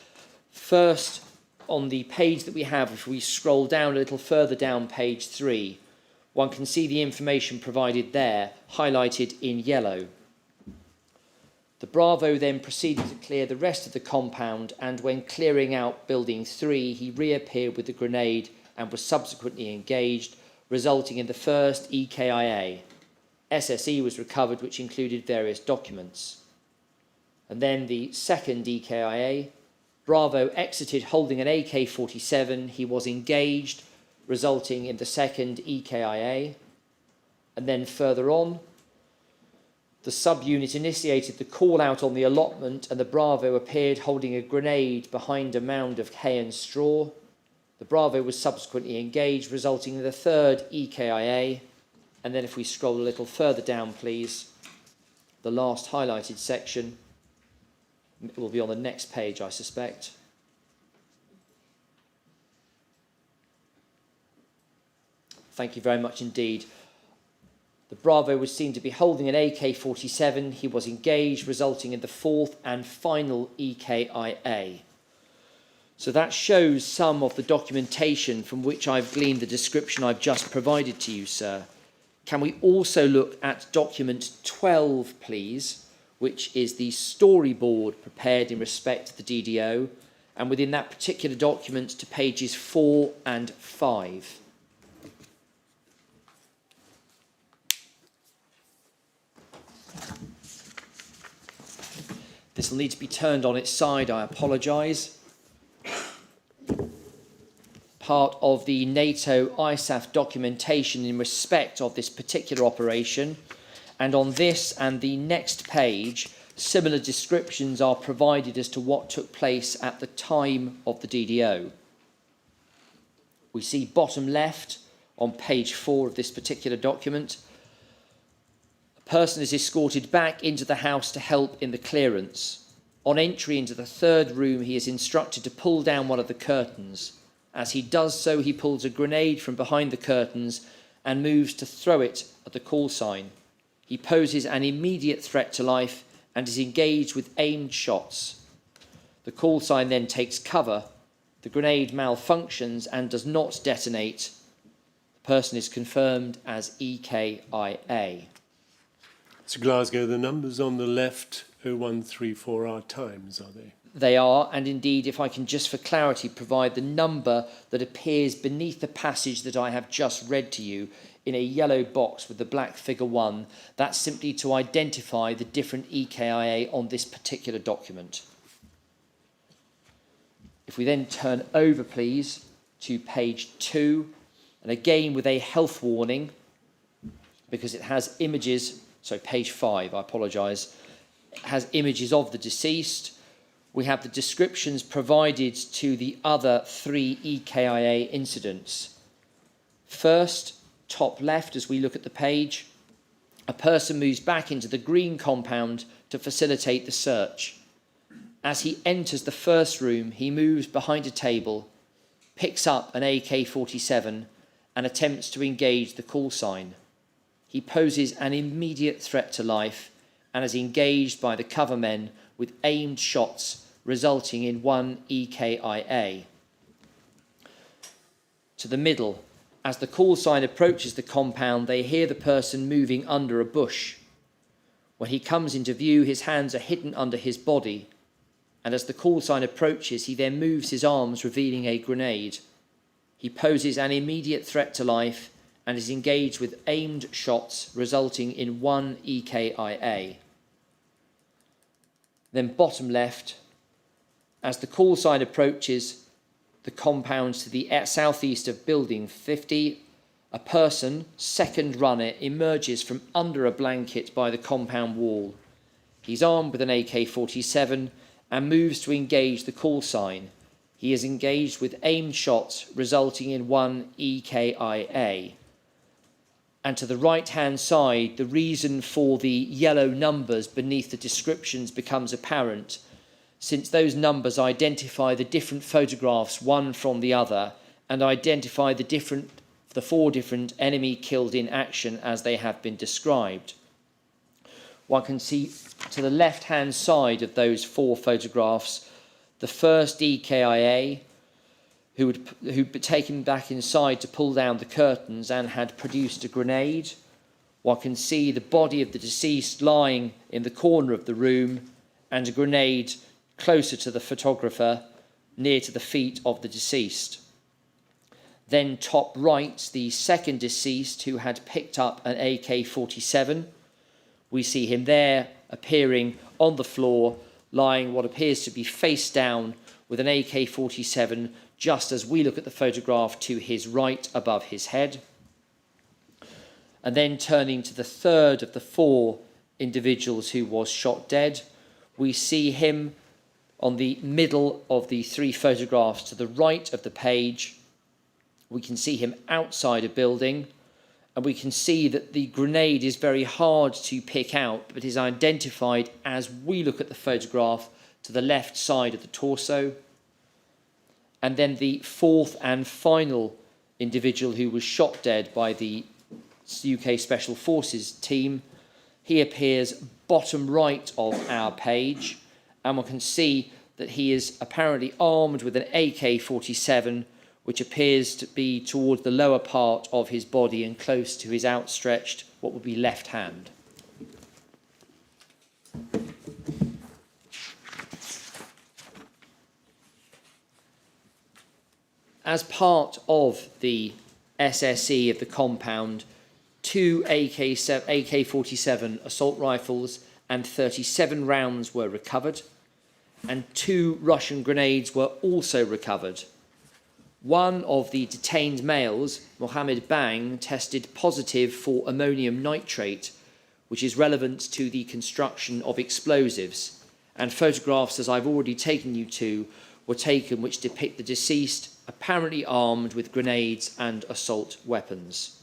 First, on the page that we have, if we scroll down a little further down page 3, one can see the information provided there, highlighted in yellow. The Bravo then proceeded to clear the rest of the compound, and when clearing out building 3, he reappeared with the grenade and was subsequently engaged, resulting in the first EKIA. SSE was recovered, which included various documents. And then the second EKIA, Bravo exited holding an AK-47. He was engaged, resulting in the second EKIA. And then further on, the subunit initiated the call out on the allotment, and the Bravo appeared holding a grenade behind a mound of hay and straw. The Bravo was subsequently engaged, resulting in the third EKIA. And then if we scroll a little further down, please, the last highlighted section will be on the next page, I suspect. Thank you very much indeed. The Bravo was seen to be holding an AK-47. He was engaged, resulting in the fourth and final EKIA. So that shows some of the documentation from which I've gleaned the description I've just provided to you, sir. Can we also look at document 12, please, which is the storyboard prepared in respect to the DDO, and within that particular document to pages 4 and 5. This will need to be turned on its side, I apologise. Part of the NATO ISAF documentation in respect of this particular operation. And on this and the next page, similar descriptions are provided as to what took place at the time of the DDO. We see bottom left on page 4 of this particular document. A person is escorted back into the house to help in the clearance. On entry into the third room, he is instructed to pull down one of the curtains. As he does so, he pulls a grenade from behind the curtains and moves to throw it at the call sign. He poses an immediate threat to life and is engaged with aimed shots. The call sign then takes cover. The grenade malfunctions and does not detonate. The person is confirmed as EKIA. So Glasgow, the numbers on the left, 0134, are times, are they? They are, and indeed, if I can just for clarity provide the number that appears beneath the passage that I have just read to you in a yellow box with the black figure 1, that's simply to identify the different EKIA on this particular document. If we then turn over, please, to page 2, and again with a health warning, because it has images, so page 5, I apologise, it has images of the deceased. We have the descriptions provided to the other 3 EKIA incidents. First, top left, as we look at the page, a person moves back into the green compound to facilitate the search. As he enters the first room, he moves behind a table, picks up an AK-47 and attempts to engage the call sign. He poses an immediate threat to life and is engaged by the cover men with aimed shots, resulting in 1 EKIA. To the middle, as the call sign approaches the compound, they hear the person moving under a bush. When he comes into view, his hands are hidden under his body, and as the call sign approaches, he then moves his arms, revealing a grenade. He poses an immediate threat to life and is engaged with aimed shots, resulting in 1 EKIA. Then bottom left, as the call sign approaches the compounds to the southeast of building 50, a person, second runner, emerges from under a blanket by the compound wall. He's armed with an AK-47 and moves to engage the call sign. He is engaged with aimed shots, resulting in 1 EKIA. And to the right-hand side, the reason for the yellow numbers beneath the descriptions becomes apparent, since those numbers identify the different photographs one from the other and identify the 4 different enemy killed in action as they have been described. One can see to the left-hand side of those 4 photographs the first EKIA, who'd been taken back inside to pull down the curtains and had produced a grenade. One can see the body of the deceased lying in the corner of the room and a grenade closer to the photographer, near to the feet of the deceased. Then top right, the second deceased who had picked up an AK-47. We see him there appearing on the floor, lying what appears to be face down with an AK-47 just as we look at the photograph to his right above his head. And then turning to the third of the four individuals who was shot dead, we see him on the middle of the three photographs to the right of the page. We can see him outside a building, and we can see that the grenade is very hard to pick out, but is identified as we look at the photograph to the left side of the torso. And then the fourth and final individual who was shot dead by the UK Special Forces team, he appears bottom right of our page, and one can see that he is apparently armed with an AK-47, which appears to be towards the lower part of his body and close to his outstretched, what would be left hand. As part of the SSE of the compound, 2 AK-47 assault rifles and 37 rounds were recovered, and 2 Russian grenades were also recovered. One of the detained males, Mohammed Bang, tested positive for ammonium nitrate, which is relevant to the construction of explosives, and photographs, as I've already taken you to, were taken which depict the deceased apparently armed with grenades and assault weapons.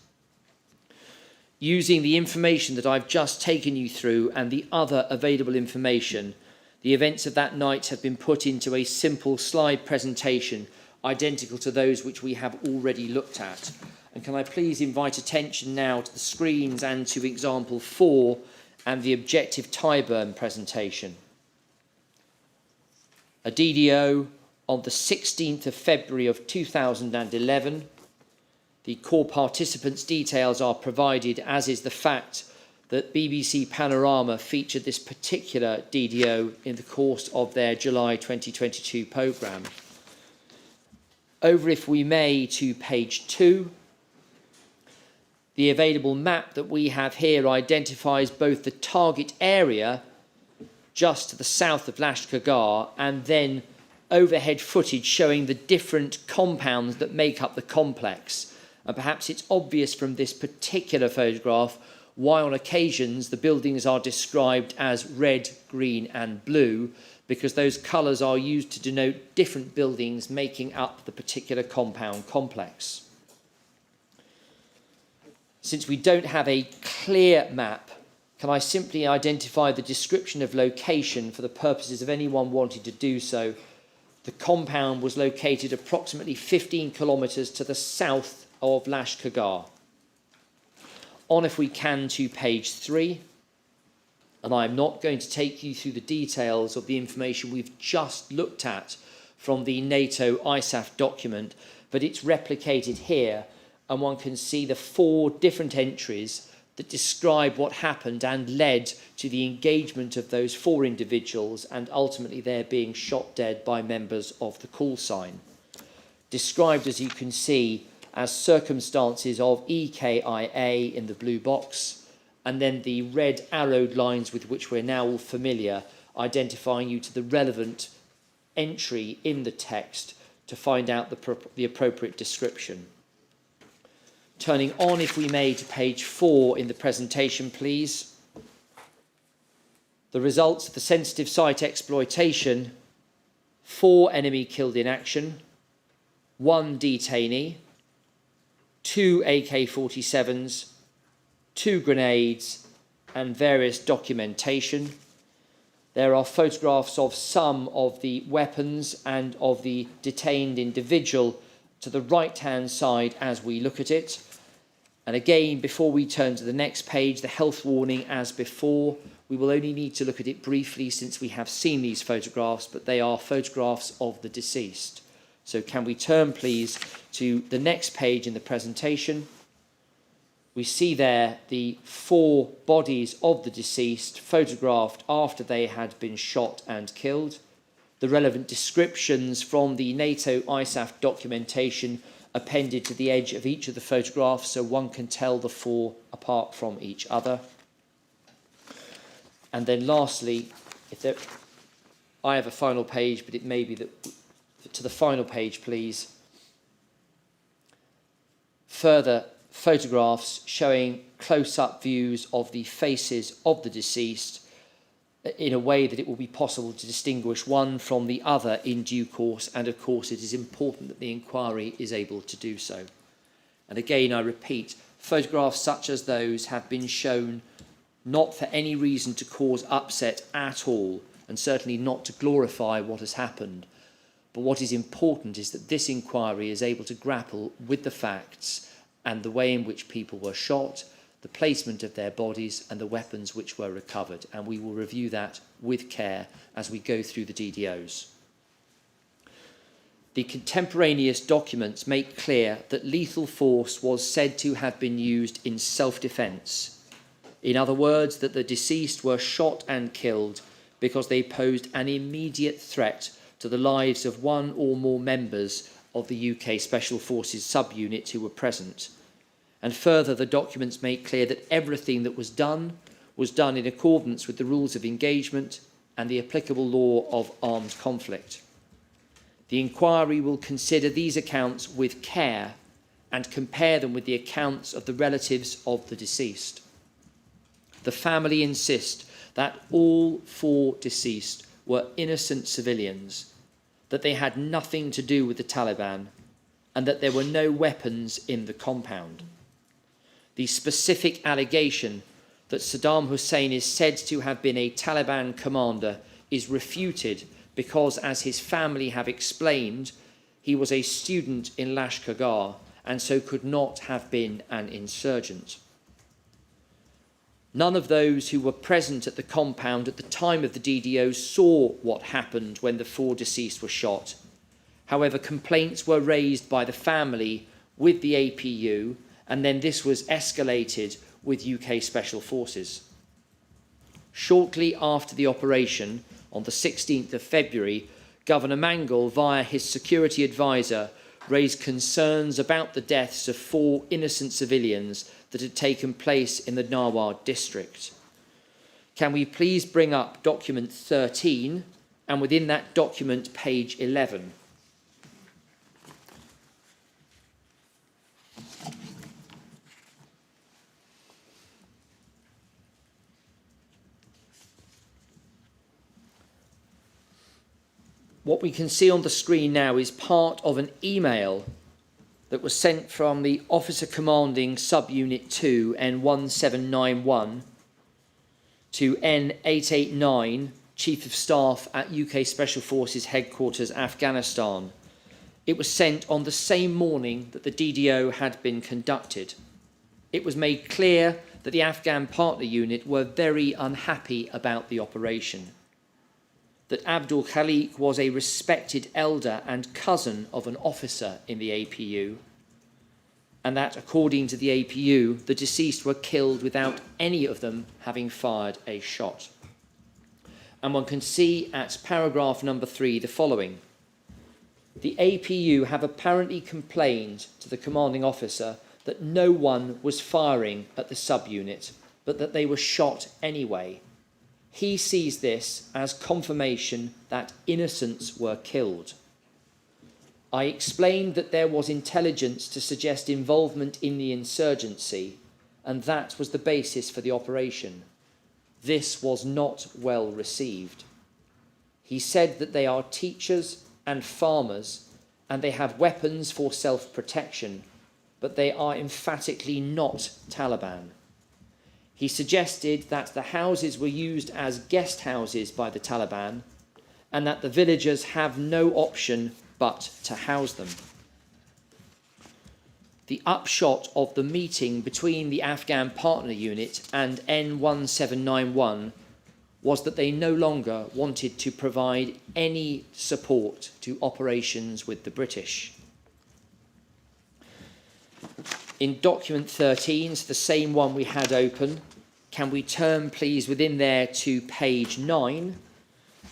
Using the information that I've just taken you through and the other available information, the events of that night have been put into a simple slide presentation identical to those which we have already looked at. And can I please invite attention now to the screens and to example 4 and the objective Tyburn presentation. A DDO on the 16th of February of 2011. The core participants' details are provided, as is the fact that BBC Panorama featured this particular DDO in the course of their July 2022 programme. Over, if we may, to page 2. The available map that we have here identifies both the target area just to the south of Lashkargah and then overhead footage showing the different compounds that make up the complex. And perhaps it's obvious from this particular photograph why on occasions the buildings are described as red, green and blue, because those colours are used to denote different buildings making up the particular compound complex. Since we don't have a clear map, can I simply identify the description of location for the purposes of anyone wanting to do so? The compound was located approximately 15 kilometres to the south of Lashkargah. On, if we can, to page 3. And I'm not going to take you through the details of the information we've just looked at from the NATO ISAF document, but it's replicated here, and one can see the 4 different entries that describe what happened and led to the engagement of those 4 individuals and ultimately their being shot dead by members of the call sign. Described, as you can see, as circumstances of EKIA in the blue box, and then the red arrowed lines with which we're now all familiar, identifying you to the relevant entry in the text to find out the appropriate description. Turning on, if we may, to page 4 in the presentation, please. The results of the sensitive site exploitation: 4 enemy killed in action, 1 detainee, 2 AK-47s, 2 grenades, and various documentation. There are photographs of some of the weapons and of the detained individual to the right-hand side as we look at it. And again, before we turn to the next page, the health warning as before. We will only need to look at it briefly since we have seen these photographs, but they are photographs of the deceased. So can we turn, please, to the next page in the presentation? We see there the 4 bodies of the deceased photographed after they had been shot and killed. The relevant descriptions from the NATO ISAF documentation appended to the edge of each of the photographs so one can tell the 4 apart from each other. And then lastly, I have a final page, but it may be that to the final page, please. Further photographs showing close-up views of the faces of the deceased in a way that it will be possible to distinguish one from the other in due course, and of course it is important that the inquiry is able to do so. And again, I repeat, photographs such as those have been shown not for any reason to cause upset at all, and certainly not to glorify what has happened. But what is important is that this inquiry is able to grapple with the facts and the way in which people were shot, the placement of their bodies and the weapons which were recovered. And we will review that with care as we go through the DDOs. The contemporaneous documents make clear that lethal force was said to have been used in self-defence. In other words, that the deceased were shot and killed because they posed an immediate threat to the lives of one or more members of the UK Special Forces subunit who were present. And further, the documents make clear that everything that was done in accordance with the rules of engagement and the applicable law of armed conflict. The inquiry will consider these accounts with care and compare them with the accounts of the relatives of the deceased. The family insist that all 4 deceased were innocent civilians, that they had nothing to do with the Taliban, and that there were no weapons in the compound. The specific allegation that Saddam Hussein is said to have been a Taliban commander is refuted because, as his family have explained, he was a student in Lashkar and so could not have been an insurgent. None of those who were present at the compound at the time of the DDO saw what happened when the 4 deceased were shot. However, complaints were raised by the family with the APU, and then this was escalated with UK Special Forces. Shortly after the operation, on the 16th of February, Governor Mangle, via his security advisor, raised concerns about the deaths of 4 innocent civilians that had taken place in the Narwar district. Can we please bring up document 13, and within that document, page 11. What we can see on the screen now is part of an email that was sent from the Officer Commanding Subunit 2, N1791, to N889, Chief of Staff at UK Special Forces Headquarters, Afghanistan. It was sent on the same morning that the DDO had been conducted. It was made clear that the Afghan partner unit were very unhappy about the operation, that Abdul Khalik was a respected elder and cousin of an officer in the APU, and that, according to the APU, the deceased were killed without any of them having fired a shot. And one can see at paragraph number 3 the following. The APU have apparently complained to the commanding officer that no one was firing at the subunit, but that they were shot anyway. He sees this as confirmation that innocents were killed. I explained that there was intelligence to suggest involvement in the insurgency, and that was the basis for the operation. This was not well received. He said that they are teachers and farmers, and they have weapons for self-protection, but they are emphatically not Taliban. He suggested that the houses were used as guest houses by the Taliban, and that the villagers have no option but to house them. The upshot of the meeting between the Afghan partner unit and N1791 was that they no longer wanted to provide any support to operations with the British. In document 13, so the same one we had open, can we turn please within there to page 9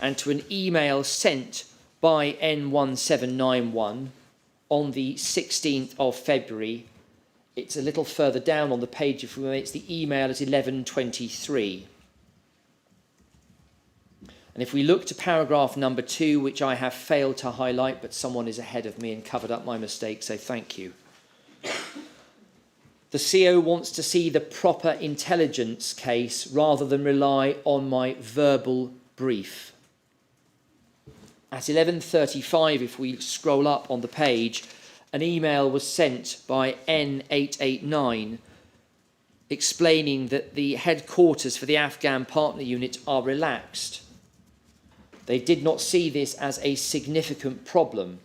and to an email sent by N1791 on the 16th of February. It's a little further down on the page, if we may, it's the email at 11:23. And And if we look to paragraph number 2, which I have failed to highlight, but someone is ahead of me and covered up my mistake, so thank you. The CO wants to see the proper intelligence case rather than rely on my verbal brief. At 11:35, if we scroll up on the page, an email was sent by N889 explaining that the headquarters for the Afghan partner unit are relaxed. They did not see this as a significant problem.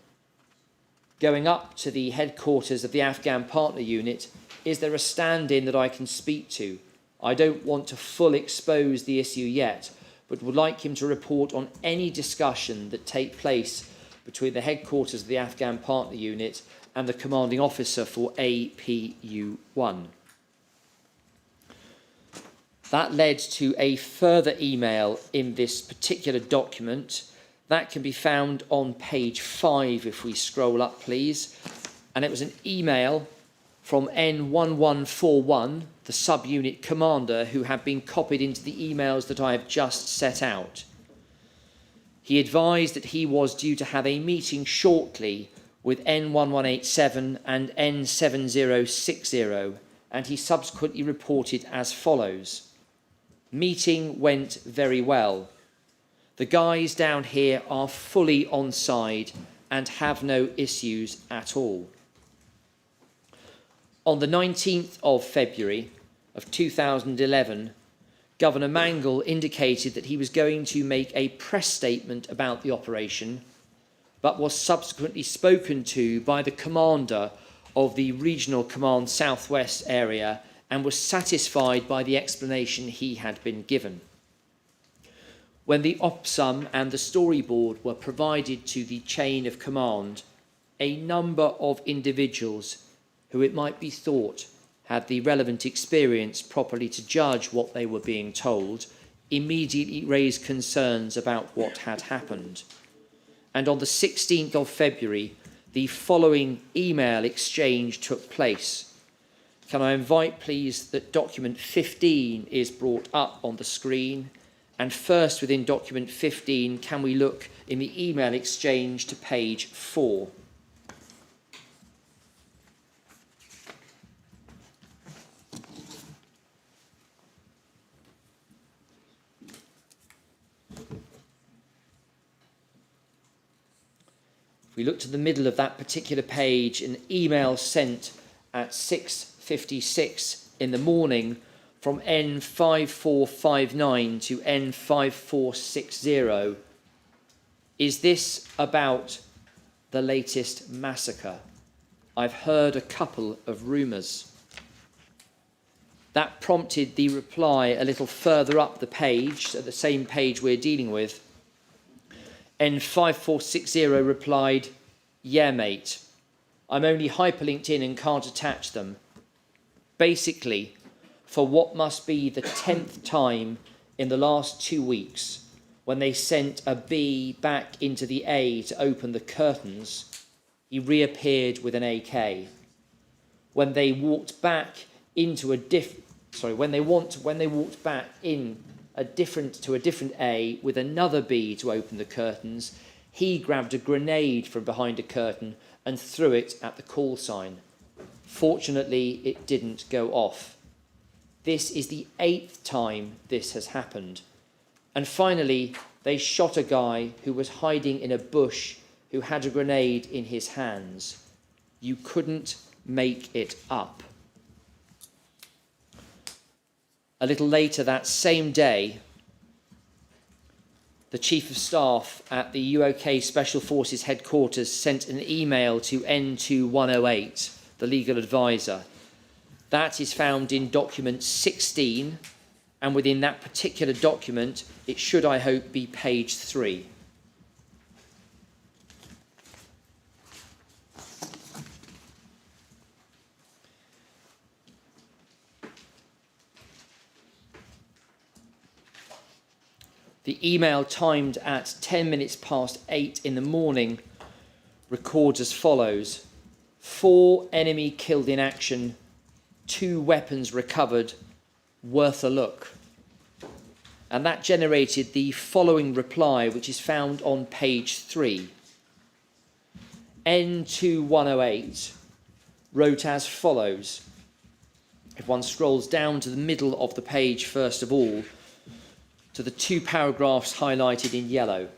Going up to the headquarters of the Afghan partner unit, is there a stand-in that I can speak to? I don't want to full expose the issue yet, but would like him to report on any discussion that take place between the headquarters of the Afghan partner unit and the commanding officer for APU-1. That led to a further email in this particular document. That can be found on page 5 if we scroll up, please. And it was an email from N1141, the subunit commander, who had been copied into the emails that I have just set out. He advised that he was due to have a meeting shortly with N1187 and N7060, and he subsequently reported as follows. Meeting went very well. The guys down here are fully on side and have no issues at all. On the 19th of February of 2011, Governor Mangle indicated that he was going to make a press statement about the operation, but was subsequently spoken to by the commander of the Regional Command Southwest area and was satisfied by the explanation he had been given. When the OPSUM and the storyboard were provided to the chain of command, a number of individuals who it might be thought had the relevant experience properly to judge what they were being told, immediately raised concerns about what had happened. And on the 16th of February, the following email exchange took place. Can I invite, please, that document 15 is brought up on the screen? And first, within document 15, can we look in the email exchange to page 4? If we look to the middle of that particular page, an email sent at 6:56 in the morning from N5459 to N5460. Is this about the latest massacre? I've heard a couple of rumours. That prompted the reply a little further up the page, so the same page we're dealing with. N5460 replied, yeah, mate. I'm only hyperlinked in and can't attach them. Basically, for what must be the 10th time in the last 2 weeks, when they sent a B back into the A to open the curtains, he reappeared with an AK. When they walked back into a when they walked back in to a different A with another B to open the curtains, he grabbed a grenade from behind a curtain and threw it at the call sign. Fortunately, it didn't go off. This is the 8th time this has happened. And finally, they shot a guy who was hiding in a bush who had a grenade in his hands. You couldn't make it up. A little later that same day, the Chief of Staff at the UK Special Forces headquarters sent an email to N2108, the legal advisor. That is found in document 16, and within that particular document, it should, I hope, be page 3. The email, timed at 10 minutes past 8 in the morning, records as follows: 4 enemy killed in action, 2 weapons recovered, worth a look. and that generated the following reply, which is found on page 3. N2108 wrote as follows. If one scrolls down to the middle of the page, first of all, to the 2 paragraphs highlighted in yellow.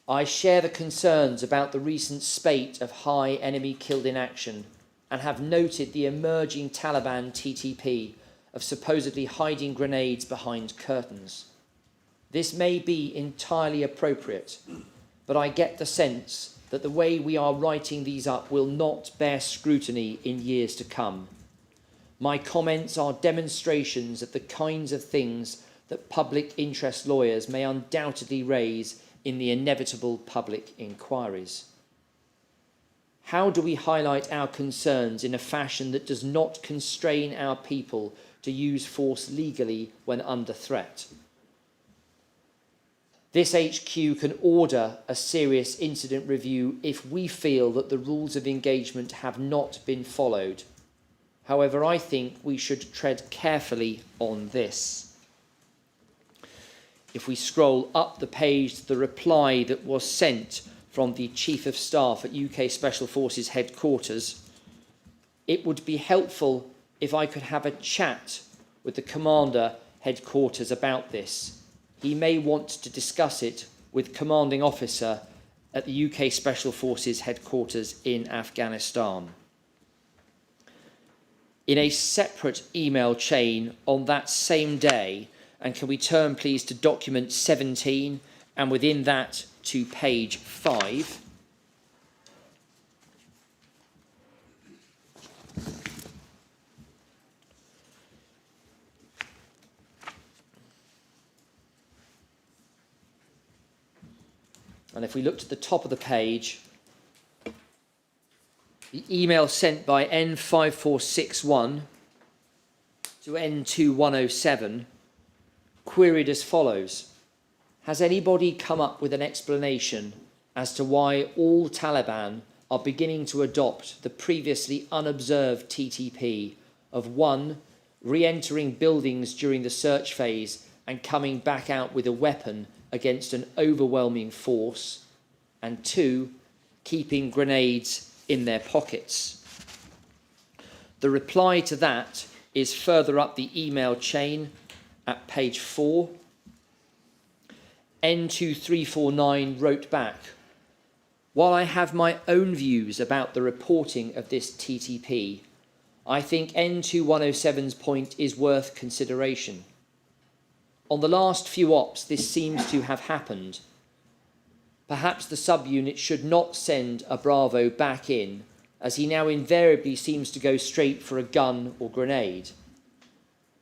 I share the concerns about the recent spate of high enemy killed in action and have noted the emerging Taliban TTP of supposedly hiding grenades behind curtains. This may be entirely appropriate, but I get the sense that the way we are writing these up will not bear scrutiny in years to come. My comments are demonstrations of the kinds of things that public interest lawyers may undoubtedly raise in the inevitable public inquiries. How do we highlight our concerns in a fashion that does not constrain our people to use force legally when under threat? This HQ can order a serious incident review if we feel that the rules of engagement have not been followed. However, I think we should tread carefully on this. If we scroll up the page to the reply that was sent from the Chief of Staff at UK Special Forces headquarters, it would be helpful if I could have a chat with the Commander headquarters about this. He may want to discuss it with Commanding Officer at the UK Special Forces headquarters in Afghanistan. In a separate email chain on that same day, and can we turn please to document 17 and within that to page 5. And if we look to the top of the page, the email sent by N5461 to N2107 queried as follows. Has anybody come up with an explanation as to why all Taliban are beginning to adopt the previously unobserved TTP of 1, re-entering buildings during the search phase and coming back out with a weapon against an overwhelming force, and 2, keeping grenades in their pockets? The reply to that is further up the email chain at page 4. N2349 wrote back, while I have my own views about the reporting of this TTP, I think N2107's point is worth consideration. On the last few ops, this seems to have happened. Perhaps the subunit should not send a Bravo back in, as he now invariably seems to go straight for a gun or grenade.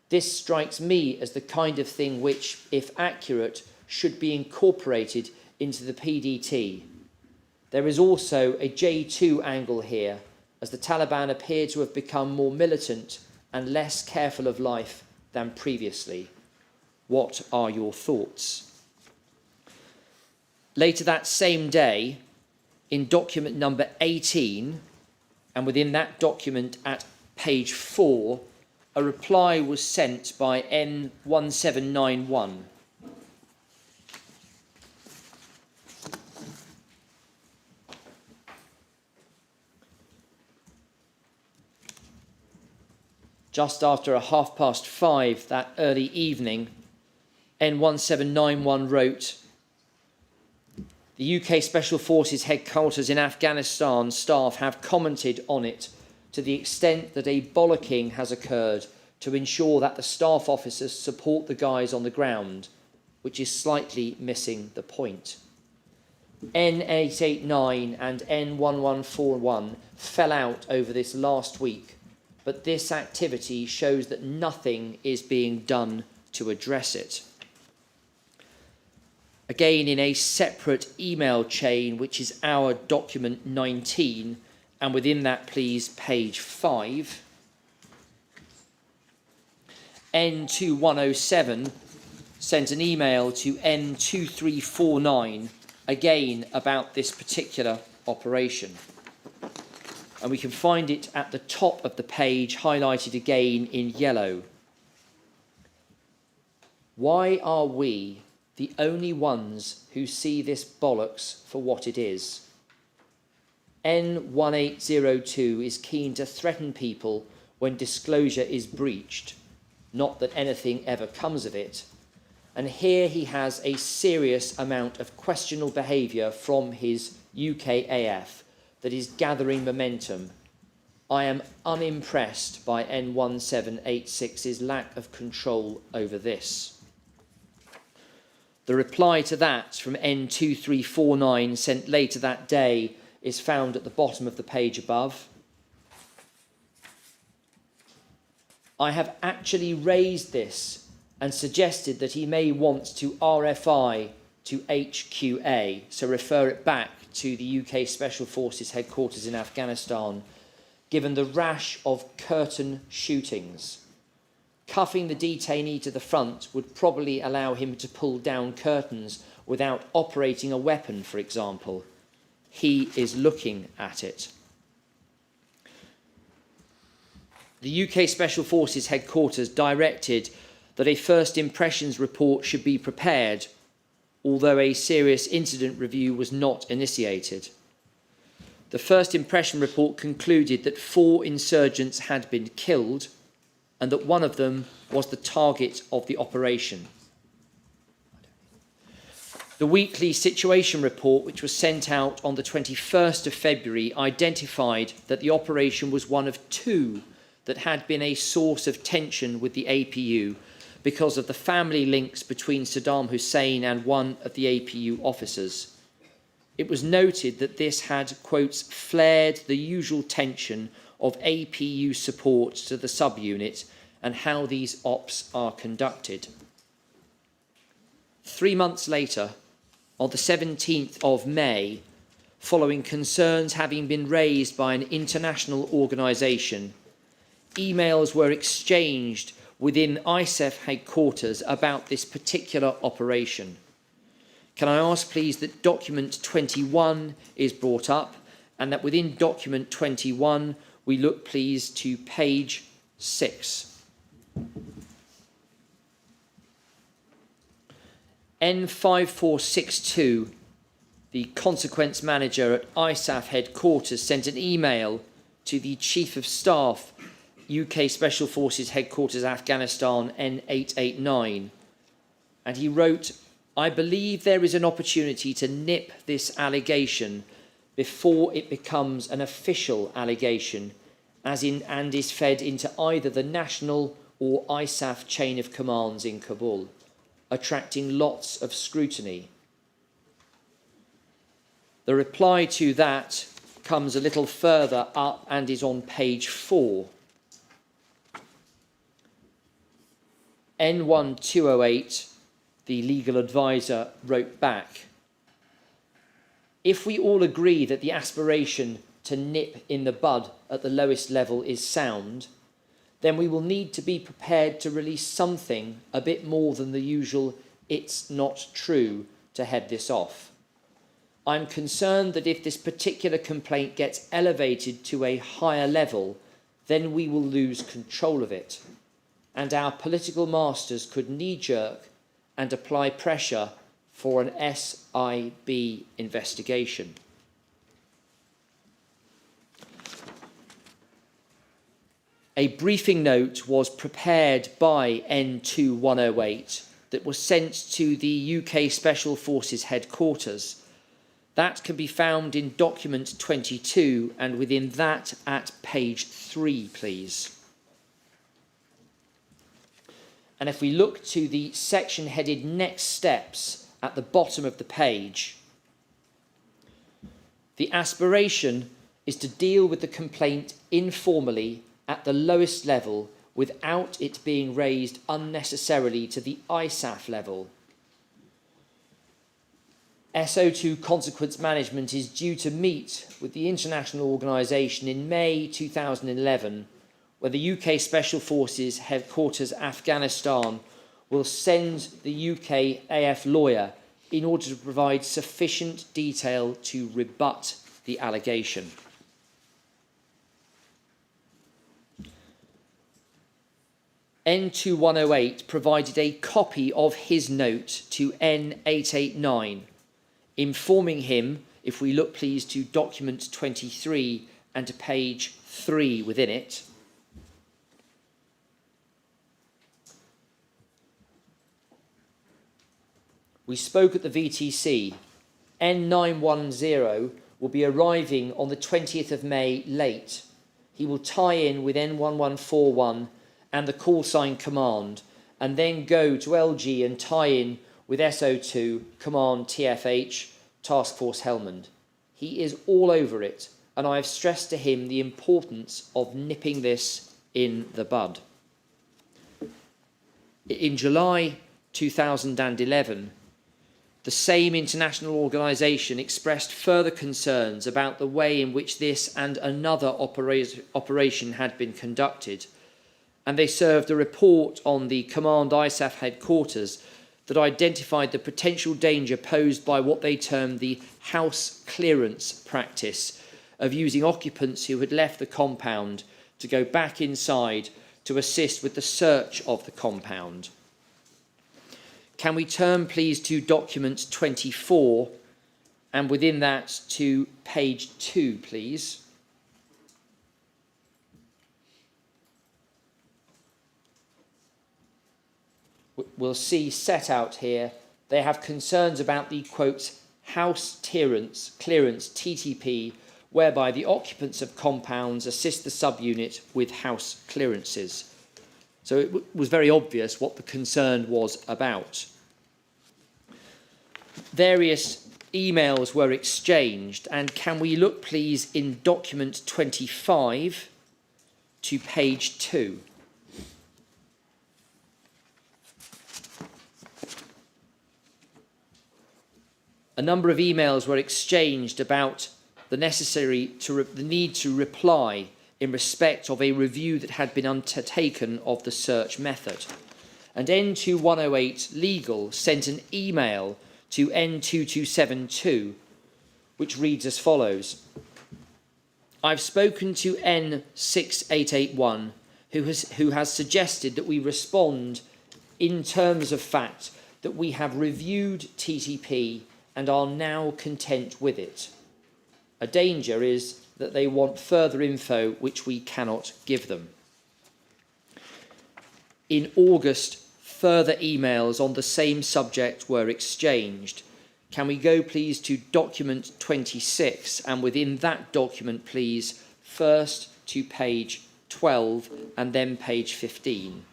This strikes me as the kind of thing which, if accurate, should be incorporated into the PDT. There is also a J2 angle here, as the Taliban appear to have become more militant and less careful of life than previously. What are your thoughts? Later that same day, in document number 18, and within that document at page 4, a reply was sent by N1791. Just after 5:30 that early evening, N1791 wrote, the UK Special Forces headquarters in Afghanistan staff have commented on it to the extent that a bollocking has occurred to ensure that the staff officers support the guys on the ground, which is slightly missing the point. N889 and N1141 fell out over this last week, but this activity shows that nothing is being done to address it. Again, in a separate email chain, which is our document 19, and within that, please, page 5, N2107 sent an email to N2349, again about this particular operation. And we can find it at the top of the page, highlighted again in yellow. Why are we the only ones who see this bollocks for what it is? N1802 is keen to threaten people when disclosure is breached, not that anything ever comes of it. And here he has a serious amount of questionable behaviour from his UKAF that is gathering momentum. I am unimpressed by N1786's lack of control over this. The reply to that from N2349 sent later that day is found at the bottom of the page above. I have actually raised this and suggested that he may want to RFI to HQA, so refer it back to the UK Special Forces headquarters in Afghanistan, given the rash of curtain shootings. Cuffing the detainee to the front would probably allow him to pull down curtains without operating a weapon, for example. He is looking at it. The UK Special Forces headquarters directed that a first impressions report should be prepared, although a serious incident review was not initiated. The first impression report concluded that 4 insurgents had been killed and that one of them was the target of the operation. The weekly situation report, which was sent out on the 21st of February, identified that the operation was one of 2 that had been a source of tension with the APU because of the family links between Saddam Hussein and one of the APU officers. It was noted that this had, quotes, flared the usual tension of APU support to the subunit and how these ops are conducted. 3 months later, on the 17th of May, following concerns having been raised by an international organisation, emails were exchanged within ISAF headquarters about this particular operation. Can I ask, please, that document 21 is brought up and that within document 21 we look, please, to page 6. N5462, the consequence manager at ISAF headquarters, sent an email to the Chief of Staff, UK Special Forces headquarters, Afghanistan, N889, and he wrote, I believe there is an opportunity to nip this allegation before it becomes an official allegation, and is fed into either the national or ISAF chain of commands in Kabul, attracting lots of scrutiny. The reply to that comes a little further up and is on page 4. N1208, the legal advisor, wrote back, if we all agree that the aspiration to nip in the bud at the lowest level is sound, then we will need to be prepared to release something a bit more than the usual "it's not true" to head this off. I'm concerned that if this particular complaint gets elevated to a higher level, then we will lose control of it, and our political masters could knee-jerk and apply pressure for an SIB investigation. A briefing note was prepared by N2108 that was sent to the UK Special Forces headquarters. That can be found in document 22 and within that at page 3, please. And if we look to the section headed Next Steps at the bottom of the page, the aspiration is to deal with the complaint informally at the lowest level without it being raised unnecessarily to the ISAF level. SO2 consequence management is due to meet with the international organisation in May 2011, where the UK Special Forces headquarters Afghanistan will send the UK AF lawyer in order to provide sufficient detail to rebut the allegation. N2108 provided a copy of his note to N889, informing him, if we look please to document 23 and to page 3 within it, we spoke at the VTC. N910 will be arriving on the 20th of May late. He will tie in with N1141 and the call sign command, and then go to LG and tie in with SO2 command TFH Task Force Helmand. He is all over it, and I have stressed to him the importance of nipping this in the bud. In July 2011, the same international organisation expressed further concerns about the way in which this and another operation had been conducted, and they served a report on the Command ISAF headquarters that identified the potential danger posed by what they termed the house clearance practice of using occupants who had left the compound to go back inside to assist with the search of the compound. Can we turn please to document 24, and within that to page 2, please. We'll see set out here, they have concerns about the, quote, house clearance, TTP, whereby the occupants of compounds assist the subunit with house clearances. So it was very obvious what the concern was about. Various emails were exchanged, and can we look please in document 25 to page 2. A number of emails were exchanged about the need to reply in respect of a review that had been undertaken of the search method. And N2108 Legal sent an email to N2272, which reads as follows. I've spoken to N6881, who has suggested that we respond in terms of fact that we have reviewed TTP and are now content with it. A danger is that they want further info which we cannot give them. In August, further emails on the same subject were exchanged. Can we go please to document 26, and within that document please first to page 12 and then page 15.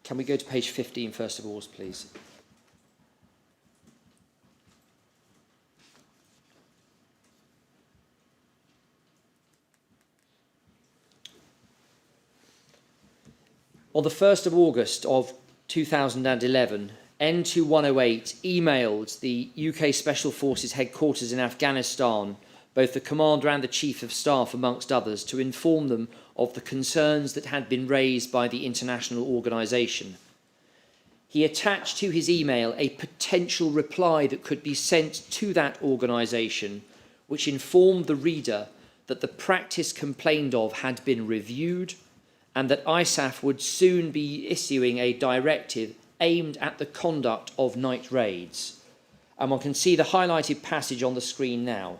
Can we go to page 15 first of all, please? On the 1st of August of 2011, N2108 emailed the UK Special Forces headquarters in Afghanistan, both the commander and the chief of staff amongst others, to inform them of the concerns that had been raised by the international organisation. He attached to his email a potential reply that could be sent to that organisation, which informed the reader that the practice complained of had been reviewed and that ISAF would soon be issuing a directive aimed at the conduct of night raids. And one can see the highlighted passage on the screen now.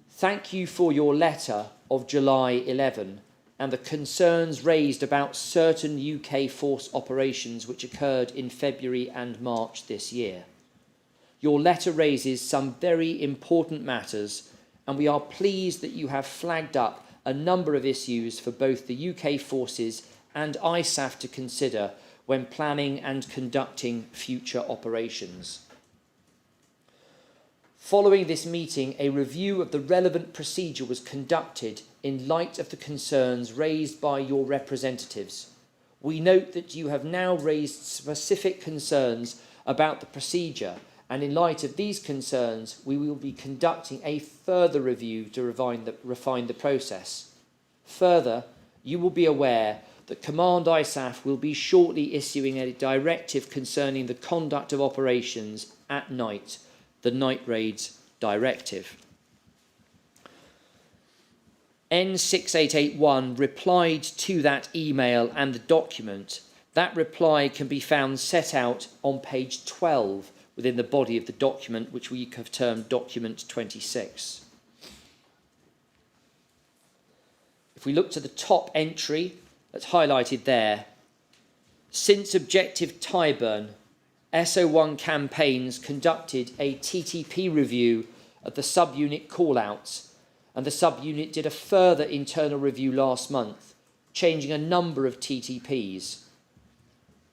Thank you for your letter of July 11 and the concerns raised about certain UK force operations which occurred in February and March this year. Your letter raises some very important matters, and we are pleased that you have flagged up a number of issues for both the UK forces and ISAF to consider when planning and conducting future operations. Following this meeting, a review of the relevant procedure was conducted in light of the concerns raised by your representatives. We note that you have now raised specific concerns about the procedure And in light of these concerns, we will be conducting a further review to refine the process. Further, you will be aware that Command ISAF will be shortly issuing a directive concerning the conduct of operations at night, the Night Raids Directive. N6881 replied to that email and the document. That reply can be found set out on page 12 within the body of the document, which we have termed document 26. If we look to the top entry that's highlighted there, since Objective Tyburn, SO1 campaigns conducted a TTP review of the subunit callouts, and the subunit did a further internal review last month, changing a number of TTPs.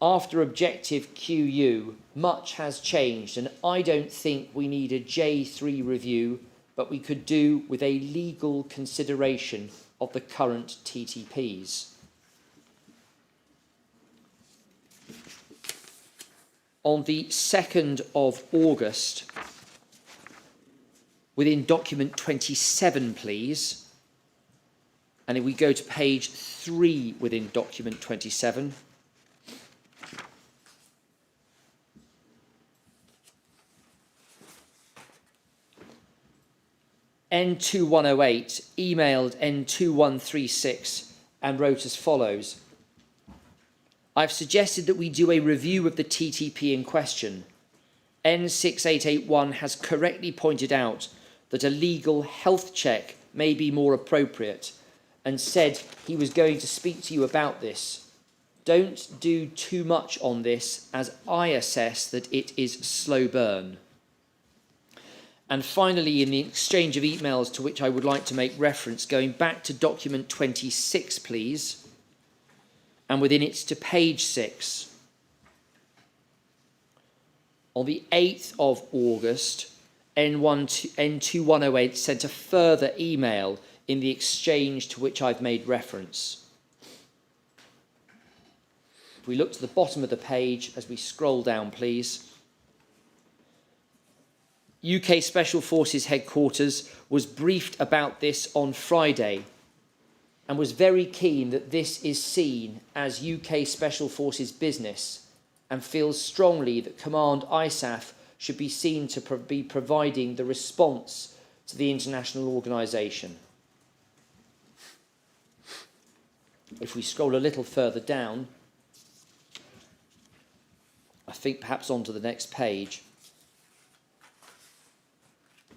After Objective QU, much has changed, and I don't think we need a J3 review, but we could do with a legal consideration of the current TTPs. On the 2nd of August, within document 27, please, and if we go to page 3 within document 27, N2108 emailed N2136 and wrote as follows: I've suggested that we do a review of the TTP in question. N6881 has correctly pointed out that a legal health check may be more appropriate and said he was going to speak to you about this. Don't do too much on this, as I assess that it is slow burn. And finally, in the exchange of emails to which I would like to make reference, going back to document 26, please, and within it to page 6. On the 8th of August, N2108 sent a further email in the exchange to which I've made reference. If we look to the bottom of the page as we scroll down, please. UK Special Forces headquarters was briefed about this on Friday and was very keen that this is seen as UK Special Forces business, and feels strongly that Command ISAF should be seen to be providing the response to the international organisation. If we scroll a little further down, I think perhaps onto the next page,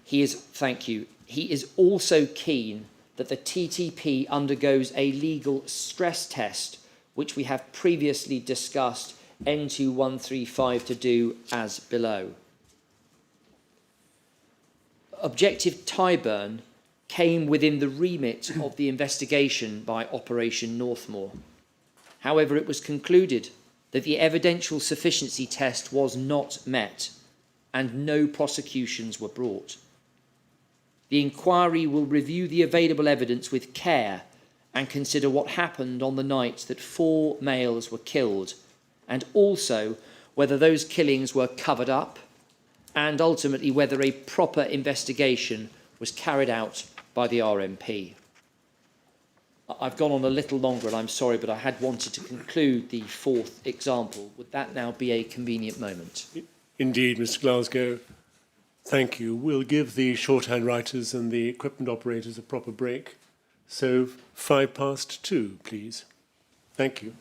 he is also keen that the TTP undergoes a legal stress test, which we have previously discussed N2135 to do as below. Objective Tyburn came within the remit of the investigation by Operation Northmoor. However, it was concluded that the evidential sufficiency test was not met and no prosecutions were brought. The inquiry will review the available evidence with care and consider what happened on the night that 4 males were killed, and also whether those killings were covered up, and ultimately whether a proper investigation was carried out by the RMP. I've gone on a little longer, and I'm sorry, but I had wanted to conclude the 4th example. Would that now be a convenient moment? Indeed, Mr. Glasgow. Thank you. We'll give the shorthand writers and the equipment operators a proper break. So 2:05, please. Thank you.